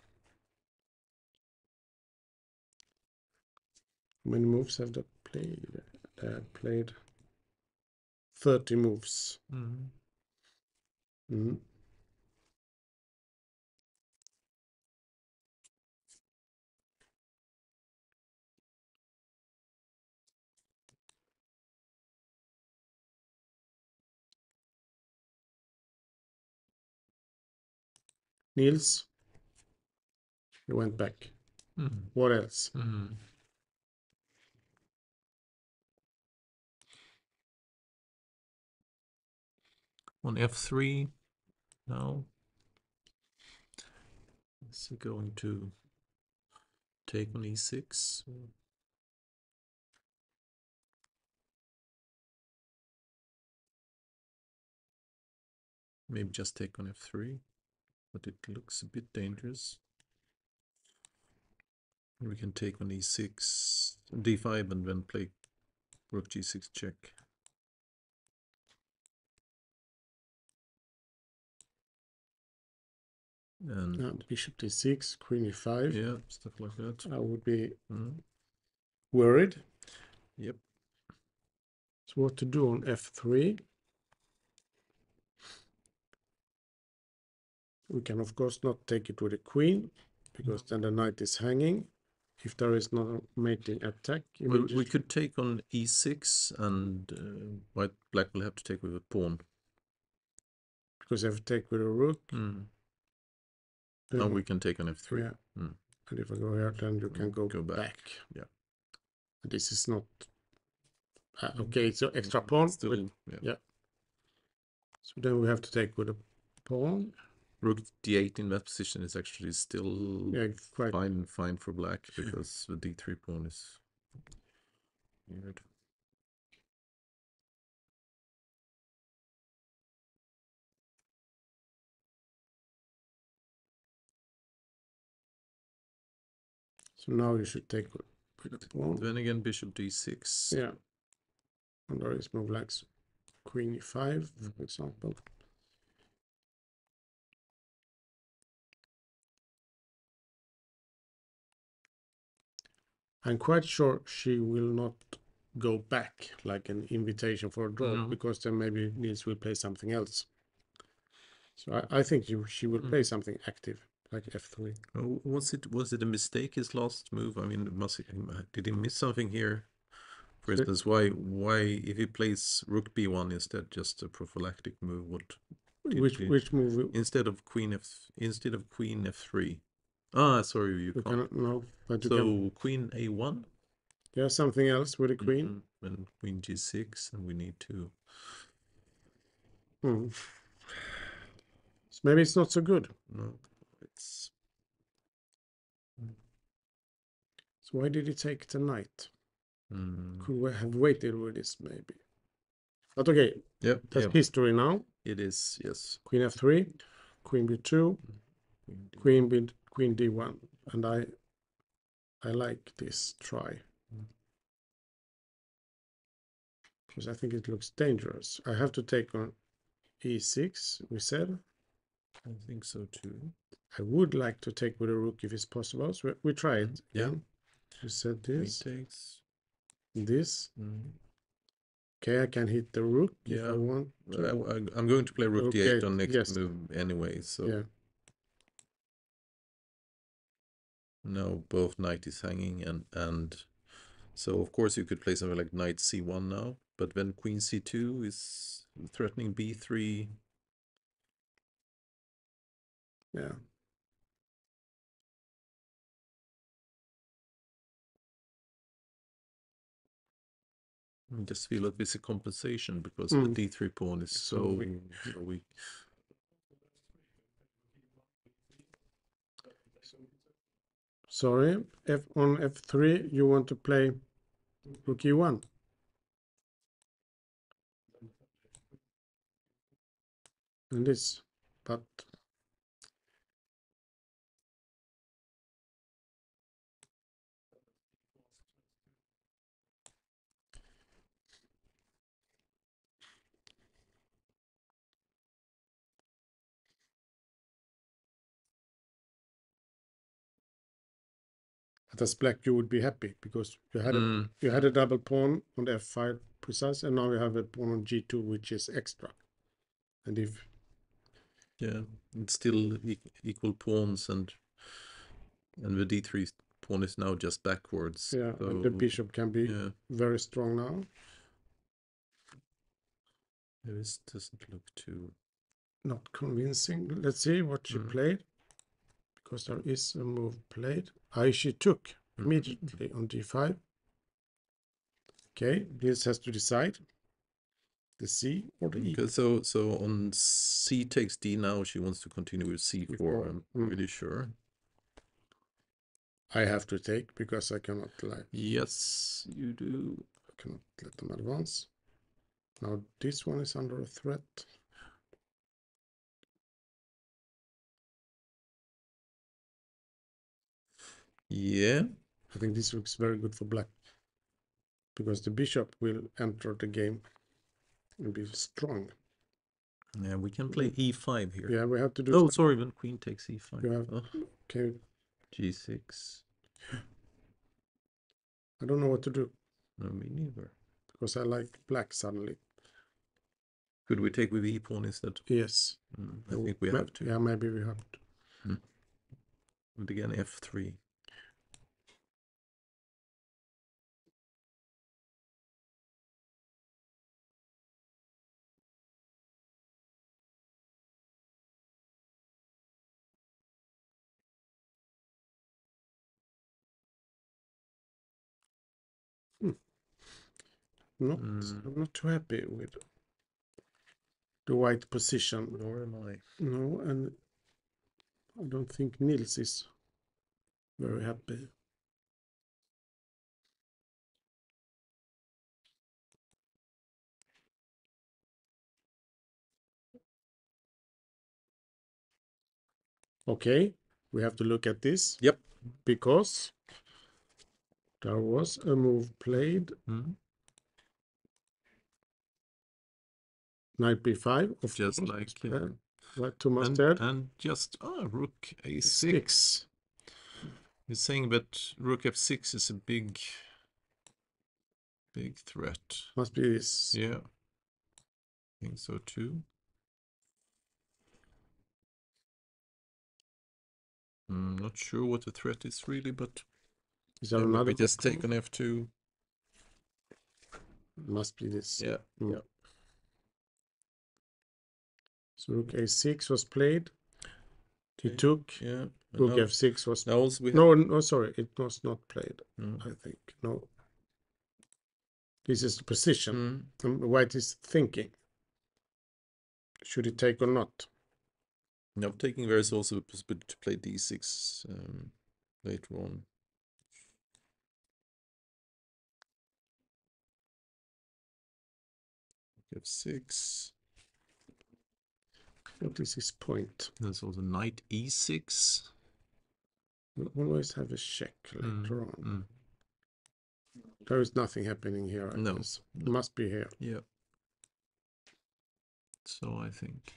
How many moves have they played? They have played 30 moves. Niels, he went back. What else? On f3 now. Is he going to take on e6? Maybe just take on f3, but it looks a bit dangerous. We can take on e6, d5, and then play rook g6 check. And bishop d6, queen e5. yeah, stuff like that. I would be worried. Yep. So what to do on f3? We can of course not take it with a queen, because then the knight is hanging. If there is no mating attack, Well, we could take on e6, and black will have to take with a pawn. Because if I take with a rook, and we can take on f3. Yeah. And if I go here, then you can go back. Yeah. This is not okay. It's an extra pawn. Still, yeah. So then we have to take with a pawn. Rook d8 in that position is actually still quite fine for black, because the d3 pawn is weird. So now you should take with the pawn. Then again, bishop d6. Yeah. And there is move like queen e5, for example. I'm quite sure she will not go back like an invitation for a draw, because then maybe Niels will play something else. So I think she will play something active, like f3. Oh, was it a mistake, his last move? I mean, did he miss something here? For instance, why if he plays rook b1 instead, just a prophylactic move? Which move? Instead of queen f3. Ah, sorry, you can't. No, but you so queen a1. Yeah, something else with the queen. And queen g6, and we need to. So maybe it's not so good. No, it's. So why did he take the knight? Could we have waited with this maybe? But okay, that's history now. It is, yes. Queen f3, queen b2, queen d1, and I like this try, because I think it looks dangerous. I have to take on e6. We said. I think so too. I would like to take with a rook if it's possible. So we try it. Yeah. We said this. Queen takes. This. Okay, I can hit the rook if I want to. I'm going to play rook d8 on next move anyway, so. Yeah. Now both knight is hanging, and so of course you could play something like knight c1 now, but then queen c2 is threatening b3. Yeah. I just feel that this is a compensation, because the d3 pawn is so weak. Sorry, on f3 you want to play rook e1. And this, but as black you would be happy, because you had a double pawn on the f5 precise, and now you have a pawn on g2 which is extra. And if it's still equal pawns, and the d3 pawn is now just backwards. Yeah, so, the bishop can be very strong now. This doesn't look too. Not convincing. Let's see what she played. because there is a move played. She took immediately on d5. Okay, Nils has to decide the C or the E. Okay, so on C takes D now, she wants to continue with C4. I'm pretty sure. I have to take because I cannot Yes, you do. I cannot let them advance. Now this one is under a threat. Yeah. I think this looks very good for black because the bishop will enter the game and be strong. Yeah, we can play E5 here. Yeah, we have to do. Oh, sorry, when queen takes E5. You have, okay. G6. I don't know what to do. No, me neither. Because I like black suddenly. Could we take with E pawn instead? Yes. I think we have to. Yeah, maybe we have to. And again, F3. I'm not too happy with the white position. Nor am I. No, and I don't think Nils is very happy. Okay, we have to look at this. Yep. Because there was a move played. Knight b5, of just course, like what Thomas said. And just rook a6. He's saying that rook f6 is a big threat. Must be this. Yeah, I think so too. I'm not sure what the threat is really, but is there another? We just take on f2. Must be this. Yeah. Yeah. So rook a6 was played. He took. Yeah. Rook f6 was. Now also we have... No, sorry, it was not played. I think no. This is the position. White is thinking. Should he take or not? Now taking there is also a possibility to play d6 later on. f6. What is his point? There's also knight e6. We always have a check later on. There is nothing happening here. I guess. It must be here. Yeah. So I think.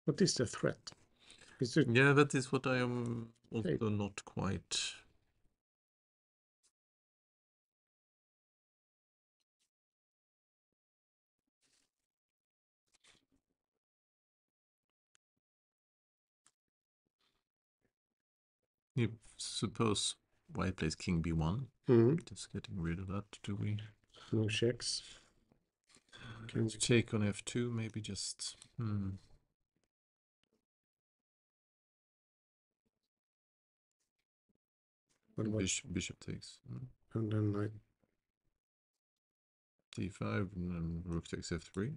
What is the threat? Is it... Yeah, that is what I am also not quite. If suppose white plays king b1, just getting rid of that, do we? No checks. Can you take on f2? Maybe just. Bishop takes. And then knight d5, and then rook takes f3.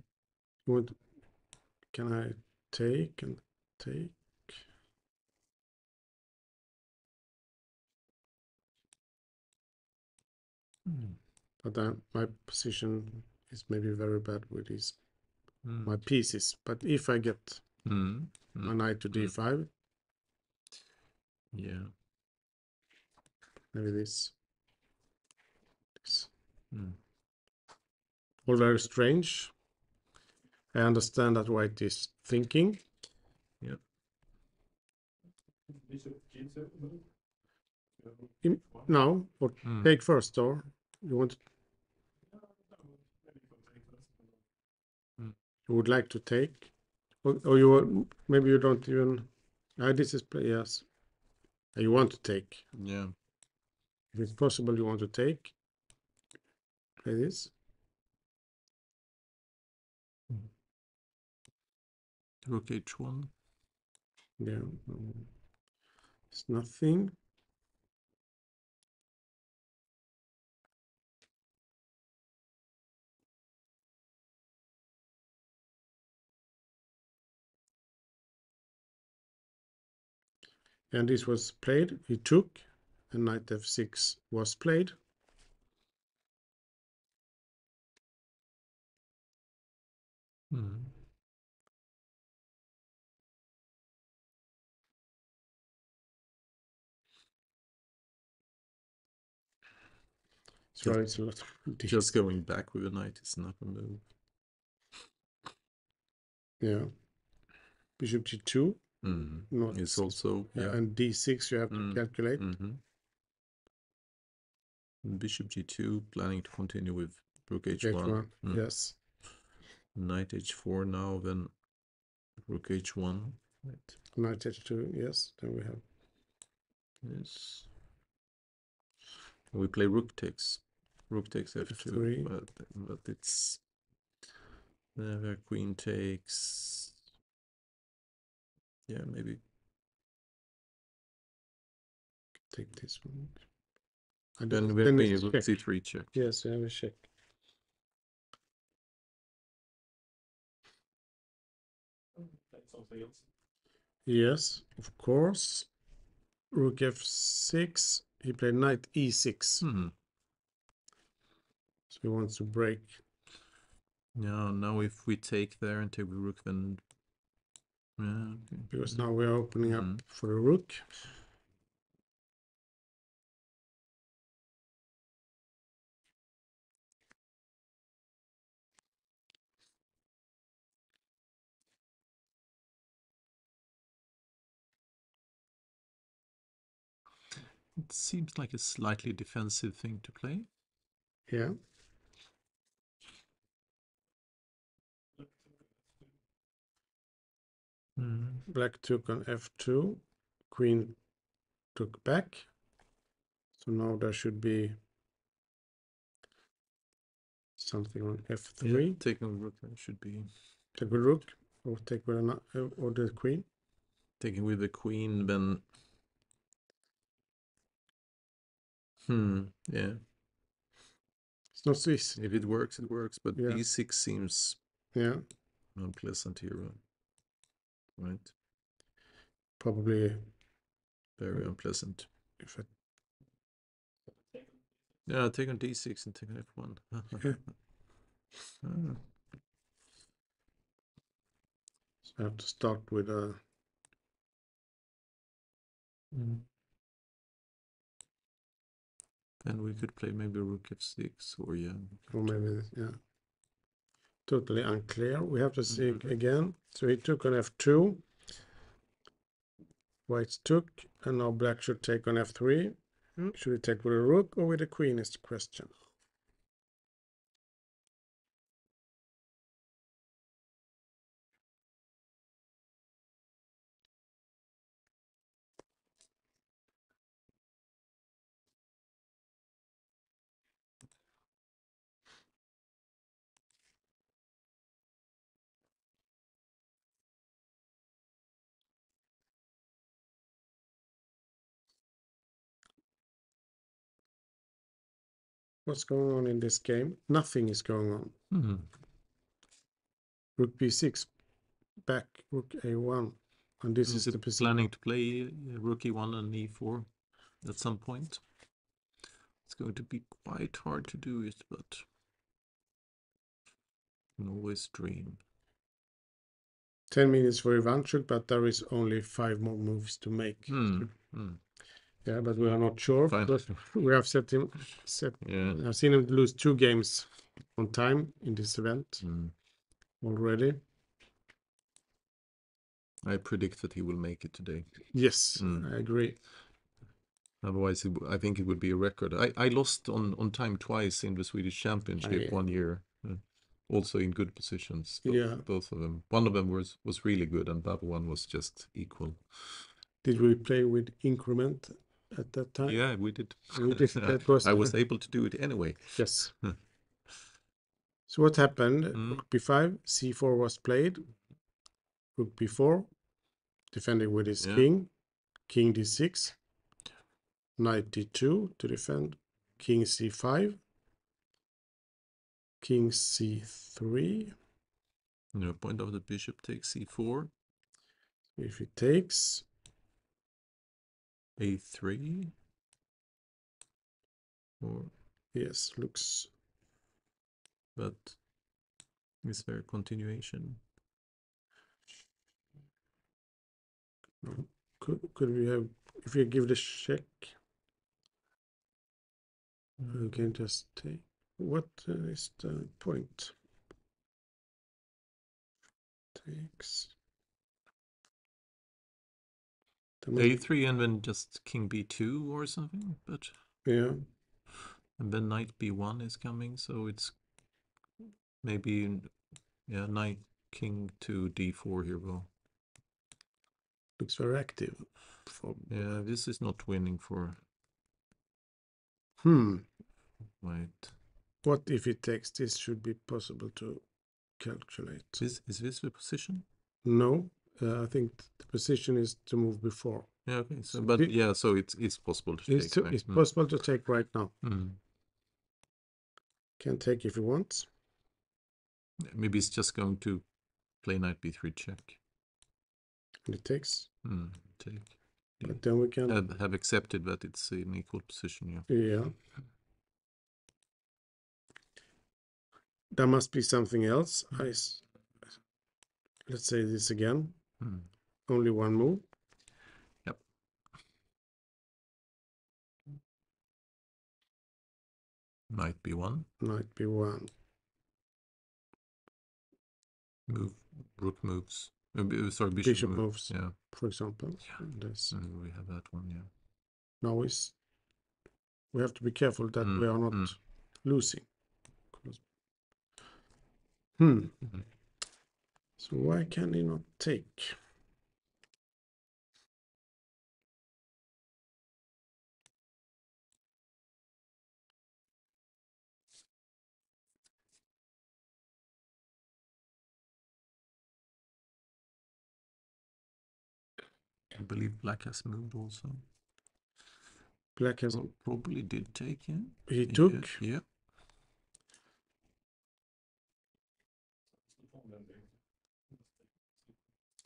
Can I take and take? But then my position is maybe very bad with these my pieces. But if I get a knight to d5, yeah, maybe this. All very strange. I understand that white is thinking. Yeah. Now, or take first, or you want to... you would like to take, or you maybe you don't even. This is yes. You want to take. Yeah. If it's possible, you want to take. Play this. Rook h1. Yeah. It's nothing. And this was played. He took, and knight f6 was played. So it's a lot. Just going back with a knight is not a move. Yeah. Bishop g2. Not, it's also and d6 you have to calculate. Bishop g2, planning to continue with rook h1. h1. Yes. Knight h4 now, then rook h1. Right. Knight h2, yes. Then we have. Yes. We play rook takes f2, but it's queen takes. Yeah, maybe Take this one. Then we have rook c3 check. Yes, we have a check. Something else. Yes, of course. Rook f6. He played knight e6. So he wants to break. Yeah, now if we take there and take the rook, then Because now we're opening up for the rook. It seems like a slightly defensive thing to play. Yeah. Black took on f2. Queen took back. So now there should be something on f3. Yeah, taking rook should be. Take with rook, or take with or the queen. Taking with the queen, then. Yeah. It's not so easy. If it works, it works. But d6 seems unpleasant here, right? Probably very unpleasant. If I... Yeah, take on d6 and take on f1. So I have to start with a. Then we could play maybe rook f6 or Or maybe totally unclear. We have to see again. So he took on f2. White took, and now black should take on f3. Should he take with a rook or with a queen is the question. What's going on in this game? Nothing is going on. Rook b6, back, rook a1. And this is the position. Planning to play rook e1 and e4 at some point. It's going to be quite hard to do it, but you can always dream. 10 minutes for Ivanchuk, but there is only 5 more moves to make. Yeah, but we are not sure. But we have set him. I've seen him lose 2 games on time in this event already. I predict that he will make it today. Yes, I agree. Otherwise, I think it would be a record. I lost on time twice in the Swedish Championship 1 year. also in good positions. Yeah. Both of them. One of them was really good, and the other one was just equal. Did we play with increment at that time? Yeah, we did. We did. That was I was able to do it anyway. Yes. So what happened? Mm. Rook b5, c4 was played. Rook b4, defending with his king. King d6. Knight d2 to defend. King c5. King c3. No point of the bishop takes c4. If he takes, a3. Or yes, looks. But is there a continuation? Could we have, if we give the check, we can just take. What is the point? Takes. a3 and then just king b2 or something, but yeah, and then knight b1 is coming, so it's maybe knight king to d4 here. Well, looks very active. This is not winning for. Wait. What if it takes? This should be possible to calculate. Is this the position? No, I think the position is to move before. Yeah, okay. So, but so it's possible to take. It's possible to take right now. Mm. Can take if you want. Maybe it's just going to play knight b3 check. And it takes. Take. But then we can have accepted that it's in equal position. Yeah. There must be something else. Let's say this again. Only one move. Yep. Knight b1. Knight b1. Move. Rook moves. Sorry, Bishop moves. Yeah. For example. And we have that one. Yeah. Now we have to be careful that we are not losing. So why can he not take? I believe black has moved also. Black has probably did take, yeah. He took. Yeah.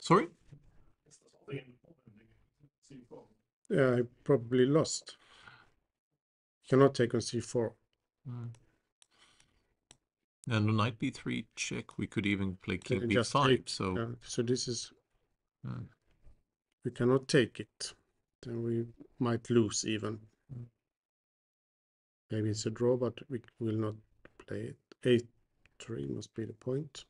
Sorry? Yeah, I probably lost. Cannot take on c4. And on knight b3 check, we could even play king b5. Just take. So this is. We cannot take it. Then we might lose even. Maybe it's a draw, but we will not play it. a3 must be the point.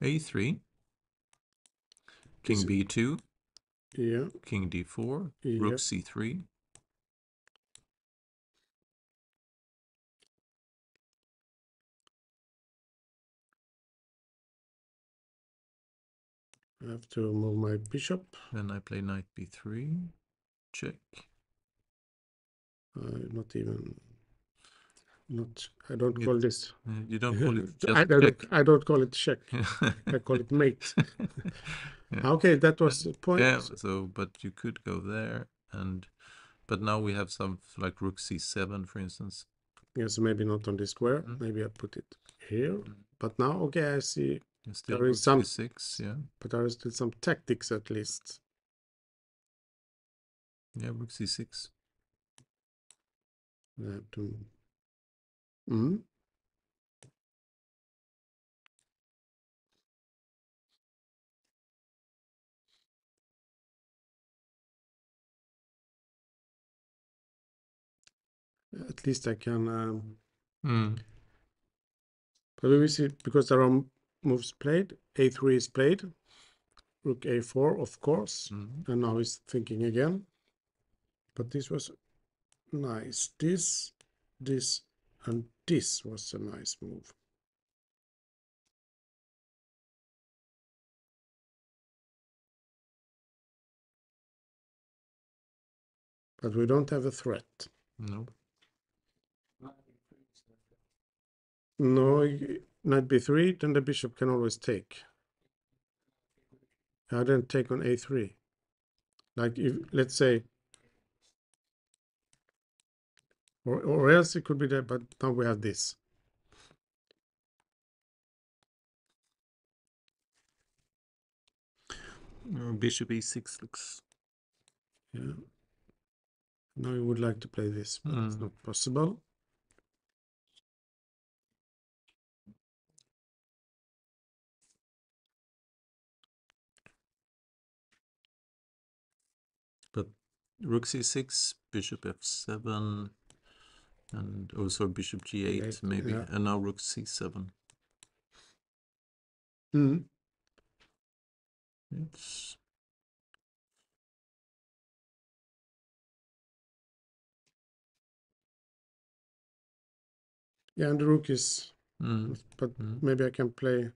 a3. King b2. Yeah. King d4. Yeah. Rook c3. I have to move my bishop. Then I play knight b3. Check. Not even. Not. I don't call this. You don't call it just check. I don't call it check. I call it mate. Okay, that was the point. Yeah. So, but you could go there, but now we have some like rook c7, for instance. Yeah, so maybe not on this square. Maybe I put it here. But now, okay, I see. Still there rook is some c6, yeah. But there is still some tactics at least. Yeah, rook c6. I have to. At least I can. But we see, because there are moves played, a3 is played. rook a4, of course. And now he's thinking again. But this was nice. This, and this was a nice move. But we don't have a threat. No. No, knight b3, then the bishop can always take. I didn't take on a3. Like, if, let's say, or else it could be there, but now we have this. Bishop e6 looks... Yeah. Now you would like to play this, but it's not possible. But rook c6, bishop f7, and also bishop g8 maybe, yeah. and now rook c7. It's... Yeah, and the rook is... But maybe I can play...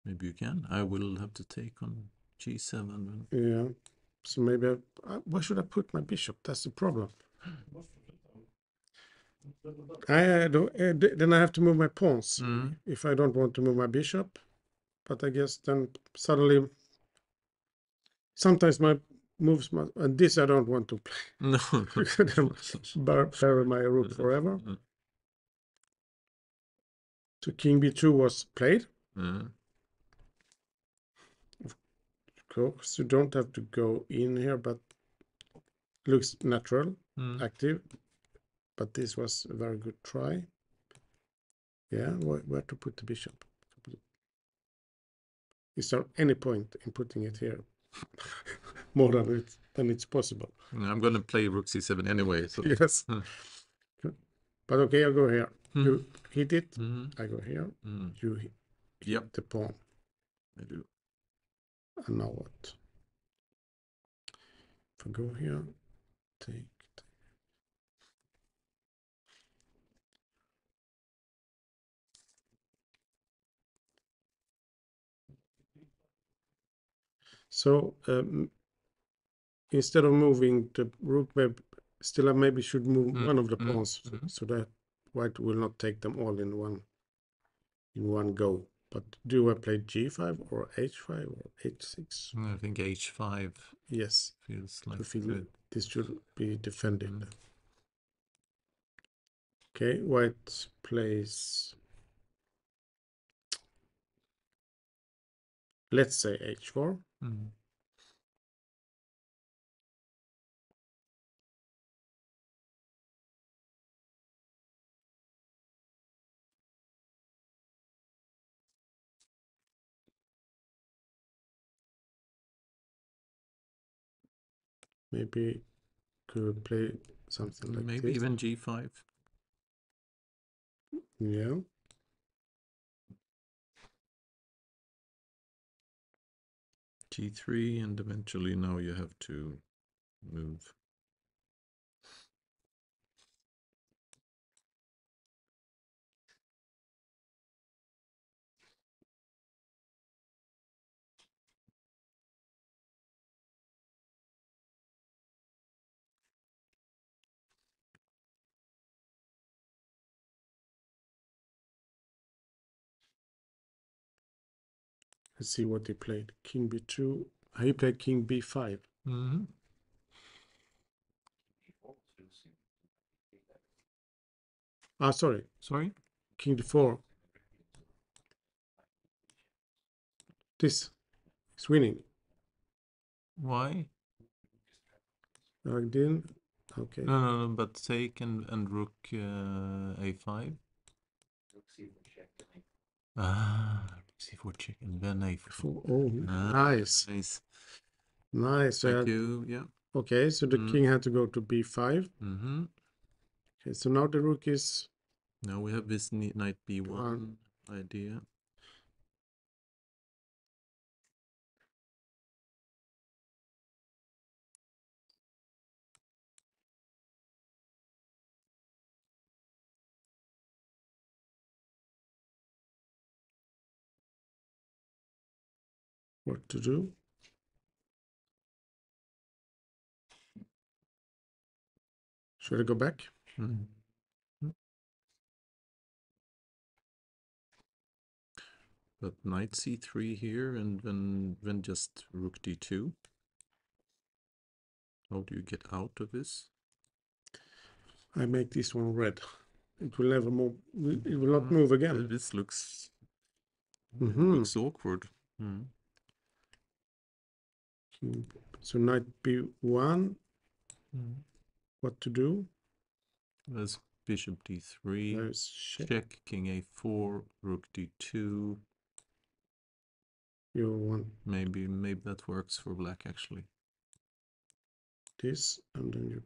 Maybe you can. I will have to take on g7. Yeah. So maybe where should I put my bishop? That's the problem. Then I have to move my pawns if I don't want to move my bishop. But I guess then suddenly sometimes my moves and this I don't want to play. No. Bury my rook forever. So king b2 was played. Of course, you don't have to go in here, but looks natural, active. But this was a very good try. Yeah, where to put the bishop? Is there any point in putting it here? More than it's possible. I'm going to play rook c7 anyway. So. Yes. But okay, I'll go here. You hit it. I go here. You hit the pawn. I do. And now what? If I go here, take. So instead of moving the rook, still I maybe should move one of the pawns so that white will not take them all in one go. But do I play g5 or h5 or h6? I think h5. Yes. Feels like good. This should be defended. Okay, white plays, let's say h4. Maybe could play something like maybe this. Even g5. Yeah. g3, and eventually now you have to move. Let's see what he played. King b2. He played king b5. Sorry. King d4. This is winning. Why? Didn't. Okay. No, but take and rook a5. C4 check and then a4. Oh, nice. Nice. So Thank you. Yeah. Okay, so the king had to go to b5. Okay, so now the rook is... Now we have this knight b1 idea. what to do. Should I go back? But knight c3 here, and then just rook d2. How do you get out of this? I make this one red. It will never move. It will not move again. This looks looks awkward. So knight b1. What to do? There's bishop d3. There's check, king a4, rook d2. You want maybe that works for black actually. This, and then you.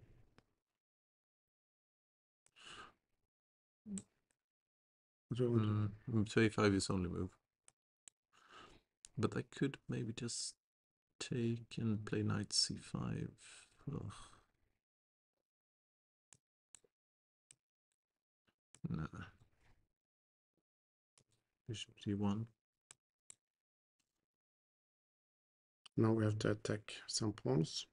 What do you want? So a5 is only move. But I could maybe just take and play knight c5. Ugh. Nah. Bishop d1. Now we have to attack some pawns.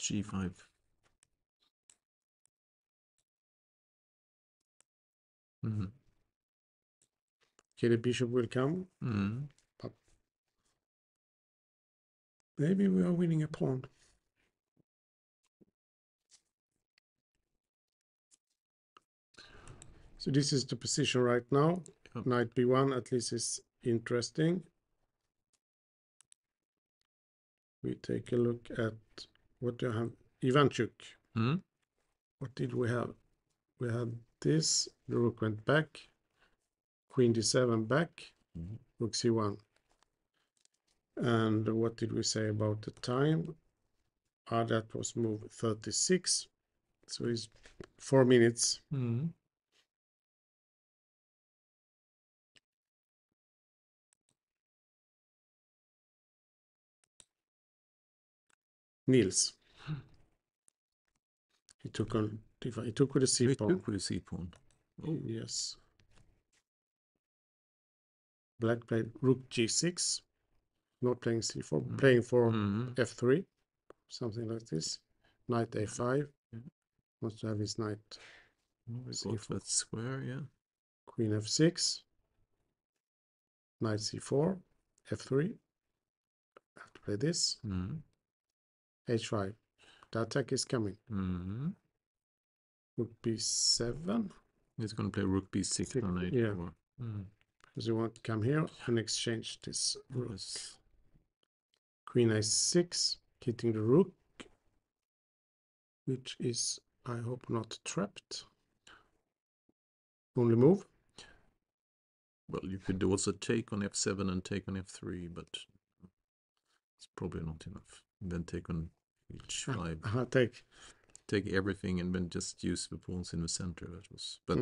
g5. Okay, the bishop will come. But maybe we are winning a pawn. So this is the position right now. Knight b1 at least is interesting. We take a look at what do you have. Ivanchuk. What did we have? We had this. The rook went back. Queen d7 back. Rook c1. And what did we say about the time? That was move 36. So it's 4 minutes. Niels. He took on. He took with a c pawn. He took with a c pawn. Oh yes. Black played rook g6. Not playing c4, playing for f3, something like this. Knight a5. Wants to have his knight. Got that square, yeah. Queen f6. Knight c4. f3. Have to play this. h5. The attack is coming. Rook b7. He's going to play rook b6 on h4. Yeah. Because you want to come here and exchange this rook. Yes. Queen a6, hitting the rook, which is, I hope, not trapped. Only move. Well, you could also take on f7 and take on f3, but it's probably not enough. And then take on h5. Take everything and then just use the pawns in the center. That was, but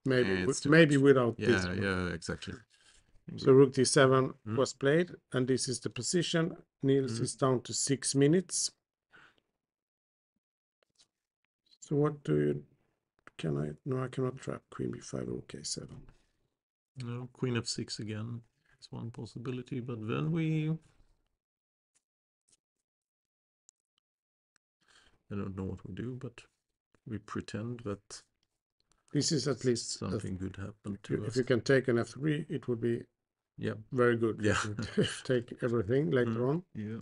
maybe without this. Yeah, exactly. So rook d7 was played, and this is the position. Niels is down to 6 minutes. So what do you? Can I? No, I cannot trap queen b5. Rook a7. No, queen f6 again. It's one possibility, but then I don't know what we do, but we pretend that this is at least something good happened to us. If you can take an f3, it would be very good. Yeah. Take everything later on. Yeah.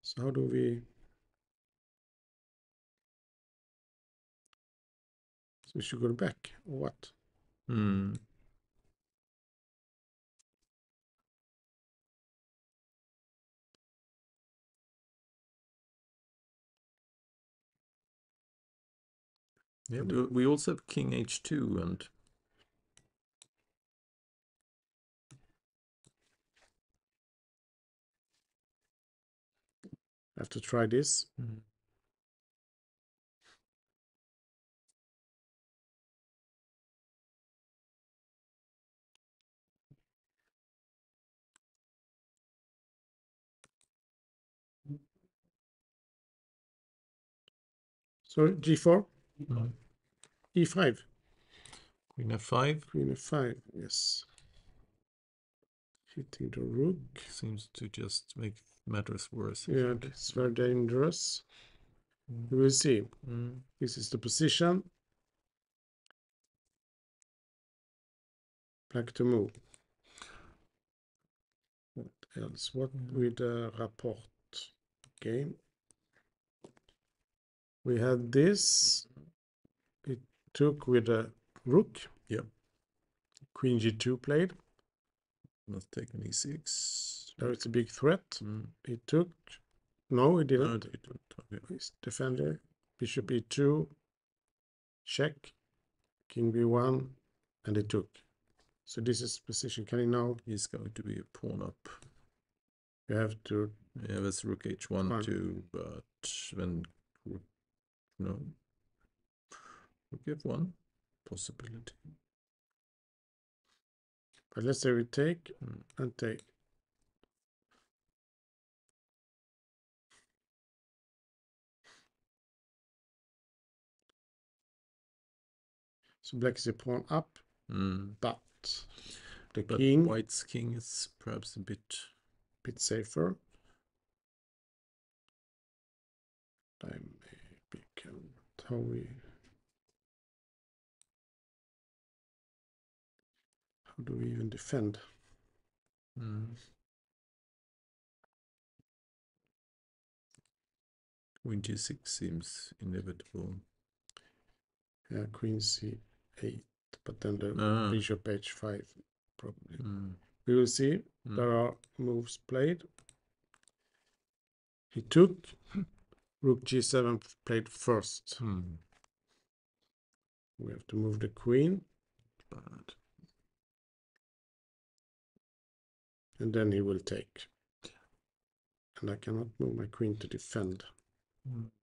So how do we? So we should go back or what? Yeah, we also have king h2 and I have to try this. So g4, e5. Queen f5 Queen f5, yes. Hitting the rook. seems to just make matters worse. Yeah, it's very dangerous. We will see. This is the position. Black to move. What else? What with the rapport game? We had this. It took with a rook. Yep. Queen g2 played. Not taking e6. There is a big threat. It took. No, it didn't. No, it didn't. Okay. He's defender. Bishop e2. Check. King b1. And it took. So this is position. Can he now? He's going to be a pawn up. You have to. Yeah, that's rook h1 too, but then no. Rook f1 possibility. But let's say we take and take. So black is a pawn up, but the king. White's king is perhaps a bit safer. I maybe can how do we even defend? Queen g6 seems inevitable. Yeah, queen c8, but then the bishop h5 probably. We will see. There are moves played. He took. Rook g7 played first. We have to move the queen. Bad. And then he will take. And I cannot move my queen to defend.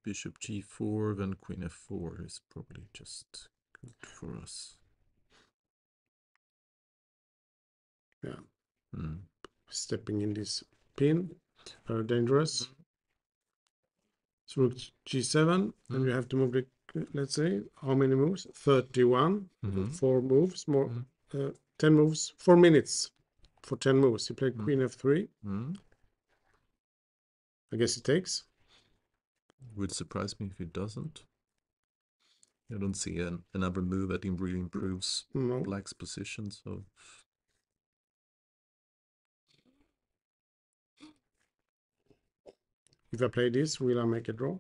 Bishop g4, then queen f4 is probably just good for us. Yeah. Stepping in this pin, very dangerous. So rook g7, and you have to move the, let's say, how many moves? 31, 4 moves, more, 10 moves, 4 minutes for 10 moves. He played queen f3. I guess he takes. Would surprise me if he doesn't. I don't see another move that really improves black's position, so... If I play this, will I make a draw?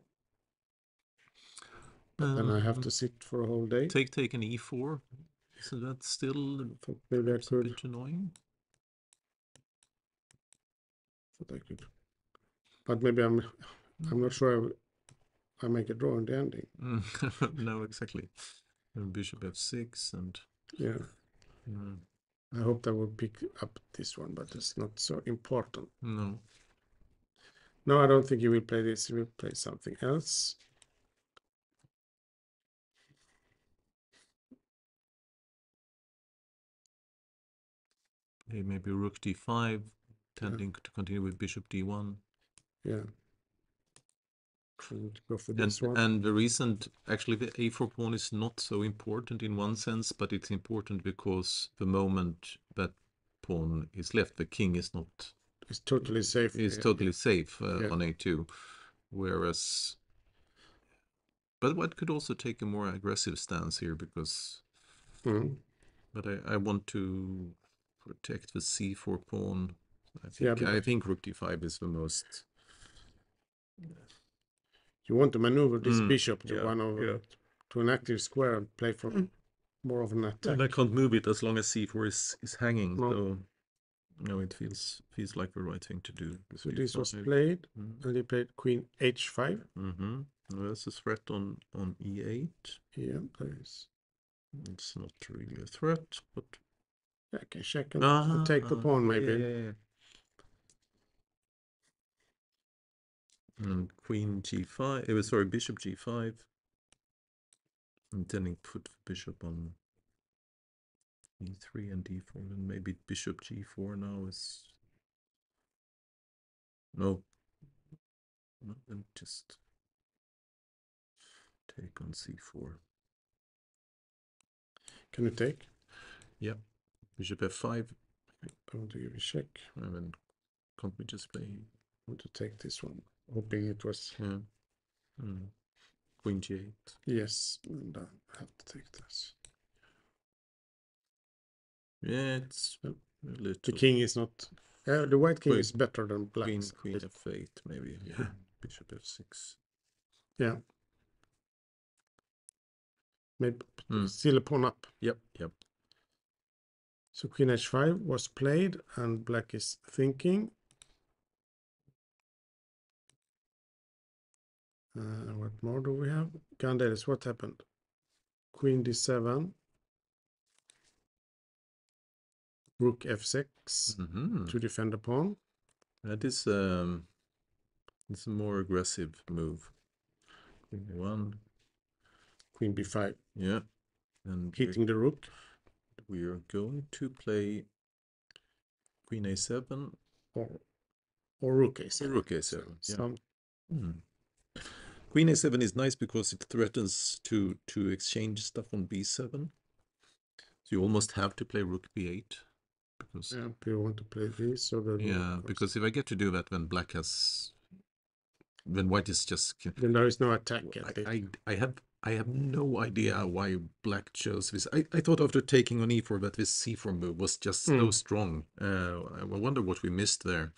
But then I have to sit for a whole day. Take an e4. So that's still maybe I could. A bit annoying. But I could. But maybe I'm not sure I make a draw in the ending. No, exactly. And bishop f6 and... Yeah. I hope that will pick up this one, but it's not so important. No. No, I don't think he will play this. He will play something else. Maybe rook d5, tending to continue with bishop d1. Yeah. Go for this one. And the reason, actually, the a4 pawn is not so important in one sense, but it's important because the moment that pawn is left, the king is not... It's totally safe. It's totally safe on a2, whereas... But white could also take a more aggressive stance here because... But I want to protect the c4 pawn. I think rook d5 is the most... You want to maneuver this bishop to to an active square and play for more of an attack. And I can't move it as long as c4 is hanging. No. So no, it feels like the right thing to do. So this was played, and he played queen h5. Well, there's a threat on e8. Yeah, there is. It's not really a threat, but I can check and take the pawn maybe. Yeah. And queen g5, sorry, bishop g5. Intending to put the bishop on e3 and d4, and maybe bishop g4 now is... No. Then just take on c4. Can you take? Yeah. Bishop f5. I want to give a check. And then can't we just play? I want to take this one, hoping it was. Yeah. Queen g8. Yes, and I have to take this. Yeah, it's a little. The king is not. The white king is better than black. Queen f8 maybe. Yeah. Bishop f6. Yeah. Maybe still a pawn up. Yep. So queen h5 was played, and black is thinking. What more do we have? Gandelis, what happened? Queen d7. Rook f6 to defend the pawn. That is it's a more aggressive move. Queen a1. Queen b5. Yeah. And hitting the rook. We are going to play Queen a7 or rook a7. Rook a7. So, Queen a7 is nice because it threatens to exchange stuff on b7. So you almost have to play rook b8 because people want to play this. So that because if I get to do that when white is just then there is no attack. I have no idea why black chose this. I thought after taking on e4 that this c4 move was just so strong. I wonder what we missed there.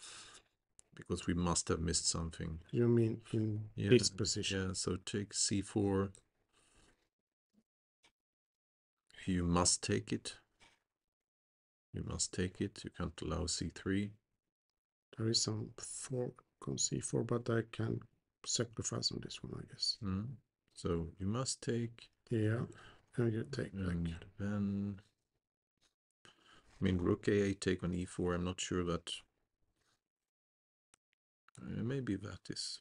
Because we must have missed something. You mean in this position? Yeah, so take c4. You must take it. You must take it. You can't allow c3. There is some fork on c4, but I can sacrifice on this one, I guess. So you must take. Yeah, and you take and back. Then, I mean, rook a8 take on e4. I'm not sure that. Maybe that is.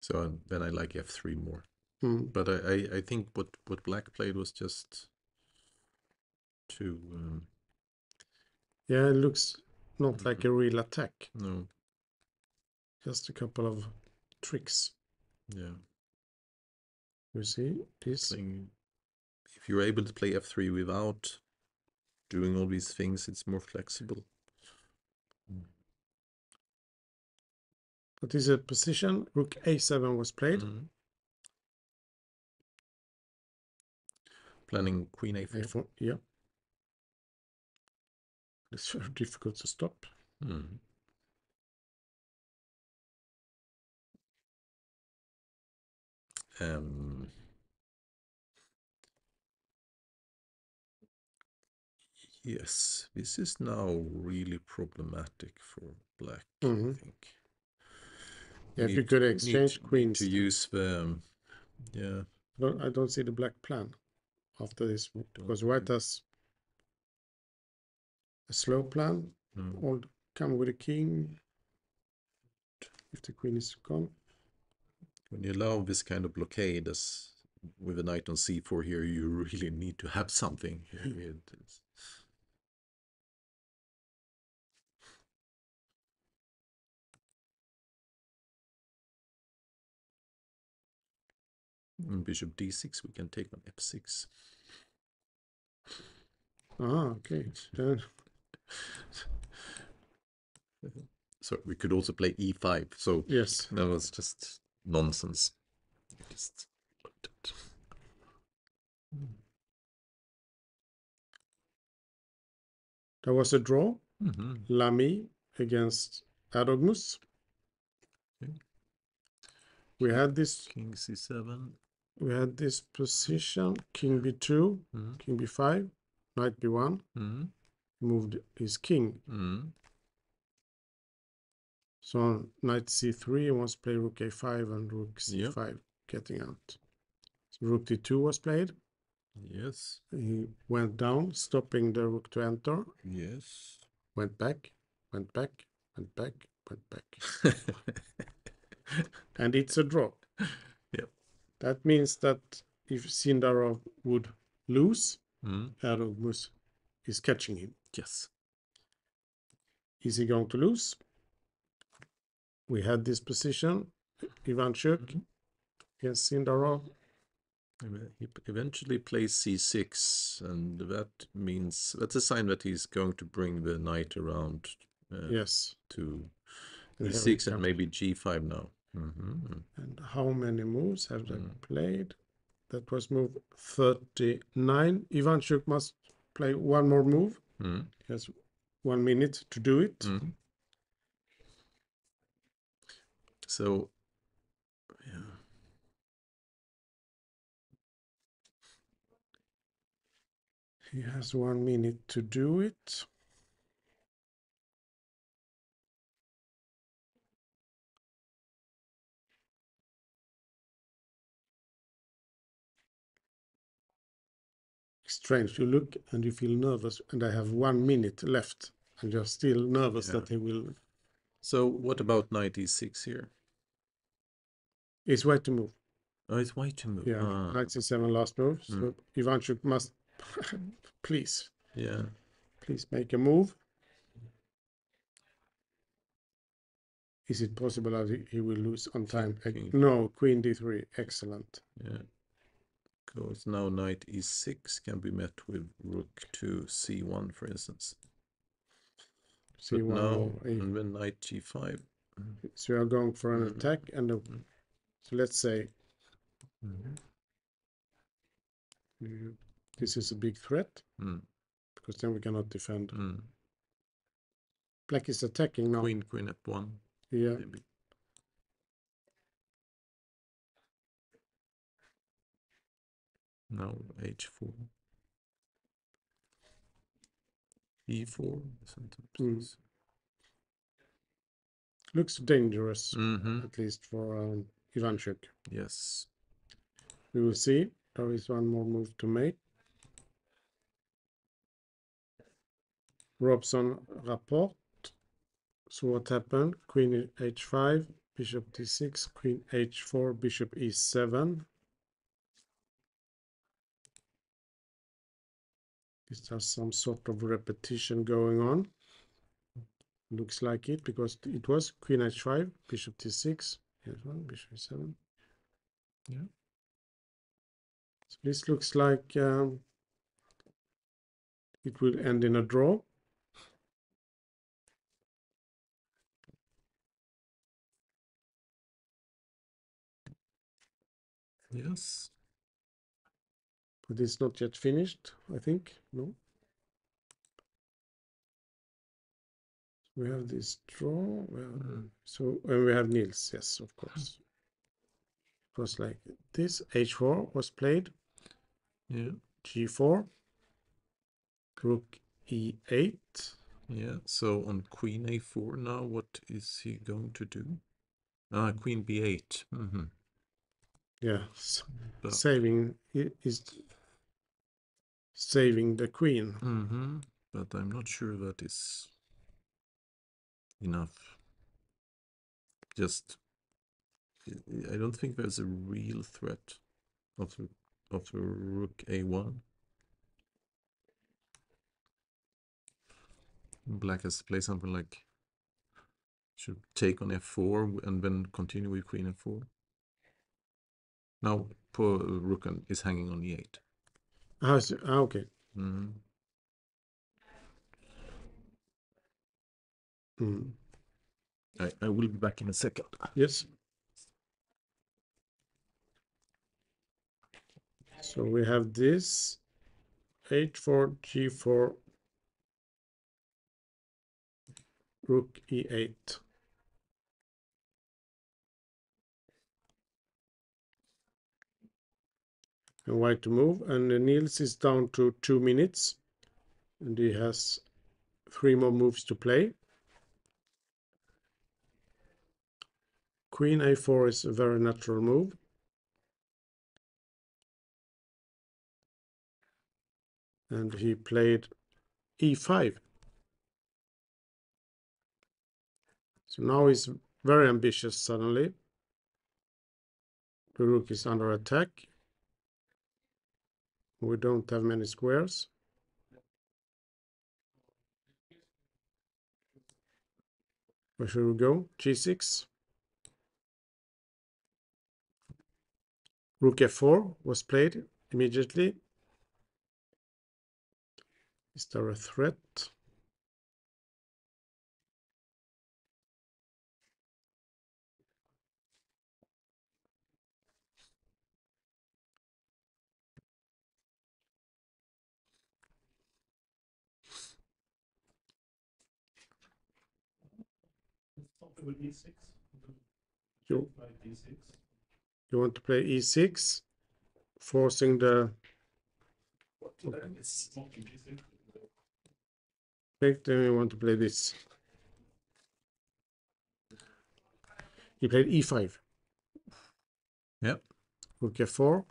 So then I like f3 more. But I think what black played was just to. Yeah, it looks not like a real attack. No. Just a couple of tricks. Yeah. You see this? If you're able to play f3 without doing all these things, it's more flexible. But this is a position. Rook a7 was played. Planning queen a4. Yeah. It's very difficult to stop. Yes, this is now really problematic for black, I think. Yeah, if you could exchange queens. To use the, I don't see the black plan after this, because white has a slow plan. Or come with a king if the queen is gone. When you allow this kind of blockade as with a knight on c4 here, you really need to have something. Bishop d6, we can take on f6. Okay. So we could also play e5. So yes, that was just nonsense. There was a draw. Lamy against Adogmus. We had this king c7. We had this position: king b2, king b5, knight b1. Moved his king. So knight c3 was played rook a5 and rook c5, getting out. So rook d2 was played. Yes. He went down, stopping the rook to enter. Yes. Went back, went back, went back, went back. And it's a draw. Yep. That means that if Sindarov would lose, Erogmus is catching him. Yes. Is he going to lose? We had this position. Ivanchuk against Sindarov. He eventually plays c6, and that means that's a sign that he's going to bring the knight around Yes. to And here e6 it and comes. maybe g5 now. And how many moves have they played? That was move 39. Ivanchuk must play one more move. He has 1 minute to do it. So, yeah. He has 1 minute to do it. Strange. You look and you feel nervous, and I have 1 minute left, and you're still nervous that he will. So, what about knight e6 here? It's white to move. Oh, it's white to move. Yeah, knight c7 last move. So Ivanchuk must please. Yeah. Please make a move. Is it possible that he will lose on time? No, queen d3. Excellent. Yeah. Because now knight e6 can be met with rook to c1, for instance. C1 but now, or and then knight g5. So we are going for an attack, and so let's say this is a big threat because then we cannot defend. Black is attacking now. Queen f1. Yeah. Maybe. Now h4. e4. Looks dangerous, at least for Ivanchuk. Yes. We will see. There is one more move to make. Robson rapport. So what happened? Queen h5, bishop d6, queen h4, bishop e7. Is there some sort of repetition going on? Looks like it, because it was queen h5, bishop d6, here's one, bishop e7. Yeah. So this looks like it will end in a draw. Yes. But it's not yet finished, I think. No. We have this draw. So and we have Niels, yes, of course. It was like this. h4 was played. Yeah. g4. Rook e8. Yeah. So on queen a4 now, what is he going to do? Queen b8. Yes. Saving is saving the queen. But I'm not sure that is enough. Just, I don't think there's a real threat of the rook a1. Black has to play something like should take on f4 and then continue with queen f4. Now poor rook is hanging on e8. Okay. I will be back in a second. Yes. So we have this h4, g4, rook e8. And white to move, and Niels is down to 2 minutes, and he has 3 more moves to play. Queen a4 is a very natural move. And he played e5. So now he's very ambitious suddenly. The rook is under attack. We don't have many squares. Where should we go? g6. Rook f4 was played immediately. Is there a threat? Something with e6. You, Like d6. you want to play e6, forcing the What did I miss? Monkey d6. pick, then you want to play this. He played e5. Yep. Rook f4.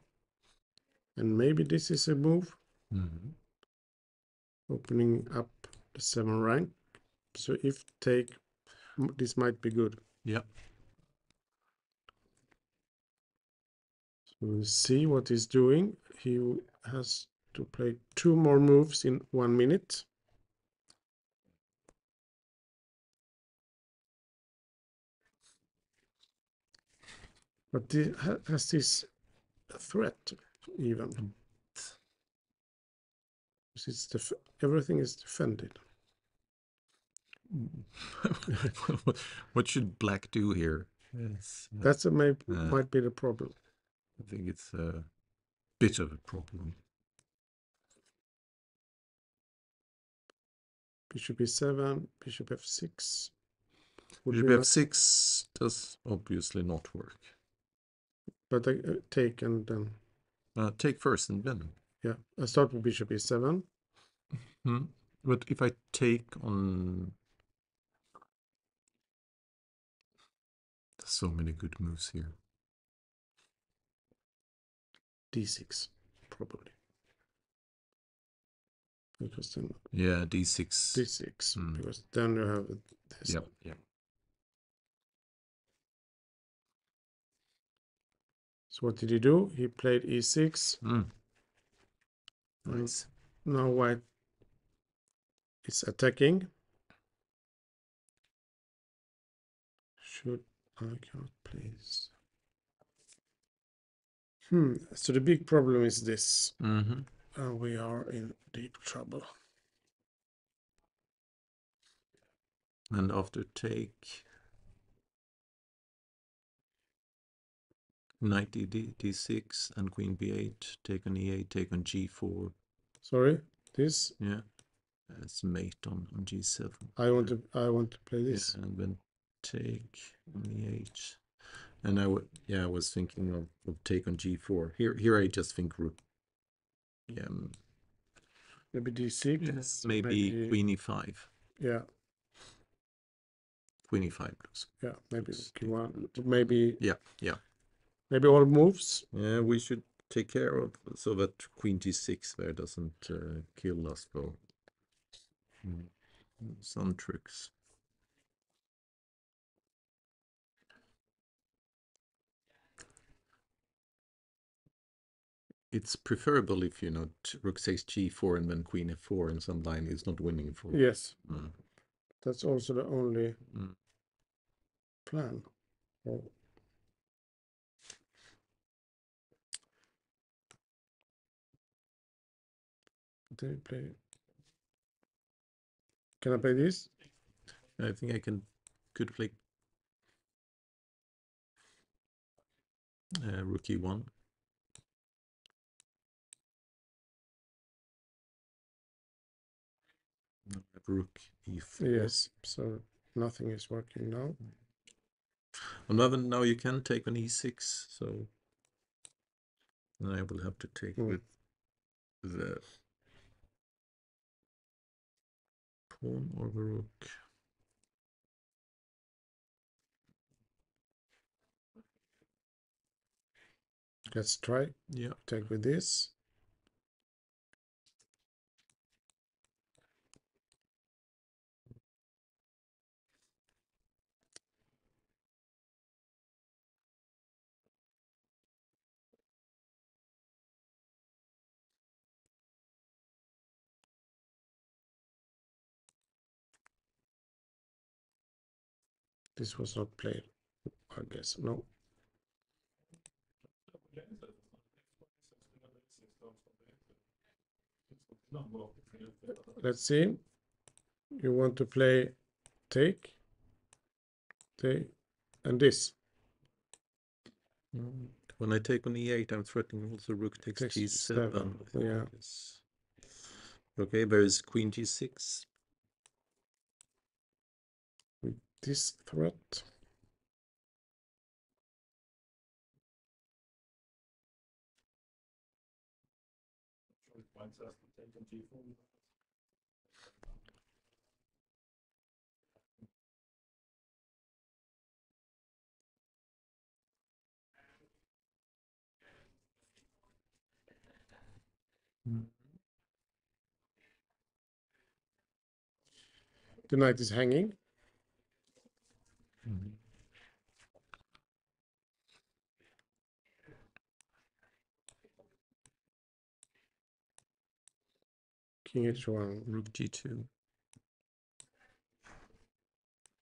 And maybe this is a move. Opening up the 7 rank. So if take, this might be good. Yep. So we'll see what he's doing. He has to play 2 more moves in 1 minute. But has this a threat even? It's everything is defended. What should black do here? Yes, That's might be the problem. I think it's a bit of a problem. Bishop e7, bishop f6. Bishop f6 does obviously not work. But I take and then... Take first and then. Yeah, I start with bishop e7. But if I take on... There's so many good moves here. d6, probably. Because then... Yeah, d6. d6, because then you have this. Yep, yep. So what did he do? He played e6. Nice. Now white is attacking. Should I cannot please? So the big problem is this. We are in deep trouble. And after take, knight d6 and queen b8, take on e8, take on g4. Sorry, this? Yeah, it's mate on g7. I want to play this. Yeah, and then take on e8. And I was thinking of take on g4. Here I just think rook. Yeah. Maybe d6. Yes, maybe queen e5. Yeah. Queen e5 looks. Yeah, maybe q1. Maybe. Yeah. Maybe all moves. Yeah, we should take care of so that queen g6 there doesn't kill us for some tricks. It's preferable if rook takes g4 and then queen f4 and some line is not winning for. Yes. That's also the only plan. Oh. Did I play? Can I play this? I think I could play rook e1. Rook e4. Yes, so nothing is working now. And now you can take on e6, so then I will have to take with the pawn or the rook. Let's try. Yeah. Take with this. This was not played, I guess. No. Let's see. You want to play take, and this. When I take on e8, I'm threatening also rook takes Takes g7. seven, yeah. Yes. Okay, there is queen g6. With this threat. The knight is hanging. King h1. Rook g2.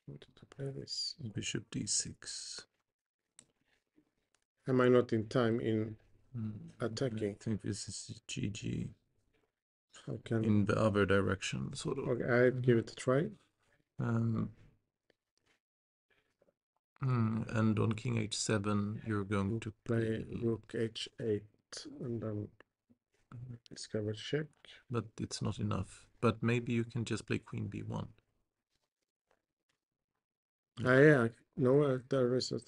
Wanted to play this. Bishop d6. Am I not in time in attacking? I think this is GG. How can In the other direction, sort of. Okay, I give it a try. And on king h7, you're going to Play rook h8 and then discover check. But it's not enough. But maybe you can just play queen b1. Yeah, no, there is a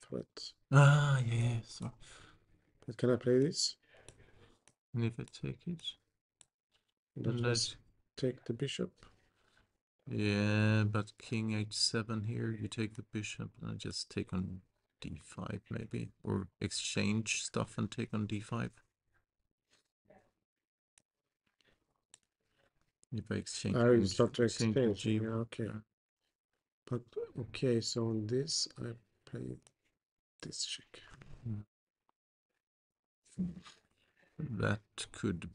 threat. Ah, yeah, so. But can I play this? And if I take it? And just take the bishop. Yeah, but king h7 here, you take the bishop, and I just take on d5 maybe, or exchange stuff and take on d5. If I exchange, I will start to exchange exchange. g1. Yeah, okay. But okay, so on this I play this check. That could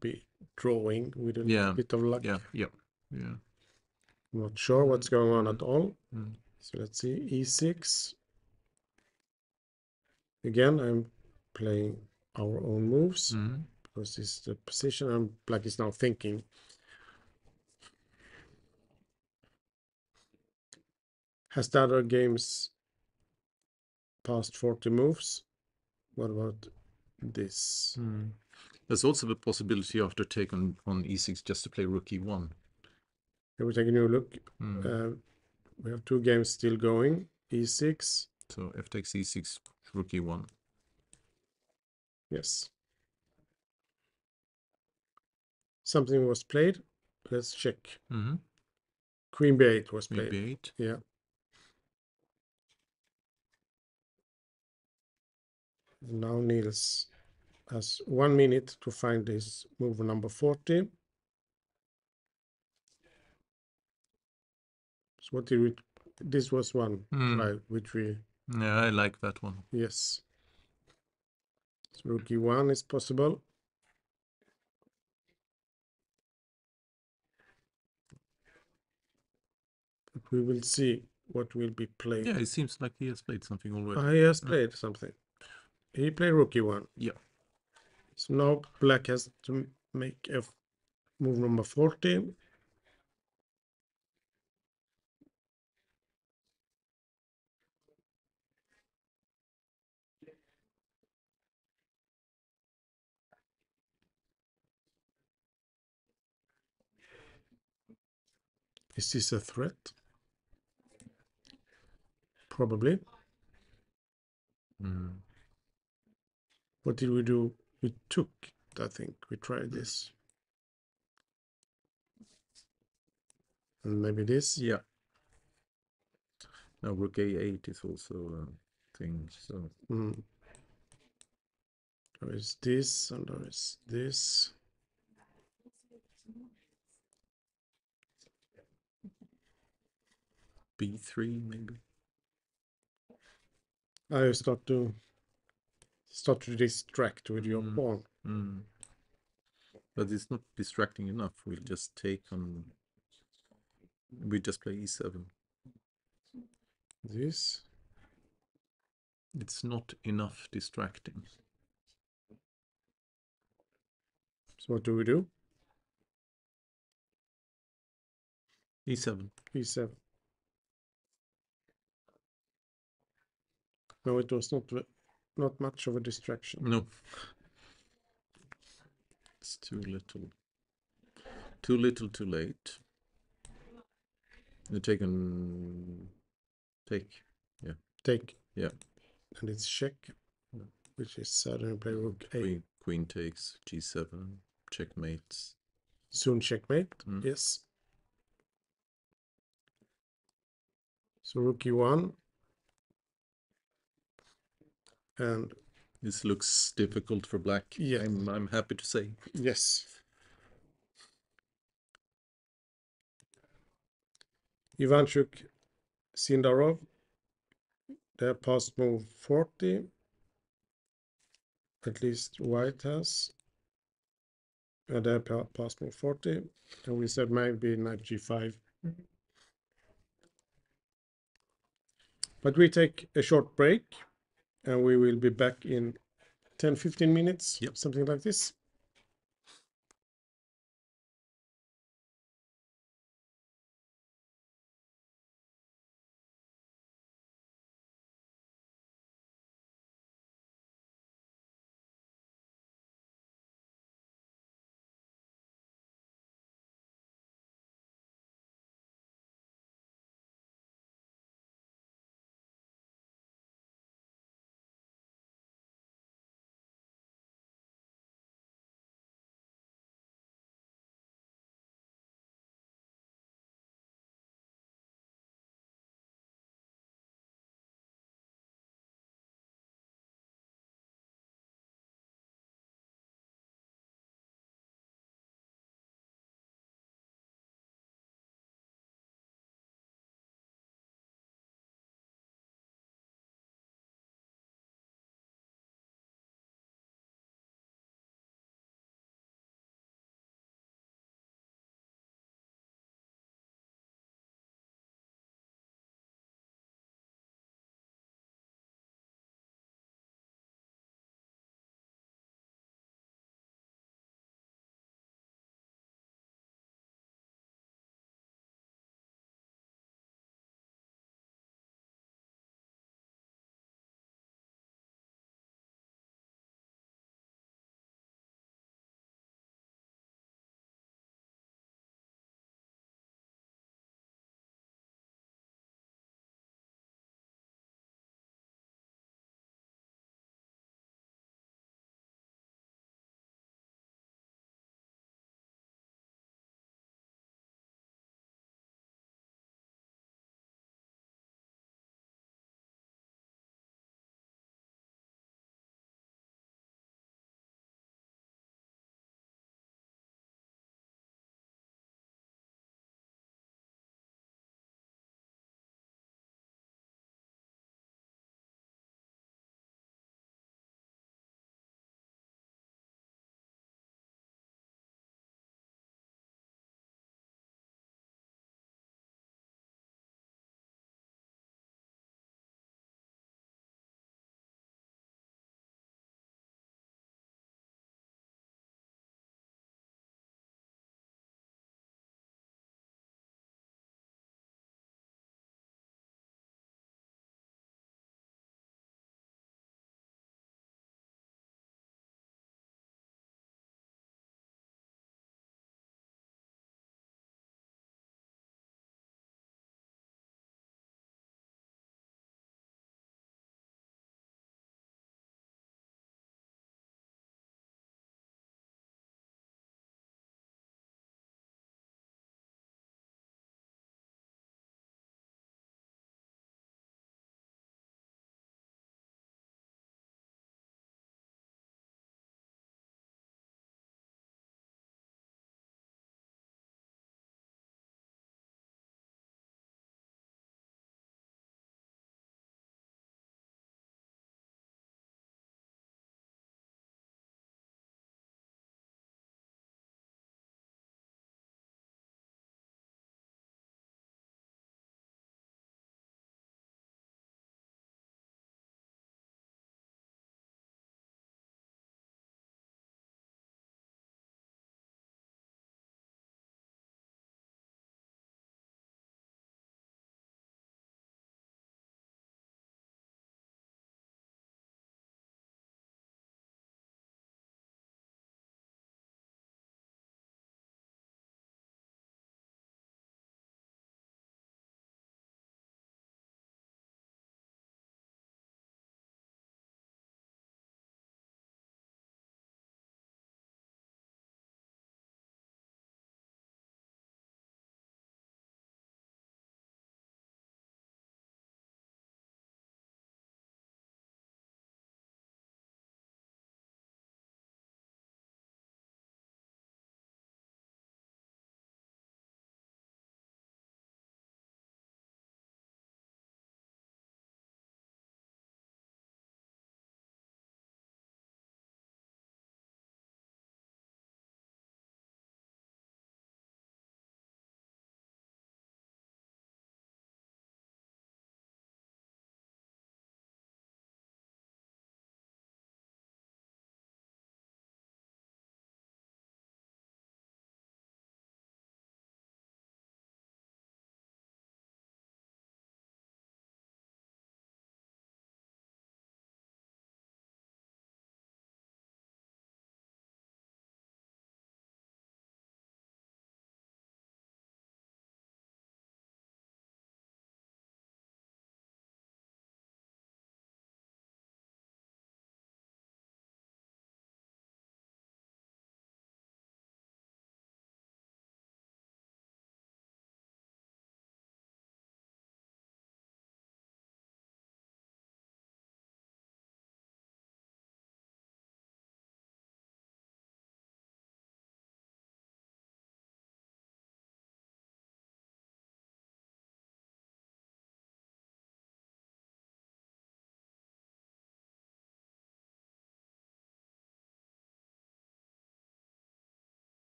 be drawing with a bit of luck. Yeah. I'm not sure what's going on at all. So let's see, e6. Again, I'm playing our own moves because this is the position, and black is now thinking. Has the other games past 40 moves? What about this? There's also the possibility after take on e6 just to play rook e1. Here we take a new look. We have two games still going. e6. So f takes e6, rook e1. Yes. Something was played. Let's check. Queen b8 was played. Queen b8. Yeah. Now Niels has 1 minute to find this move number 40. So what did we? This was one try which we. Yeah, I like that one. Yes. So rook e1 is possible. But we will see what will be played. Yeah, it seems like he has played something already. He has played something. He played rook e1. Yeah. So now black has to make a move number 40. Is this a threat? Probably. What did we do? We took, I think. We tried this. And maybe this? Yeah. Now rook a8 is also a thing, so. There is this, and there is this. b3 maybe. I start to distract with your pawn. But it's not distracting enough. We'll just take on. We just play e7. This. It's not enough distracting. So what do we do? E7. E7. No, it was not much of a distraction. No. It's too little. Too little, too late. You take. Yeah. Take. Yeah. And it's check, which is suddenly play rook a. Queen takes G7. Checkmates. Soon checkmate. Yes. So rook e1. And this looks difficult for black. Yeah. I'm happy to say. Yes. Ivanchuk, Sindarov. Their past move 40. At least white has. And their past move 40. And we said maybe knight g5. But we take a short break. And we will be back in 10-15 minutes. Yep. Something like this.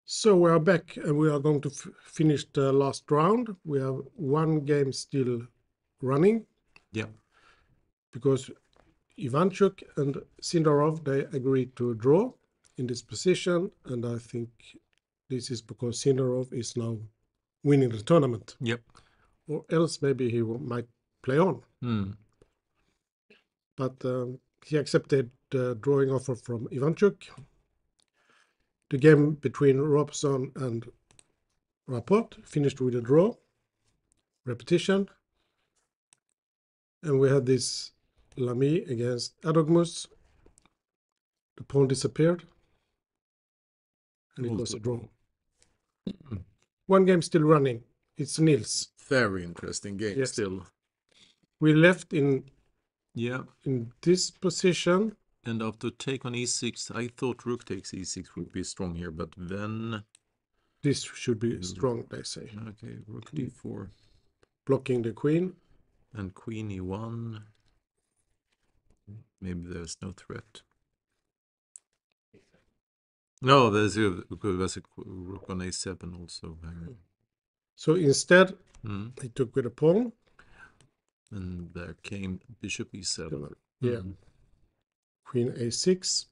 So we are back and we are going to finish the last round. We have one game still running. Yeah. Because Ivanchuk and Sindarov, they agreed to draw in this position. And I think this is because Sindarov is now winning the tournament. Yep. Or else maybe he might play on. But he accepted the drawing offer from Ivanchuk. The game between Robson and Rapport finished with a draw, repetition. And we had this Lamy against Adogmus. The pawn disappeared. And it was a draw. One game still running. It's Nils. Very interesting game. Yes. Still. We left in Yeah. in this position. And after take on e6, I thought rook takes e6 would be strong here, but then This should be strong, they say. okay, rook d4 Blocking the queen. and queen e1. Maybe there's no threat. No, there's a rook on a7 also. So instead, he took with a pawn. And there came bishop e7. Yeah. Queen a6.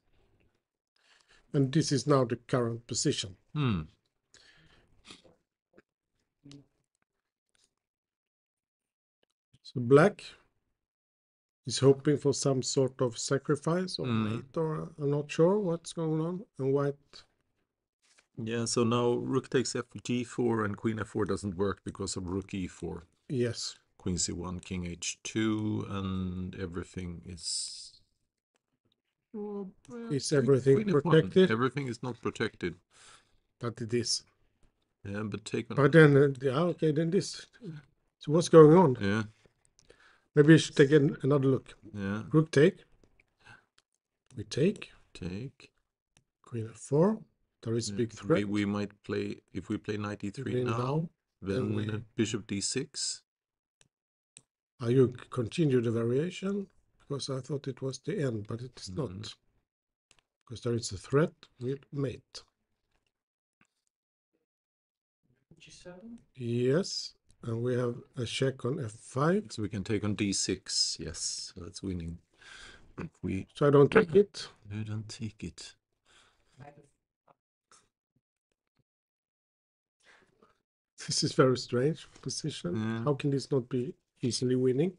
And this is now the current position. So black is hoping for some sort of sacrifice or mate, or I'm not sure what's going on. And white. Yeah, so now rook takes g4 and queen f4 doesn't work because of rook e4. Yes. Queen c1, king h2, and everything is... Is everything protected? Everything is not protected. But it is. Yeah, but take on... But then, okay, then this. So what's going on? Yeah. Maybe we should take another look. Yeah. Rook take. We take. Take. Queen f4. There is a big threat. We might play, if we play knight e3 now, then bishop d6. Are you continue the variation? Because I thought it was the end, but it is not. Because there is a threat with mate. G7? Yes, and we have a check on f5. So we can take on d6, yes, so that's winning. So I don't take it. I don't take it. This is very strange position. Yeah. How can this not be easily winning?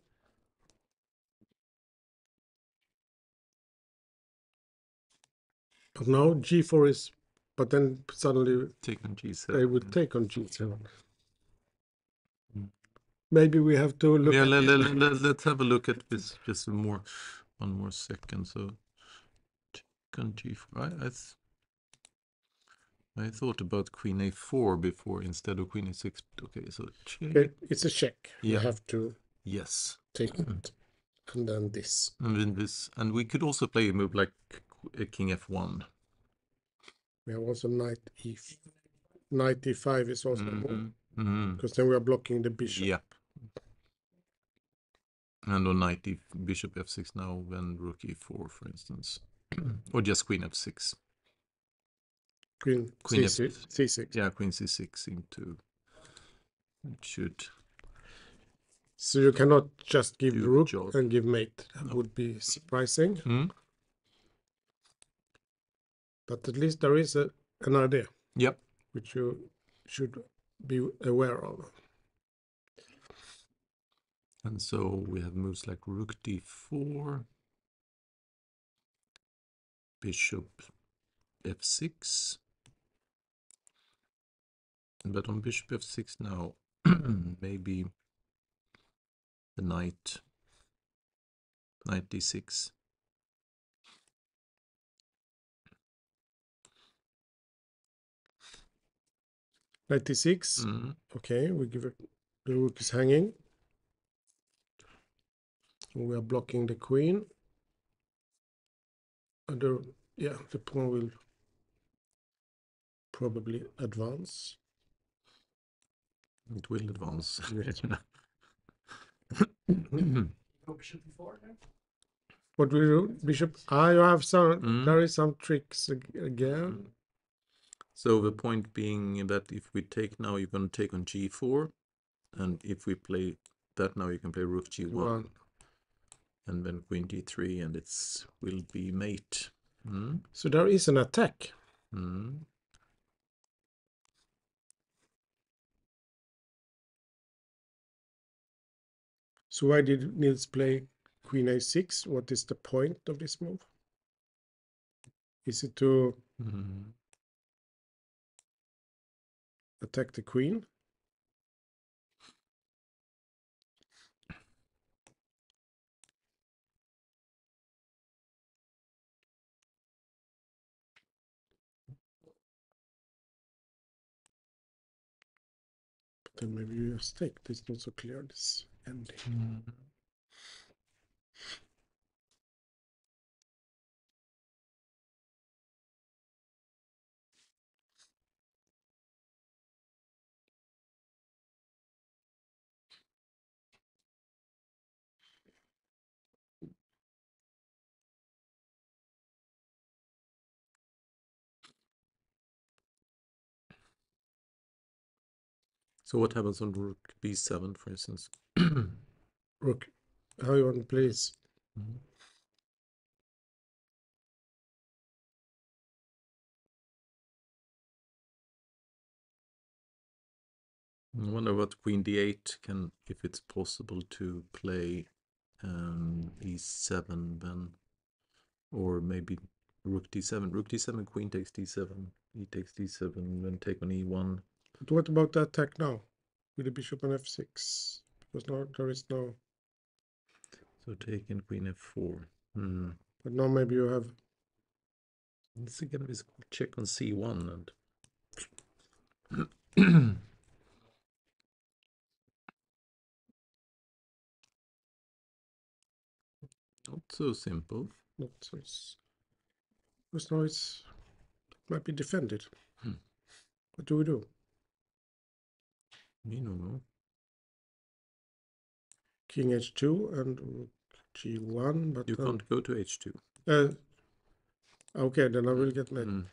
But now g4 is, but then suddenly take on g7. They would take on g7. Maybe we have to look. Yeah, let's have a look at this just one more second. So take on g4. I thought about queen a4 before instead of queen a6. Okay, so check. It's a check. Yeah. You have to take it, and then this. And then this, and we could also play a move like king f1. We have also knight e5 is also because then we are blocking the bishop. Yeah. And on knight bishop f6 now, then rook e4, for instance, or just queen f6. Queen c6. Yeah, queen c6 into. It should. So you cannot just give the rook and give mate. That would be surprising. But at least there is an idea. Yep. Which you should be aware of. And so we have moves like rook d4, bishop f6. But on bishop f6 now, maybe the knight d6. Knight d6. Okay, we give it. The rook is hanging. We are blocking the queen. And the pawn will probably advance. It will advance. Bishop before there? What will you do? Bishop? You have some. There is some tricks again. So the point being that if we take now, you're going to take on g4, and if we play that now, you can play rook g1, and then queen d3, and it's will be mate. So there is an attack. So why did Nils play queen a6? What is the point of this move? Is it to attack the queen? But then maybe you just take. It's not so clear, this ending. So what happens on rook b7, for instance? Rook, how you want to play this? I wonder what queen d8 can, if it's possible to play e7 then, or maybe rook d7, queen takes d7, e takes d7, then take on e1. But what about the attack now? With the bishop on f6? Because now there is no... So taking queen f4. But now maybe you have... It's again this check on c1 and not so simple. Not so... Because now it might be defended. What do we do? Me no know. King h2 and rook g1, but You then... can't go to h2. Okay, then I will get mad.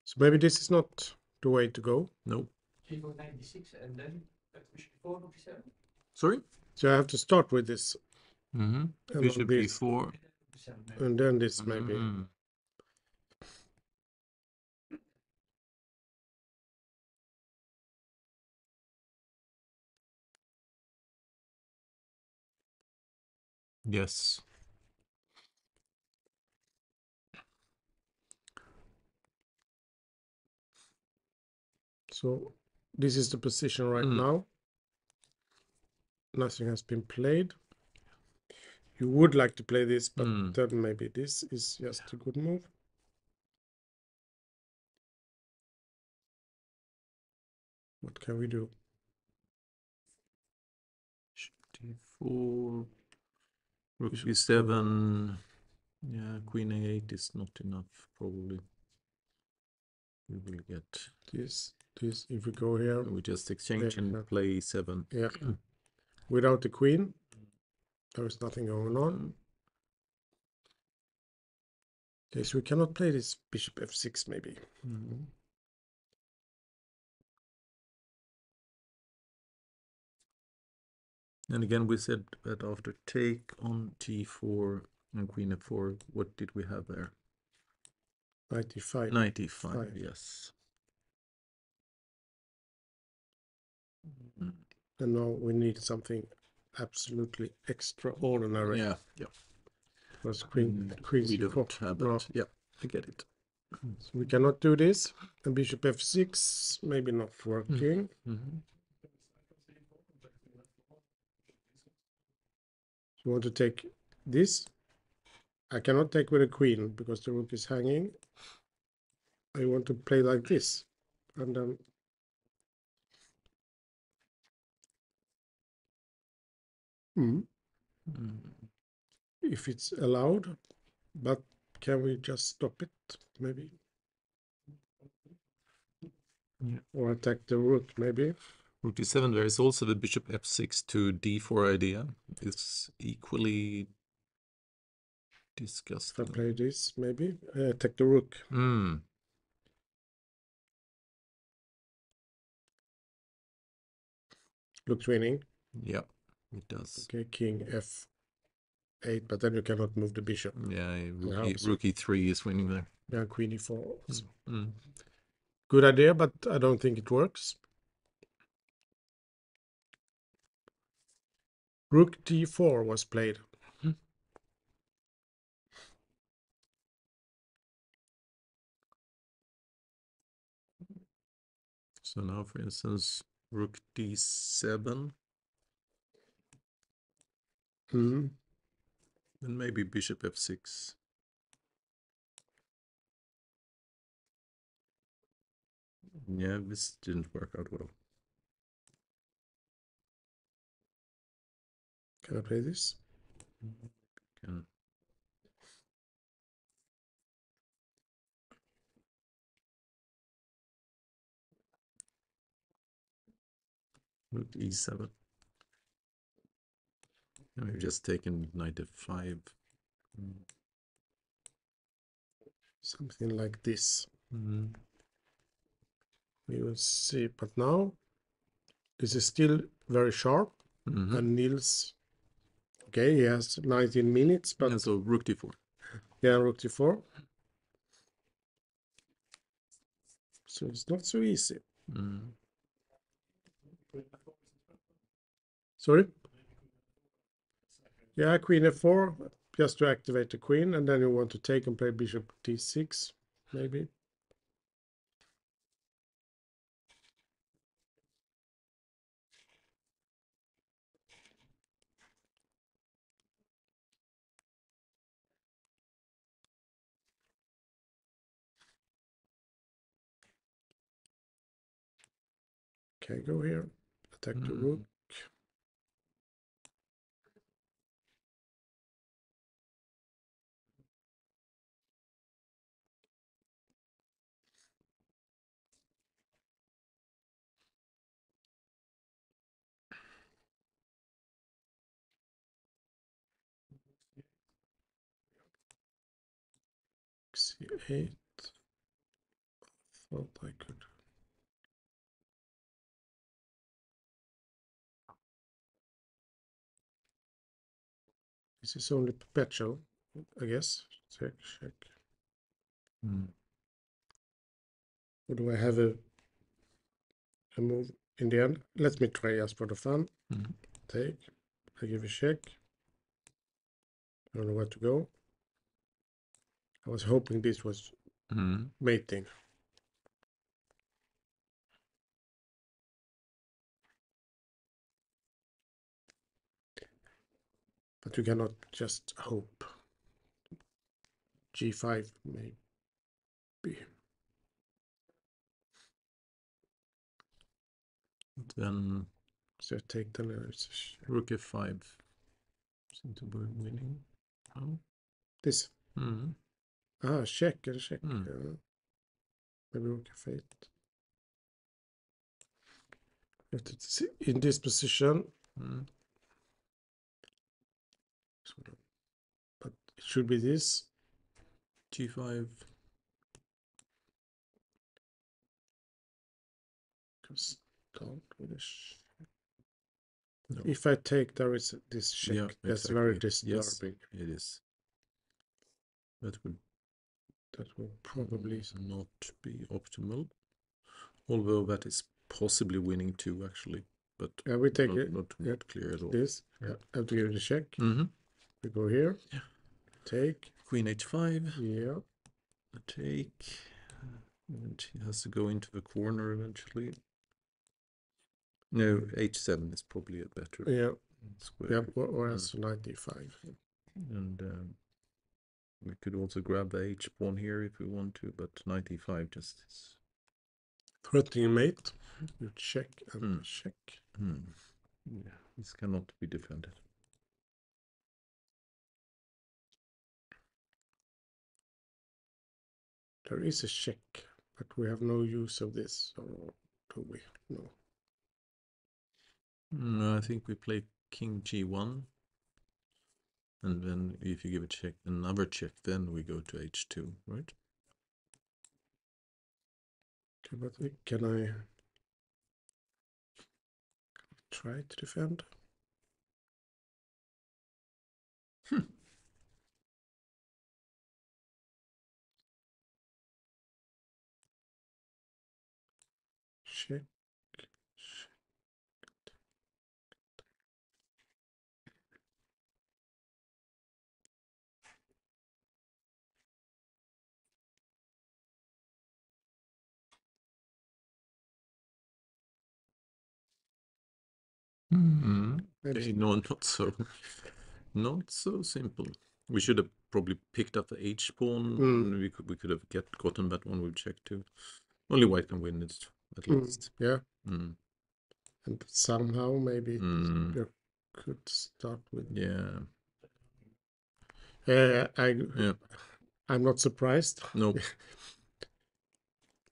So maybe this is not the way to go. No. G4 96 and then bishop before rook d7. Sorry? So I have to start with this. And bishop this, b4. and then this maybe. Yes. So this is the position right now. Nothing has been played. You would like to play this, but then maybe this is just a good move. What can we do? d4. Rook b7. Yeah, queen a8 is not enough, probably. We will get This, if we go here. We just exchange and play e7. Yeah. Without the queen, there is nothing going on. Okay, so we cannot play this bishop f6 maybe. And again, we said that after take on g4 and queen f4, what did we have there? 95. 95, yes. And now we need something absolutely extraordinary. Yeah, yeah. Because queen we don't have that. No. Yeah, I get it. So we cannot do this. And bishop f6, maybe not working. You want to take this? I cannot take with a queen because the rook is hanging. I want to play like this. And then... If it's allowed, but can we just stop it, maybe? Yeah. Or attack the rook, maybe? Rook d7, there is also the bishop f6 to d4 idea. It's equally disgusting. If I play this, maybe? Attack the rook. looks winning. Yeah, it does. Okay, king f8, but then you cannot move the bishop. Yeah, Yeah, rookie 3 is winning there. Yeah, queen e4. So. Mm. Good idea, but I don't think it works. Rook d4 was played. So now, for instance, rook d7. Mm. And maybe bishop f6. Yeah, this didn't work out well. Can I play this? Can. Rook e7. And we've just taken knight f5. Something like this. Mm. We will see. But now, this is still very sharp. Mm-hmm. And Niels, okay, he has 19 minutes, but... Yeah, so rook d4. Yeah, rook d4. So it's not so easy. Mm. Sorry? Yeah, queen f4, just to activate the queen, and then you want to take and play bishop d6, maybe. Okay, go here, attack the rook. c8. Thought I could. This is only perpetual, I guess. Check, check. Mm. Or do I have a move in the end? Let me try just for the fun. Mm. Take. I give a check. I don't know where to go. I was hoping this was mating. But you cannot just hope. G5 maybe. Then So take the rook f5 seem to be winning. Oh. This. Mm. Ah, check and check. Mm. Maybe rook f8. You have to see in this position. Mm. But it should be this. g5. Start with a No. If I take, there is this check. Yeah, That's exactly. very disturbing. Yes, it is. That will probably not be optimal. Although that is possibly winning too, actually. But yeah, we take not clear at all. This. Yeah. I have to give it a check. Mm-hmm. We go here. Yeah. Take. Queen h5. Yeah. Take. And he has to go into the corner eventually. No, h7 is probably a better square. Yeah, or else knight d5. And we could also grab the h pawn here if we want to, but knight e5 just is. Threatening mate. You check and check. Yeah, this cannot be defended. There is a check, but we have no use of this, or do we? No. No, I think we play king g1. And then if you give a check, another check, then we go to h2, right? Okay, but can I try to defend. Check. Okay, no, not so simple. We should have probably picked up the H pawn. We could have gotten that one with check too. Only white can win it at least. Yeah. And somehow maybe you could start with. Yeah. I'm not surprised. Nope.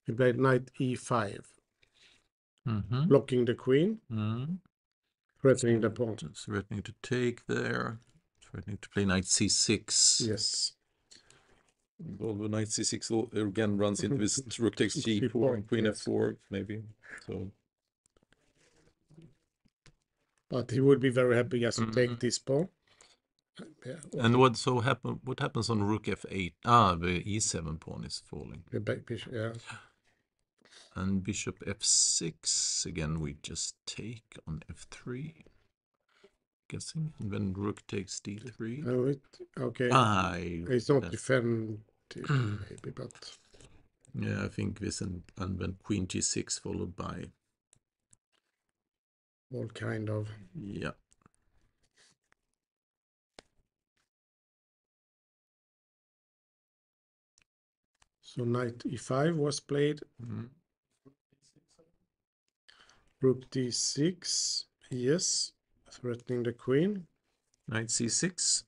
He played knight e5, blocking the queen, threatening the pawn. Threatening to take there. Threatening to play knight c6. Yes. Although knight c6 again runs into this rook takes g4 and queen f4 maybe. So. But he would be very happy just to take this pawn. Yeah. And what happens on rook f8? The e7 pawn is falling. The back bishop, yeah. And bishop f6 again. We just take on f3. Guessing, and then rook takes d3. Oh, okay. It's not defended, maybe, but yeah, I think this and then queen g6 followed by all kind of. Yeah. So knight e5 was played. Rook d6, yes, threatening the queen. Knight c6.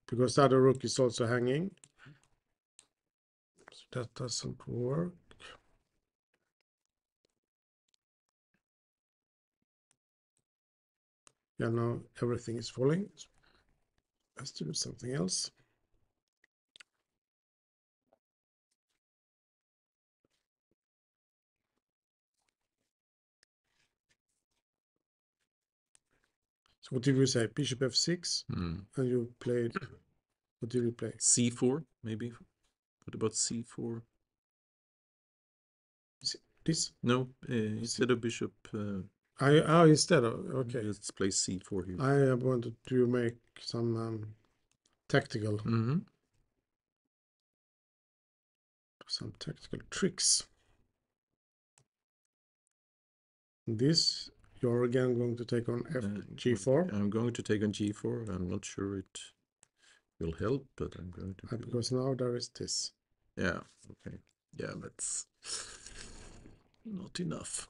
Because the other rook is also hanging. So that doesn't work. Yeah, now everything is falling. Has to do something else. So what did we say? Bishop f6, and you played. What did you play? c4, maybe. What about c4? This? No, instead of bishop. Instead of, okay. Let's play c4 here. I wanted to make some tactical. Some tactical tricks. This, you're again going to take on g4. I'm going to take on g4. I'm not sure it will help, but I'm going to. Because now there is this. Yeah, okay. Yeah, that's not enough.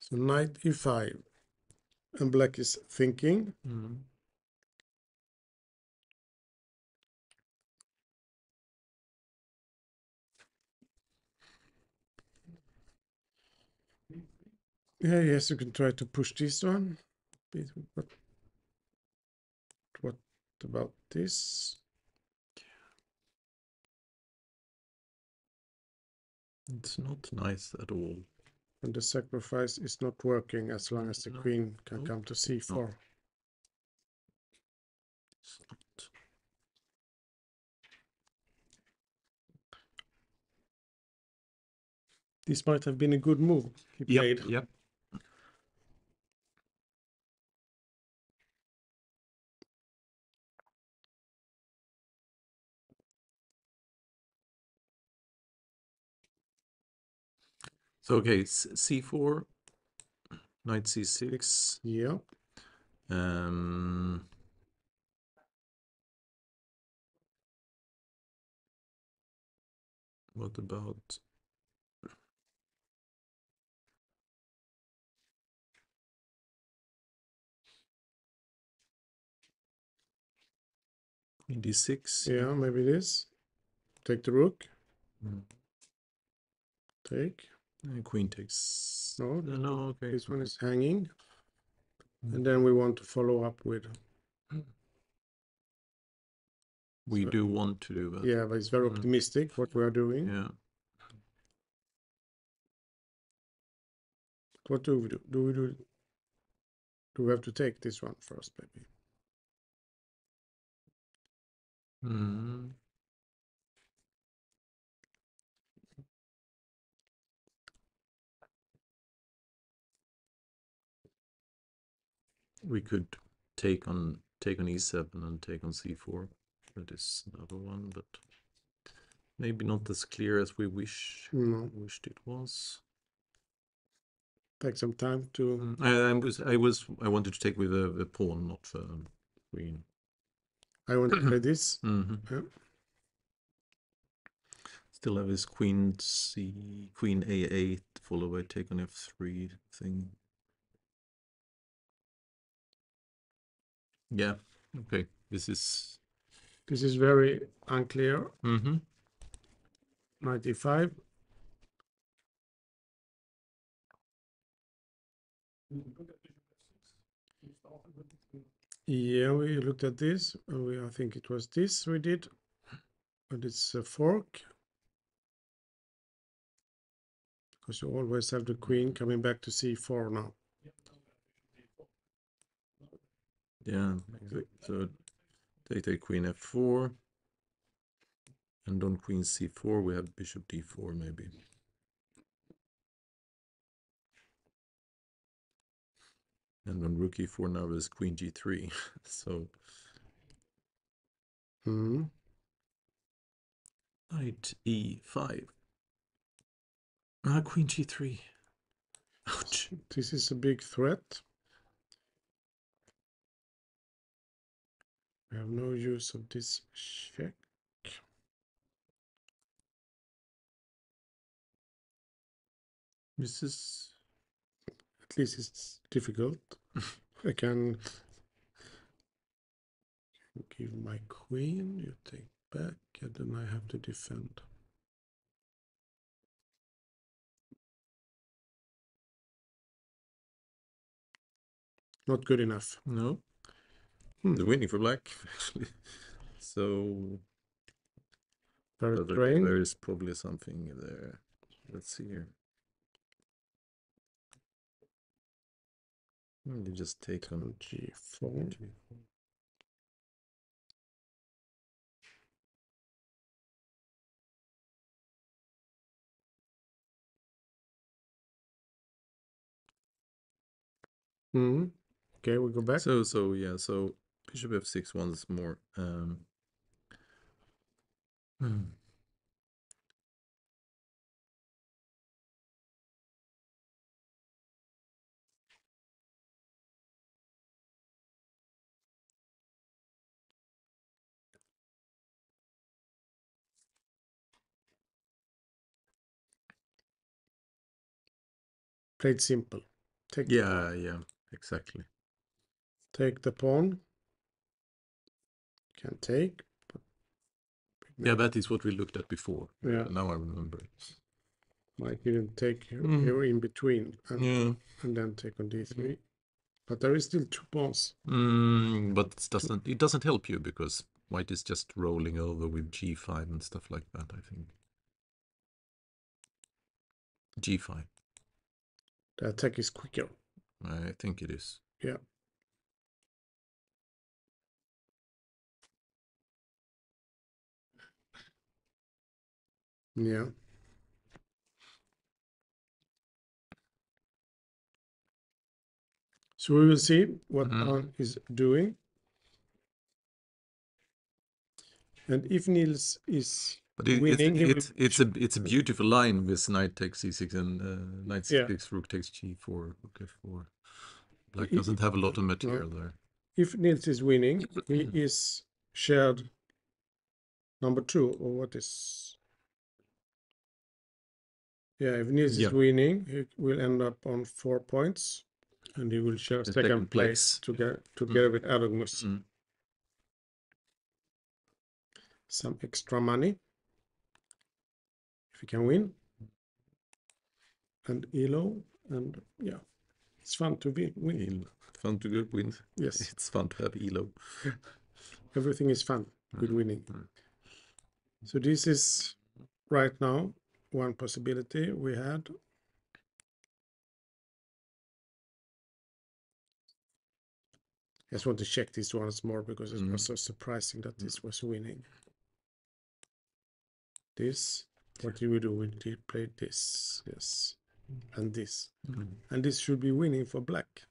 So knight e5. And black is thinking. Yeah, yes, you can try to push this one. But what about this? It's not nice at all. And the sacrifice is not working as long as the queen can come to c4. No. It's not. This might have been a good move he played. Yep. So okay, c4, knight c6. Yeah. What about queen d6? Yeah, maybe this. Take the rook. Take. And queen takes. No, okay. This one is hanging. And then we want to follow up with We do want to do that. Yeah, but it's very optimistic what we are doing. Yeah. What do we do? Do we have to take this one first, maybe? We could take on e7 and take on c4. That is another one, but maybe not as clear as we wished it was. Take some time to. I wanted to take with a pawn, not the queen. I want to play this. Yeah. Still have his queen a8 followed by take on f3 thing. Yeah. Okay. This is very unclear. Knight e5. Yeah, we looked at this. I think it was this we did, but it's a fork. Because you always have the queen coming back to c4 now. Yeah. So they take queen f4, and on queen c4 we have bishop d4 maybe. And on rook e4 now is queen g3. So knight e5. Queen g3. Ouch. This is a big threat. We have no use of this check. This is, at least it's difficult. I can give my queen, you take back, and then I have to defend. Not good enough. No. They're winning for black, actually. So there is probably something there. Let's see here. You just take on g4. Okay, we go back. So yeah, so bishop f6 once more. Played simple. Yeah, exactly. Take the pawn. Can take. Yeah, that is what we looked at before. Yeah. Now I remember it. Might even take here in between and then take on d3. But there is still 2 pawns. But it doesn't help you because white is just rolling over with g5 and stuff like that, I think. g5. The attack is quicker. I think it is. Yeah. Yeah. So we will see what pawn is doing. And if Niels is winning, it's a beautiful line with knight takes c6 and knight c6, rook takes g4, rook f4. Black doesn't have a lot of material there. If Niels is winning, he is shared number 2, or what is? Yeah, if Niels is winning, he will end up on 4 points, and he will share second place together with Adogmus. Some extra money if he can win. And Elo, and yeah, it's fun to win. Fun to win. Yes. It's fun to have Elo. Everything is fun. with winning. So this is right now one possibility we had. I just want to check this once more because it was so surprising that this was winning. This, what do we do? We did play this, yes, and this. And this should be winning for black.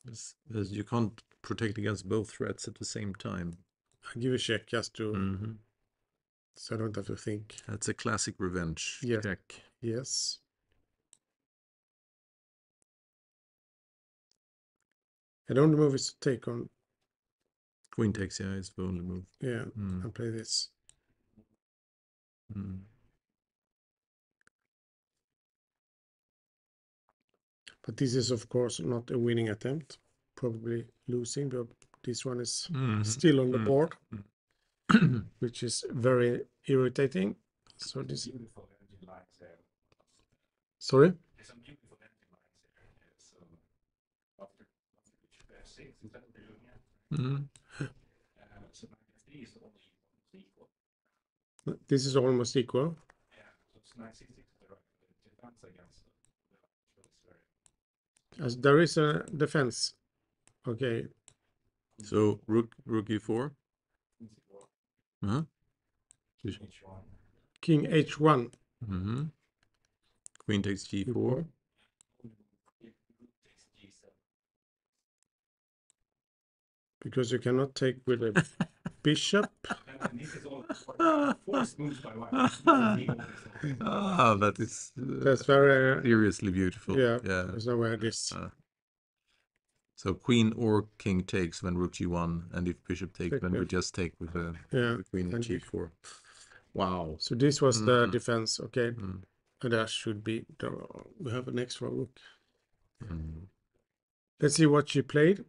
Yes, because you can't protect against both threats at the same time. I'll give a check just to, so I don't have to think. That's a classic revenge check. Yes. I don't move is to take on. Queen takes, yeah, is the only move. Yeah, I'll play this. But this is, of course, not a winning attempt. Probably losing, but this one is still on the board, which is very irritating. So this. Sorry? There's some beautiful ending lines there. So after bishop f6, is that what they're doing here? So knight f3 is almost equal. This is almost equal. Yeah, so it's knight c6 is the right defense against the As there is a defense. Okay. So rook e4. h1. King h1. Queen takes g4. Because you cannot take with a bishop. That is That's very seriously beautiful. Yeah, there's no way this. So queen or king takes when rook g1, and if bishop takes, then we just take with the queen at g4. Wow. So this was the defense, okay. And that should be, we have an extra rook. Let's see what she played.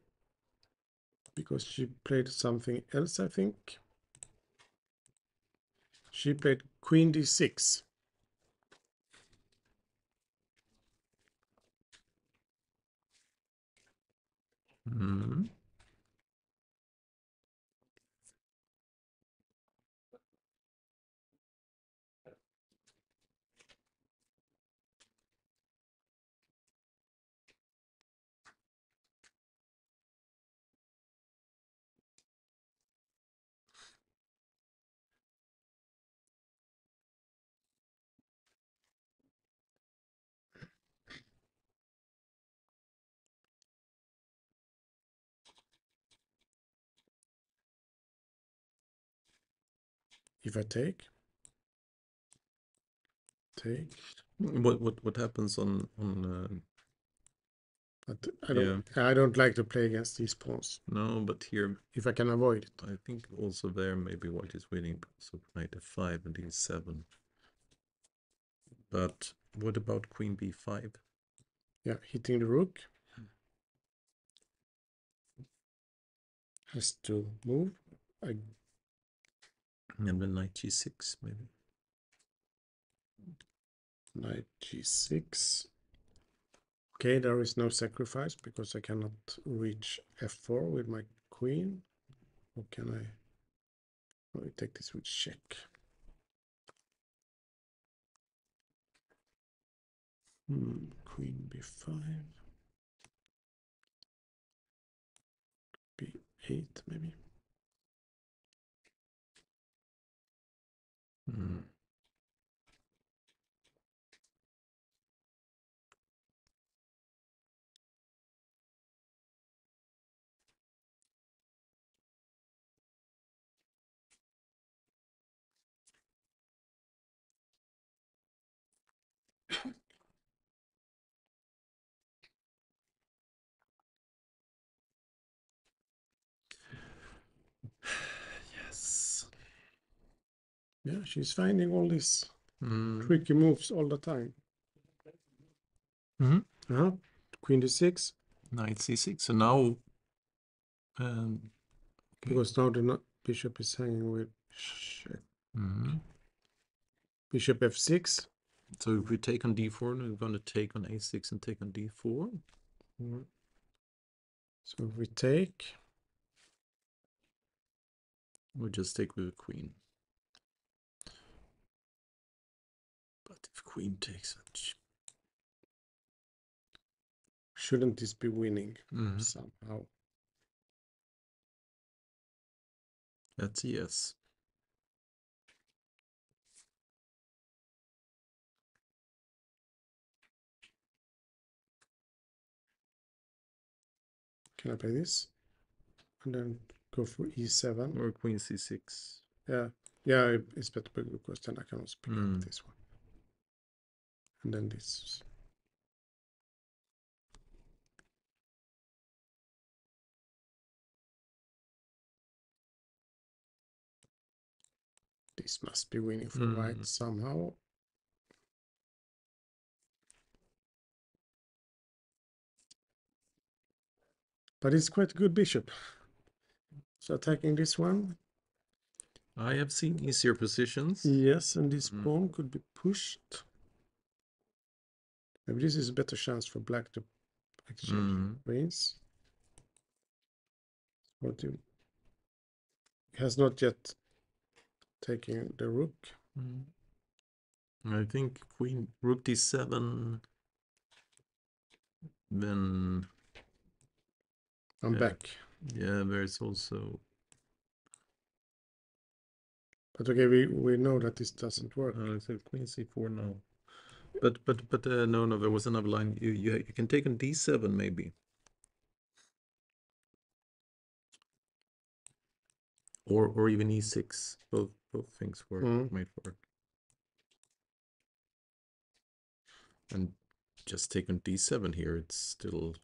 Because she played something else, I think. She played queen d6. If I take. What happens on but I don't like to play against these pawns. No, but here if I can avoid it. I think also there maybe white is winning, so knight f5 and e7. But what about queen b5? Yeah, hitting the rook. Has to move. And then knight g6 maybe. Knight g6. Okay, there is no sacrifice because I cannot reach f4 with my queen. Or can I? Oh, I take this with check. Queen b5. b8 maybe. Yes. Yeah, she's finding all these tricky moves all the time. Queen d6. Knight c6. So now Because now the bishop is hanging with check. Bishop f6. So if we take on d4, we're going to take on a6 and take on d4. So if we take, We'll just take with the queen. But if queen takes it, shouldn't this be winning somehow? That's a yes. Can I play this? And then go for e7. Or queen c6. Yeah. Yeah, it's better because then I can also pick up this one. And then this. This must be winning for white somehow. But it's quite a good bishop. So attacking this one. I have seen easier positions. Yes, and this pawn could be pushed. Maybe this is a better chance for black to exchange queens. What you has not yet taken the rook. I think queen rook d7. Then I'm back. Yeah, there's also. But okay, we know that this doesn't work. So queen c4 now. But no, there was another line. You can take on d7 maybe. Or even e6. Both things work. Might work. And just take on d7 here. It's still.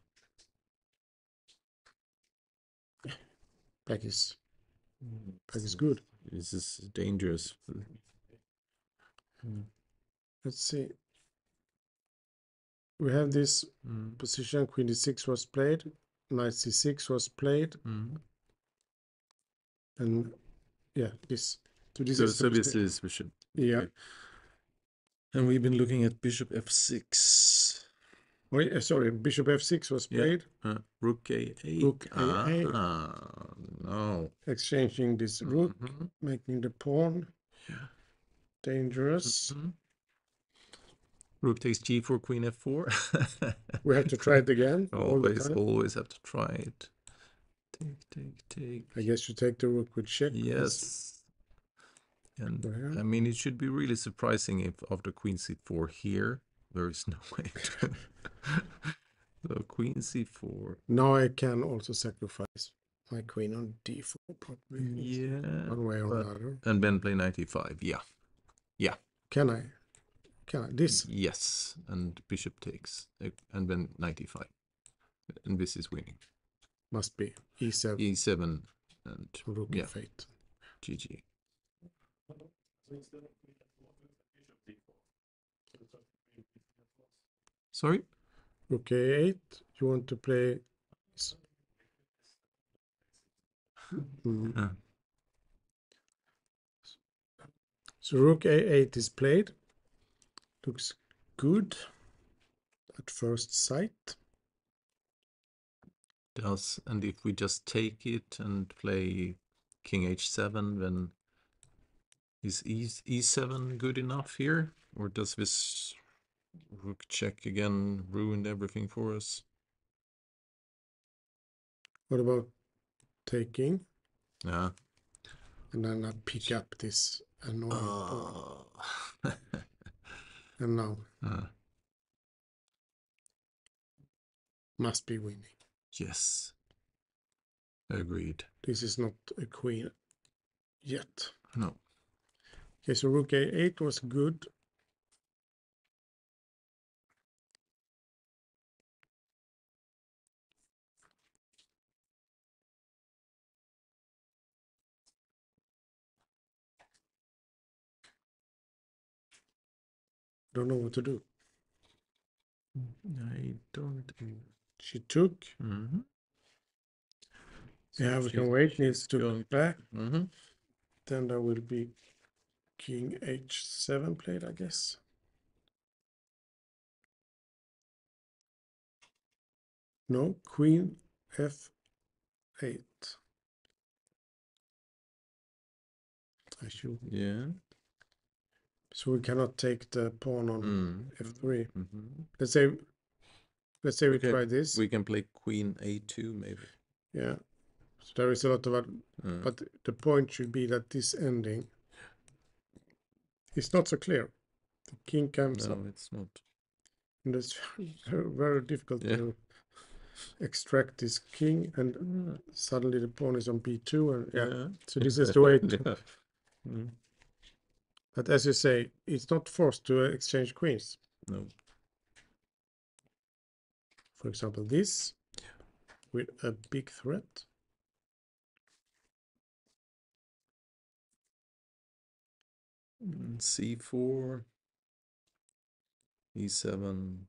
Black is good. This is dangerous. Let's see. We have this position. Queen d6 was played. Knight c6 was played. And yeah, this. So this is bishop. Yeah. Okay. And we've been looking at bishop f6. Oh, sorry, bishop f6 was played. Rook a8. Rook a8. No. Exchanging this rook, making the pawn dangerous. Rook takes g4, queen f4. We have to try it again. Always have to try it. Take. I guess you take the rook with check. Yes. And I mean, it should be really surprising if after queen c4 here, there is no way to. So queen c4. Now I can also sacrifice my queen on d4, probably. Yeah. One way or another. And then play knight e5. Yeah. Can I? This? Yes. And bishop takes. And then knight e5. And this is winning. Must be e7. E7 and rook fate. GG. Sorry? Rook a8. You want to play? So rook a8 is played. Looks good at first sight. Does, and if we just take it and play king h7, then is e7 good enough here? Or does this rook check again ruin everything for us? What about taking? Yeah. And then I pick up this annoying pawn. And now must be winning. Yes. Agreed. This is not a queen yet. No. Okay, so rook a8 was good. Don't know what to do. I don't. She took. Yeah, we can wait. Needs to go back. Then there will be king h7 played, I guess. No, queen f8. I should. Yeah. So we cannot take the pawn on f3. Mm-hmm. Let's say we Okay, try this. We can play queen a2 maybe. Yeah. So there is a lot of, but the point should be that this ending is not so clear. The king comes up. No, it's not. And it's very difficult to extract this king, and suddenly the pawn is on b2, and so this is the way to. But as you say, it's not forced to exchange queens. No. For example, this with a big threat. c4, e7,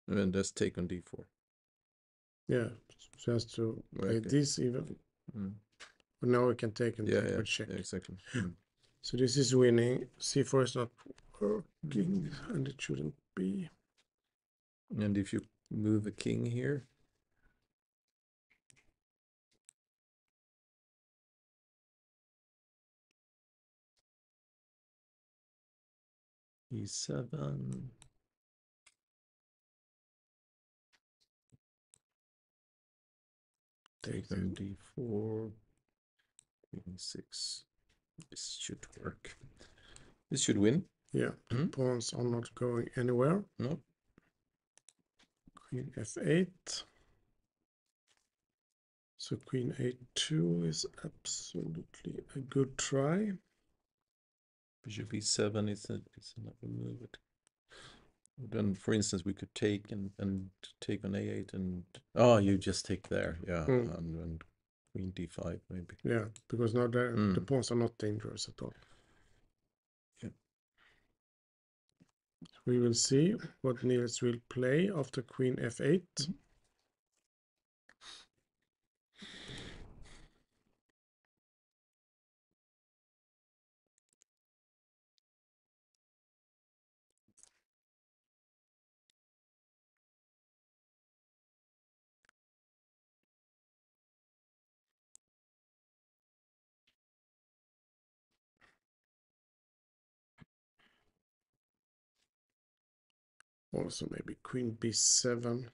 and let's take on d4. Yeah, so has to play this even. But now we can take and take with check. Yeah, exactly. So this is winning. c4 is not working, and it shouldn't be. And if you move a king here, e7, take on d4, queen 6. This should work. This should win. Yeah, the pawns are not going anywhere. No. Queen f8. So queen a2 is absolutely a good try. Bishop e7 is another move. Then, for instance, we could take and take on a8 and you just take there, and queen d5 maybe. Yeah, because now the pawns are not dangerous at all. Yeah. We will see what Niels will play after queen f8. Also maybe queen b7.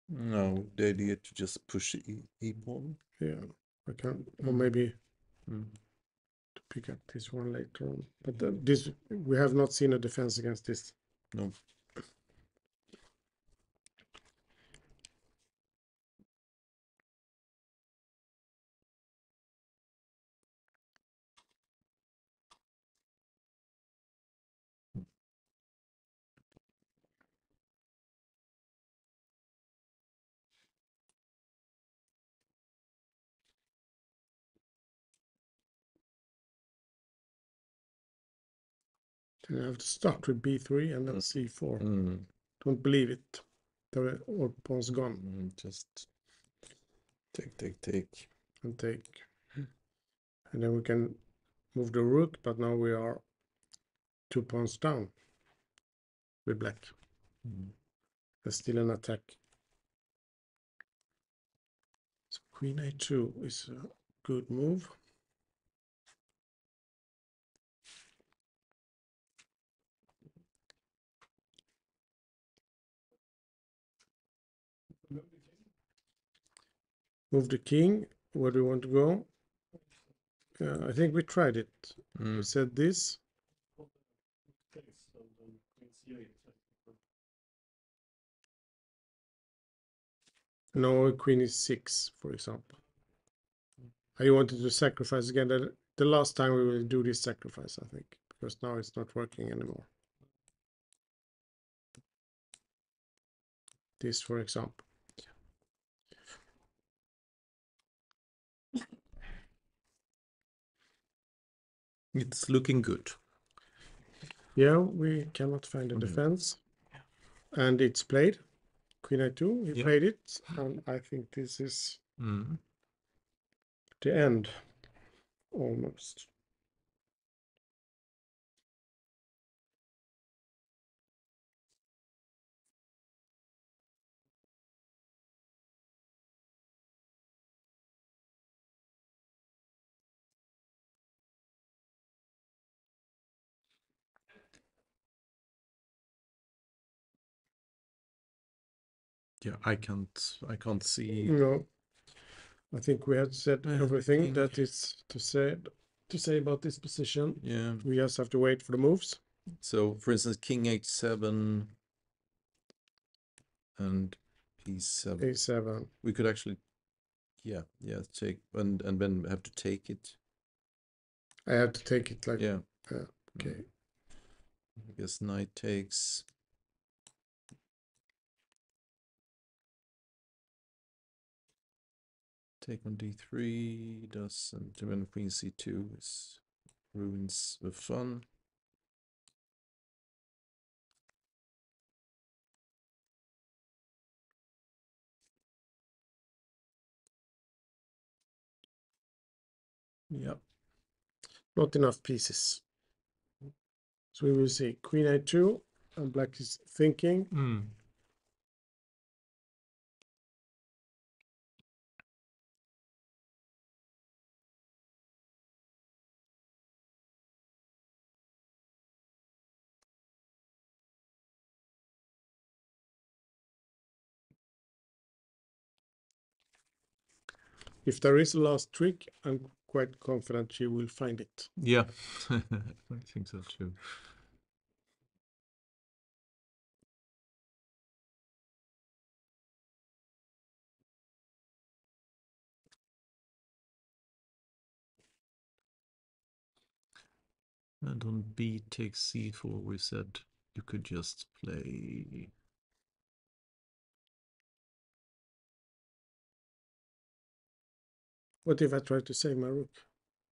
No, the idea to just push the e pawn. Yeah, I can, or maybe to pick up this one later on. But this, we have not seen a defense against this. No. Then I have to start with b3 and then c4. Don't believe it. The all pawns gone. Just take. And take. And then we can move the rook, but now we are 2 pawns down with black. There's still an attack. So queen a2 is a good move. Move the king. Where do you want to go? I think we tried it. We said this. No, queen is 6, for example. I wanted to sacrifice again. The last time we will do this sacrifice, I think, because now it's not working anymore. This, for example. It's looking good. Yeah, we cannot find a defense. And it's played. Queen a2, he played it. And I think this is the end, almost. Yeah, I can't see. No, I think we had said everything Everything. that is to say about this position. Yeah. We just have to wait for the moves. So, for instance, King H7 and P7. A7. We could actually, yeah, take and then have to take it. I have to take it like Yeah. okay. I guess knight takes. Take on D3 doesn't. And then Queen C2 is ruins the fun. Yep. Not enough pieces. So we will see Queen A2, and black is thinking. If there is a last trick, I'm quite confident she will find it. Yeah, I think so too. And on B takes C4, we said you could just play. What if I try to save my rook?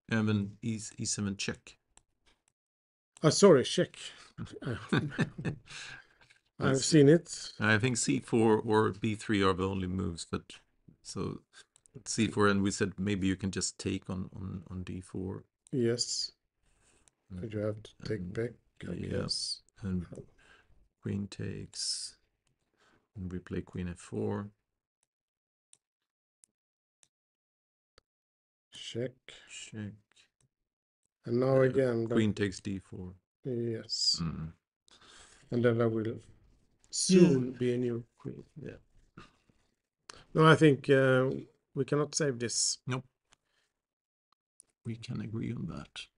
And then E7 check. Oh, sorry, check. I've seen it. I think C4 or B3 are the only moves, but so C4, and we said maybe you can just take on D4. Yes. And you have to take back, I guess. And queen takes, and we play Queen F4. Check. Check. And now again. Queen takes D4. Yes. And then there will soon be a new queen. Yeah. No, I think we cannot save this. Nope. We can agree on that.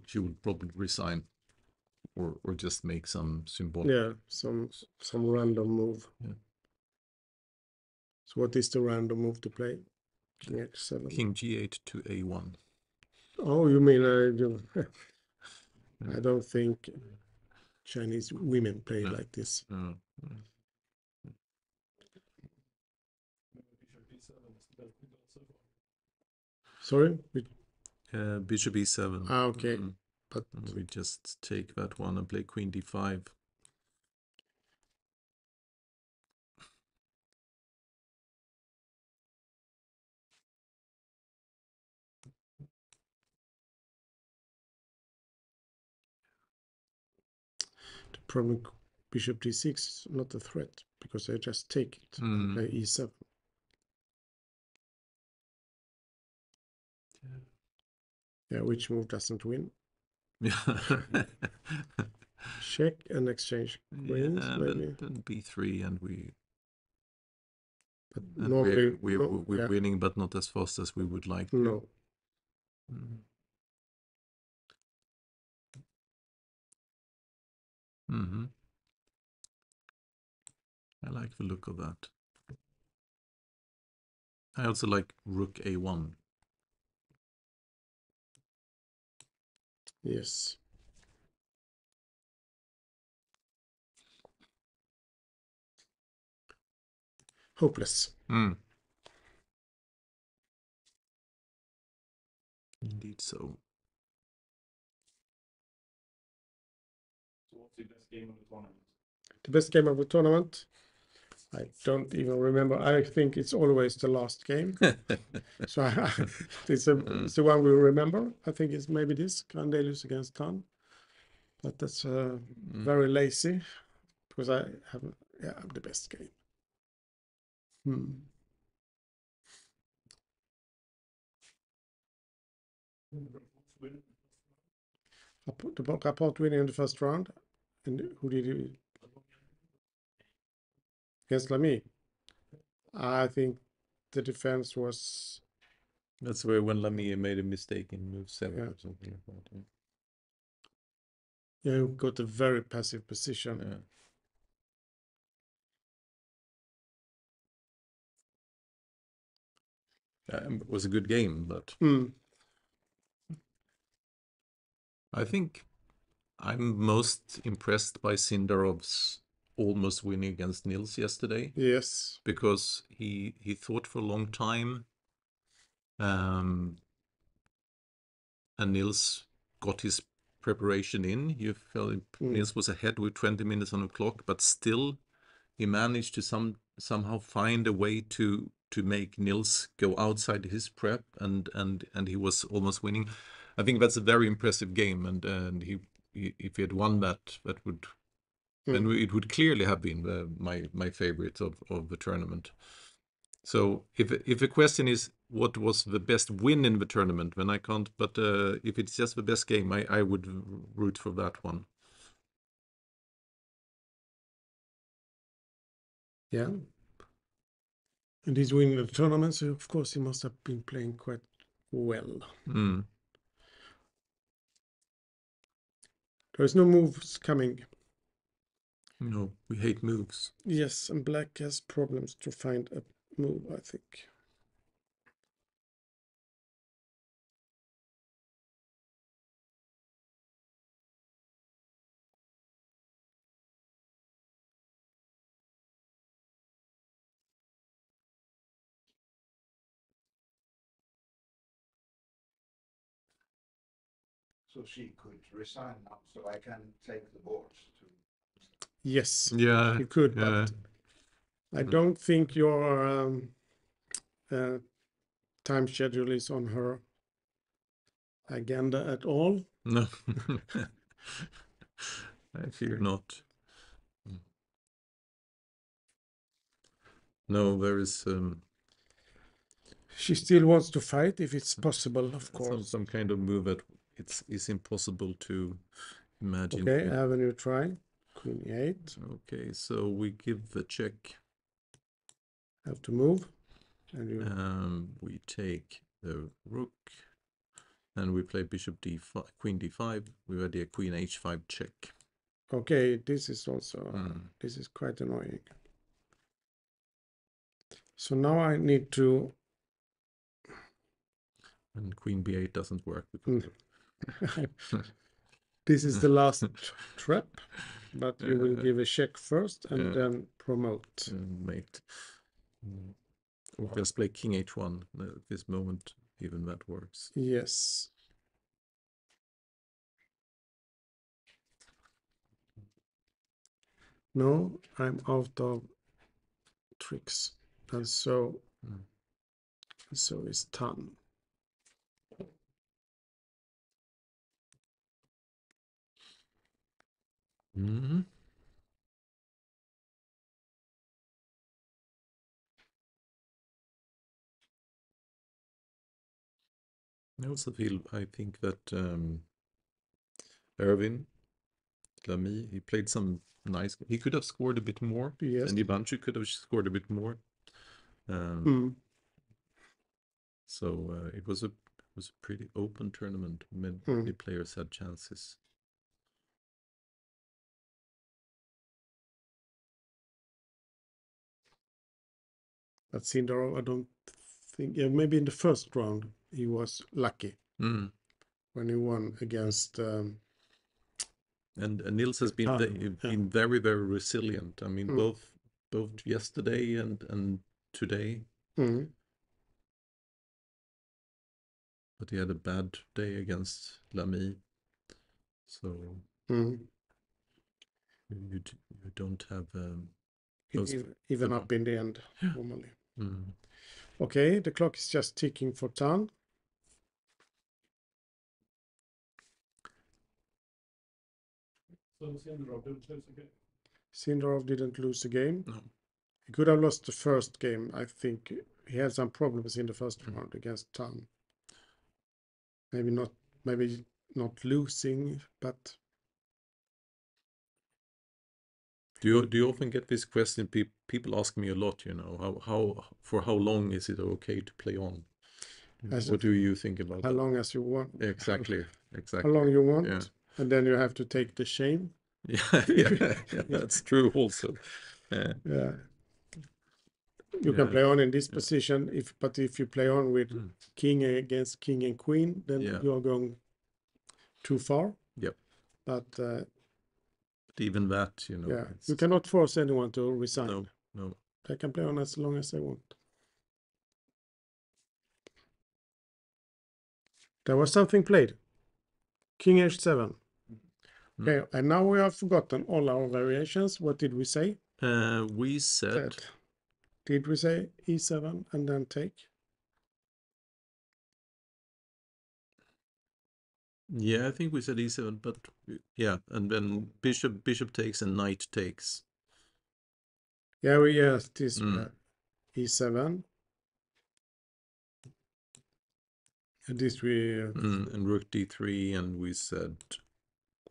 She would probably resign, or just make some symbolic. Yeah, some random move. Yeah. So what is the random move to play? King H7. King G8 to A1. Oh, you mean I don't think Chinese women play like this. Sorry? Bishop E7. Ah, okay. But we just take that one and play Queen D5. the problem, Bishop D6 is not a threat because I just take it. Play E7. Yeah, which move doesn't win? Yeah. Check and exchange queens, maybe. Then B3, and But normally we're winning, but not as fast as we would like to. No. I like the look of that. I also like Rook A1. Yes. Hopeless. Indeed so. So what's the best game of the tournament? The best game of the tournament? I don't even remember. I think it's always the last game. So it's the one we remember. I think it's maybe this, Grandelius against Tan. But that's very lazy because I have the best game. The Rapport winning in the first round. And who did he? Against Lamy. I think the defense was... That's where when Lamy made a mistake in move 7 or something like that. Yeah, he got a very passive position. It was a good game, but I think I'm most impressed by Sindarov's almost winning against Nils yesterday. Yes. Because he thought for a long time, and Nils got his preparation in. You felt Nils was ahead with 20 minutes on the clock, but still he managed to somehow find a way to make Nils go outside his prep, and he was almost winning. I think that's a very impressive game, and he if he had won that would then it would clearly have been my favorite of the tournament. So if the question is what was the best win in the tournament, then I can't. But if it's just the best game, I would root for that one. Yeah. And he's winning the tournament, so of course he must have been playing quite well. There is no moves coming. No, we hate moves. Yes, and black has problems to find a move, I think. So she could resign now, so I can take the boards to... Yes, Yeah, you could, but I don't think your time schedule is on her agenda at all. No, I fear not. No, there is She still wants to fight if it's possible, of course. some kind of move that is impossible to imagine. Okay, I have a new try. Queen e8. Okay, so we give the check. Have to move. And we take the rook, and we play bishop d5, queen d5. We ready a queen h5 check. Okay, this is also this is quite annoying. So now I need to... And queen b8 doesn't work because this is the last trap, but you will give a check first and then promote. Mate. Or just play king h1 at this moment, even that works. Yes. No, I'm out of tricks, and so is Tan. I think that Erwin Lamy, he played some nice. He could have scored a bit more. Yes. And Ivanchuk could have scored a bit more. So it was a pretty open tournament. Many players had chances. But Sindarov, I don't think... Yeah, maybe in the first round he was lucky when he won against... and Nils has been been very, very resilient. I mean, both yesterday and today. But he had a bad day against Lamy. So you don't have even up in the end normally. Okay, the clock is just ticking for Tan. So Sindarov didn't lose again? Sindarov didn't lose a game. No. He could have lost the first game. I think he had some problems in the first round against Tan. maybe not losing, but Do you often get this question? People ask me a lot, you know, how long is it okay to play on? What do you think about how that? long as you want. Exactly. How long you want, Yeah. and then you have to take the shame. Yeah, that's true also. Yeah. Yeah. You can play on in this position, but if you play on with king against king and queen, then you are going too far. Yep. But even that, you know, yeah, you cannot force anyone to resign. No, no. They can play on as long as they want. There was something played. King h7. Okay, and now we have forgotten all our variations. What did we say? We said. Did we say e7 and then take? Yeah, I think we said e7, but yeah, and then bishop takes and knight takes. Yeah, this e7. And this we and rook d3, and we said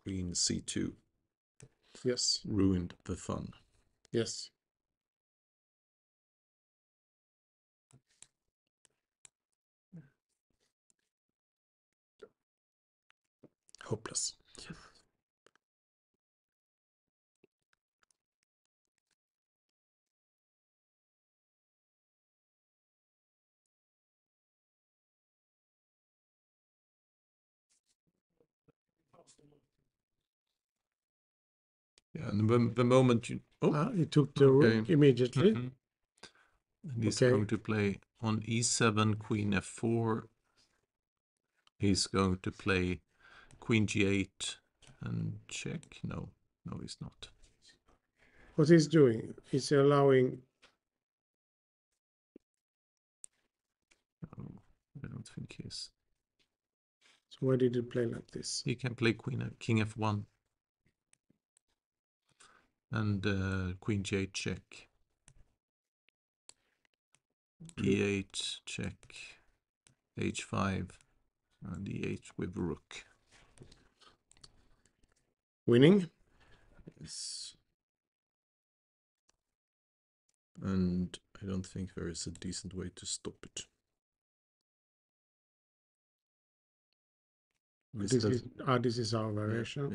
queen c2. Yes. Ruined the fun. Yes. Hopeless. Yeah, and the moment you he took the rook immediately. And he's going to play on e7, queen f4. He's going to play queen g8 and check. No, he's not. What he's doing, he's allowing. No, I don't think he is. So why did he play like this? He can play king f1 and queen g8 check. e8 check, h5 and e8 with rook. Winning. Yes. And I don't think there is a decent way to stop it. This is our variation.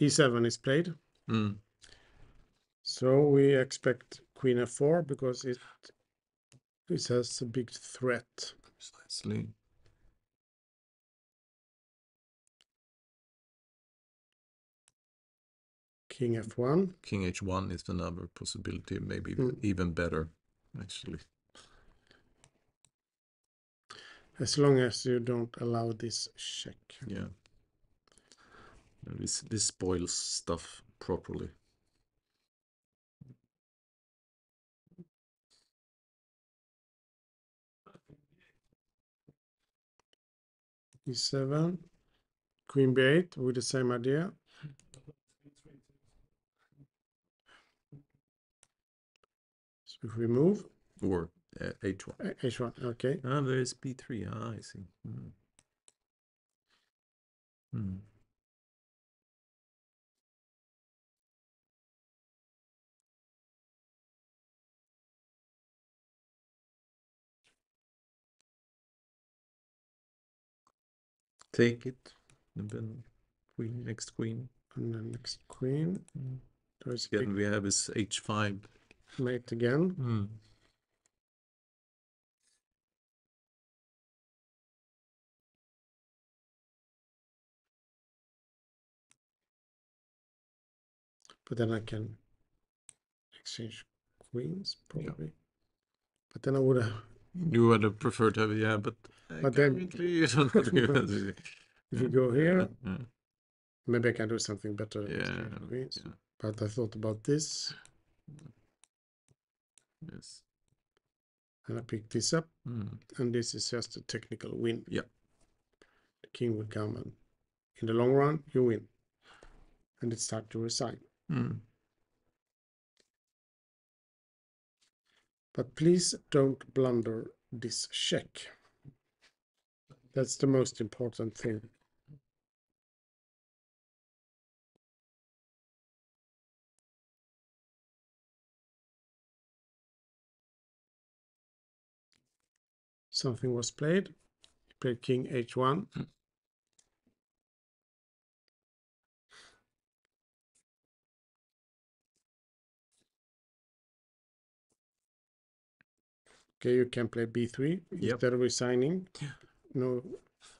Yeah. e7 is played. So we expect queen f4 because this has a big threat. Precisely. King f1. King h1 is another possibility, maybe even better, actually. As long as you don't allow this check. Yeah. This spoils stuff properly. e7. Queen b8 with the same idea. So if we move. Or h1. h1, okay. Ah, there is b3. Ah, I see. Take it, and then queen, next queen. And then next queen. Again, we have his h5. Mate again. But then I can exchange queens, probably. Yeah. But then I would have... You would have preferred to have, but currently you don't have to. If you go here, maybe I can do something better than queens. Yeah. But I thought about this. Yes. And I picked this up. And this is just a technical win. Yeah. The king will come, and in the long run, you win. And it's time to resign. But please don't blunder this check. That's the most important thing. Something was played. He played king h1. Okay, you can play b3 instead of resigning. No.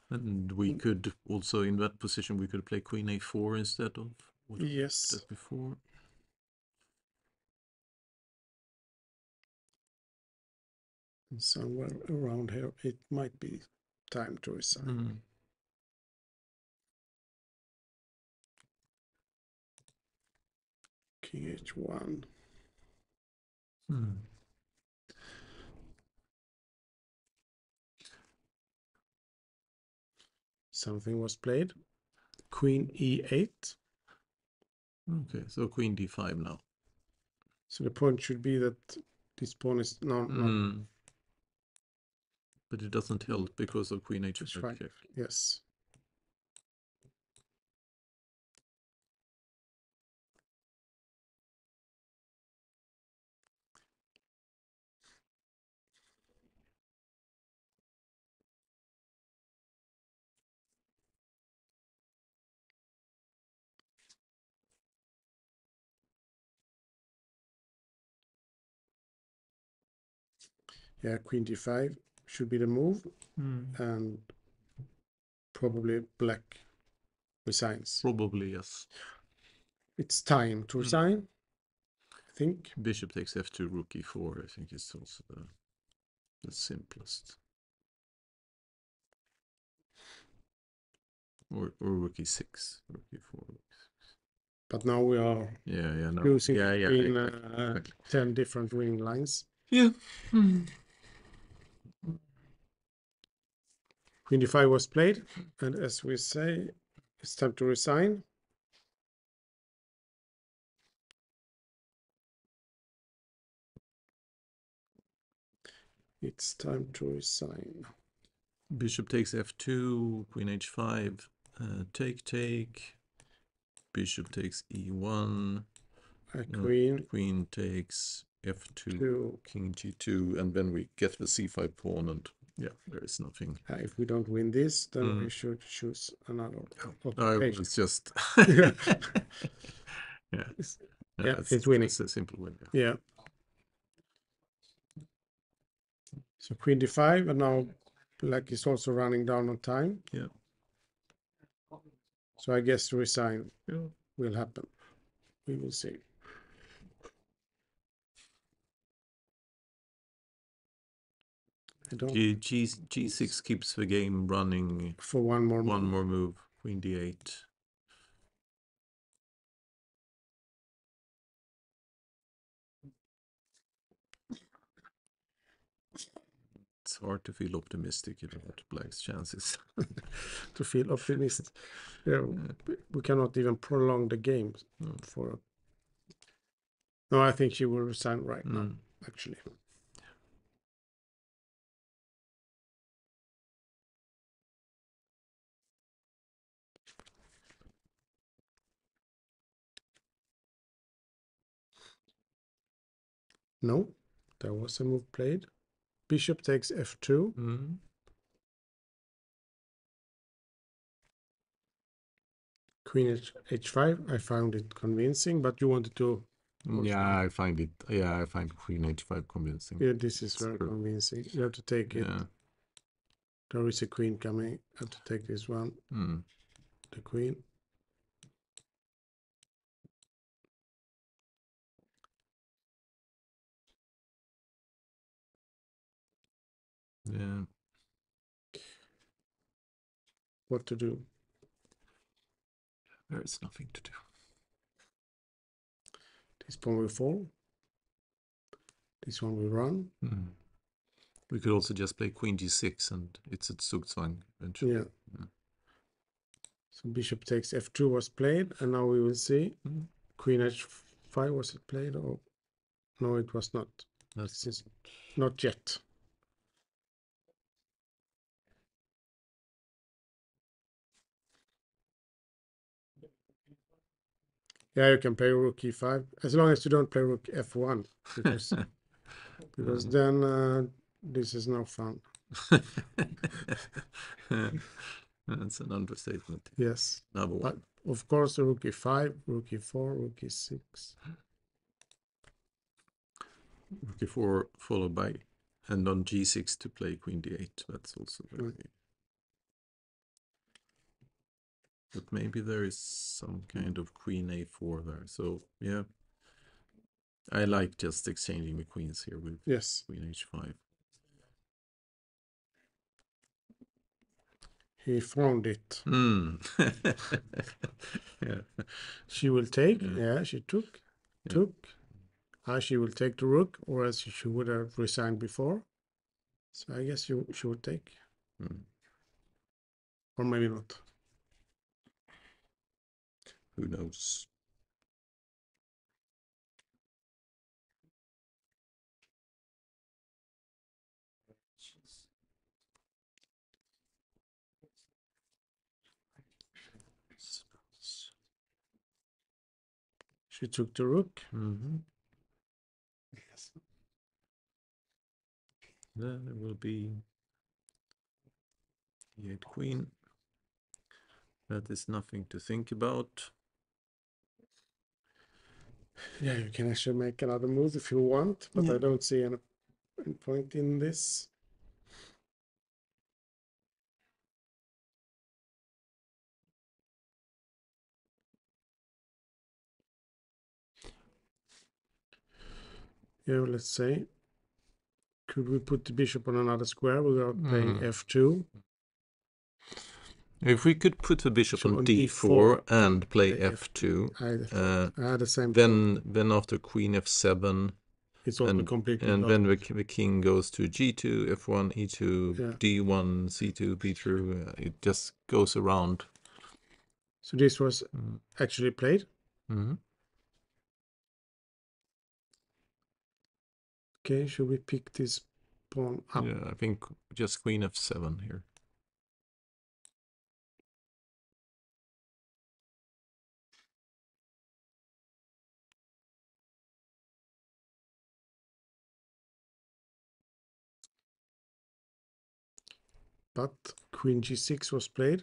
And we could also, in that position, we could play queen a4 instead of what we Yes. did before. And somewhere around here, it might be time to resign. King h1. Something was played. Queen e8. Okay, so queen d5 now. So the point should be that this pawn is not. But it doesn't help because of queen h5 check. Yes. Yeah, queen d5 should be the move, and probably black resigns. Probably, yes. It's time to resign, I think. Bishop takes f2, rook e4, I think is also the simplest. Or rook e6, rook e4. But now we are choosing between exactly. 10 different winning lines. Yeah. Queen d5 was played, and as we say, it's time to resign. It's time to resign. Bishop takes f2, queen h5, take. Bishop takes e1. Queen takes f2, king g2, and then we get the c5 pawn, and there is nothing. If we don't win this, then we should choose another. I was just it's winning. It's a simple win. Yeah. So queen d5, and now black is also running down on time. Yeah. So I guess resign will happen. We will see. G6 keeps the game running for one more move. Queen d8. It's hard to feel optimistic about black's chances. To feel optimistic. We cannot even prolong the game for. No, I think she will resign right now, actually. No, there was a move played. Bishop takes f2. Queen h5. I found it convincing, but you wanted to. I find queen h5 convincing. Yeah, this is very convincing. You have to take it. There is a queen coming. I have to take this one. The queen. Yeah. What to do? There is nothing to do. This pawn will fall. This one will run. We could also just play queen g6, and it's at Zugzwang eventually. Yeah. So bishop takes f2 was played, and now we will see. Queen h5 was it played, or no? It was not. This is not yet. Yeah, you can play rook e5 as long as you don't play rook f1 because then this is no fun. That's an understatement. Yes. Number But one. of course, rook e5, rook e4, rook e6. Rook e4 followed by, and on g6 to play queen d8. That's also very. But maybe there is some kind of queen a4 there. So yeah, I like just exchanging the queens here with Yes. queen h5. He found it. Yeah. She will take. Yeah, she took. Yeah. Took. She will take the rook, or else she would have resigned before. So I guess she would take. Or maybe not. Who knows? She took the rook. Yes. Then it will be e8 queen. That is nothing to think about. Yeah, you can actually make another move if you want, but I don't see any point in this. Yeah, let's say. Could we put the bishop on another square without playing f2? If we could put the bishop on d4 and play f2, I had the same then after queen f7, it's also completely and then the king goes to g2, f1, e2, Yeah. d1, c2, b2. It just goes around. So this was actually played. Okay, should we pick this pawn up? Yeah, I think just queen f7 here. But queen g6 was played.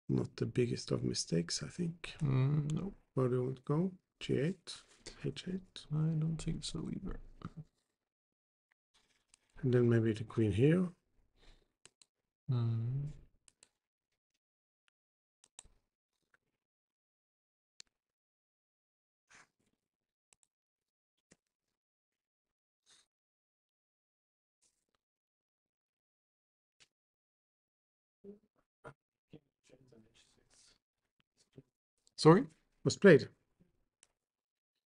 Not the biggest of mistakes, I think. No. Where do you want to go? g8, h8. I don't think so either. And then maybe the queen here. Sorry? Was played.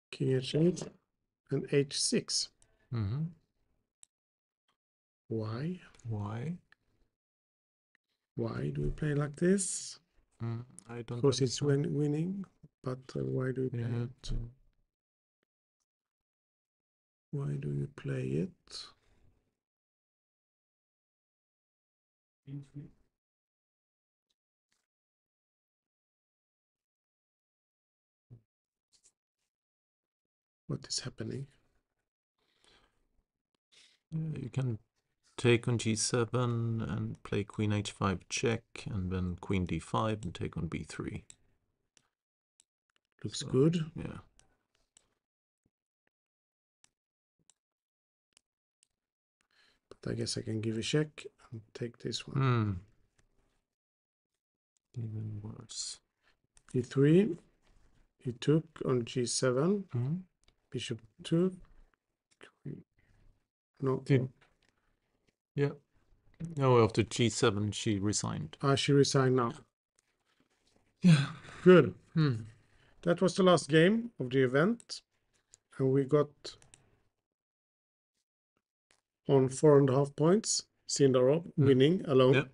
King h8 and h6. Why? Why? Why do we play like this? I don't. Because it's winning, but why do we play it? Why do you play it? What is happening? You can take on g7 and play queen h5 check, and then queen d5 and take on b3. Looks good. Yeah. But I guess I can give a check and take this one. Even worse. e3. He took on g7. Bishop 2. No. Yeah. No, after g7 she resigned. She resigned now. Yeah. Good. That was the last game of the event. And we got on 4.5 points. Sindarov winning alone. Yeah.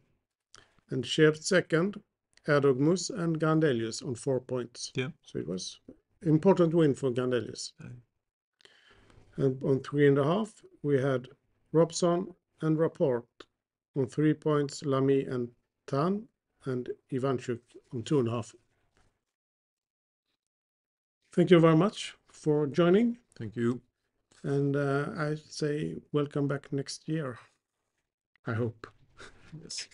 And shared second, Erdogmus and Gandelius on 4 points. Yeah. So it was important win for Gandelius. And on 3.5, we had Robson and Rapport. On 3 points, Lamy and Tan. and Ivanchuk on 2.5. Thank you very much for joining. Thank you. And I say welcome back next year, I hope. Yes.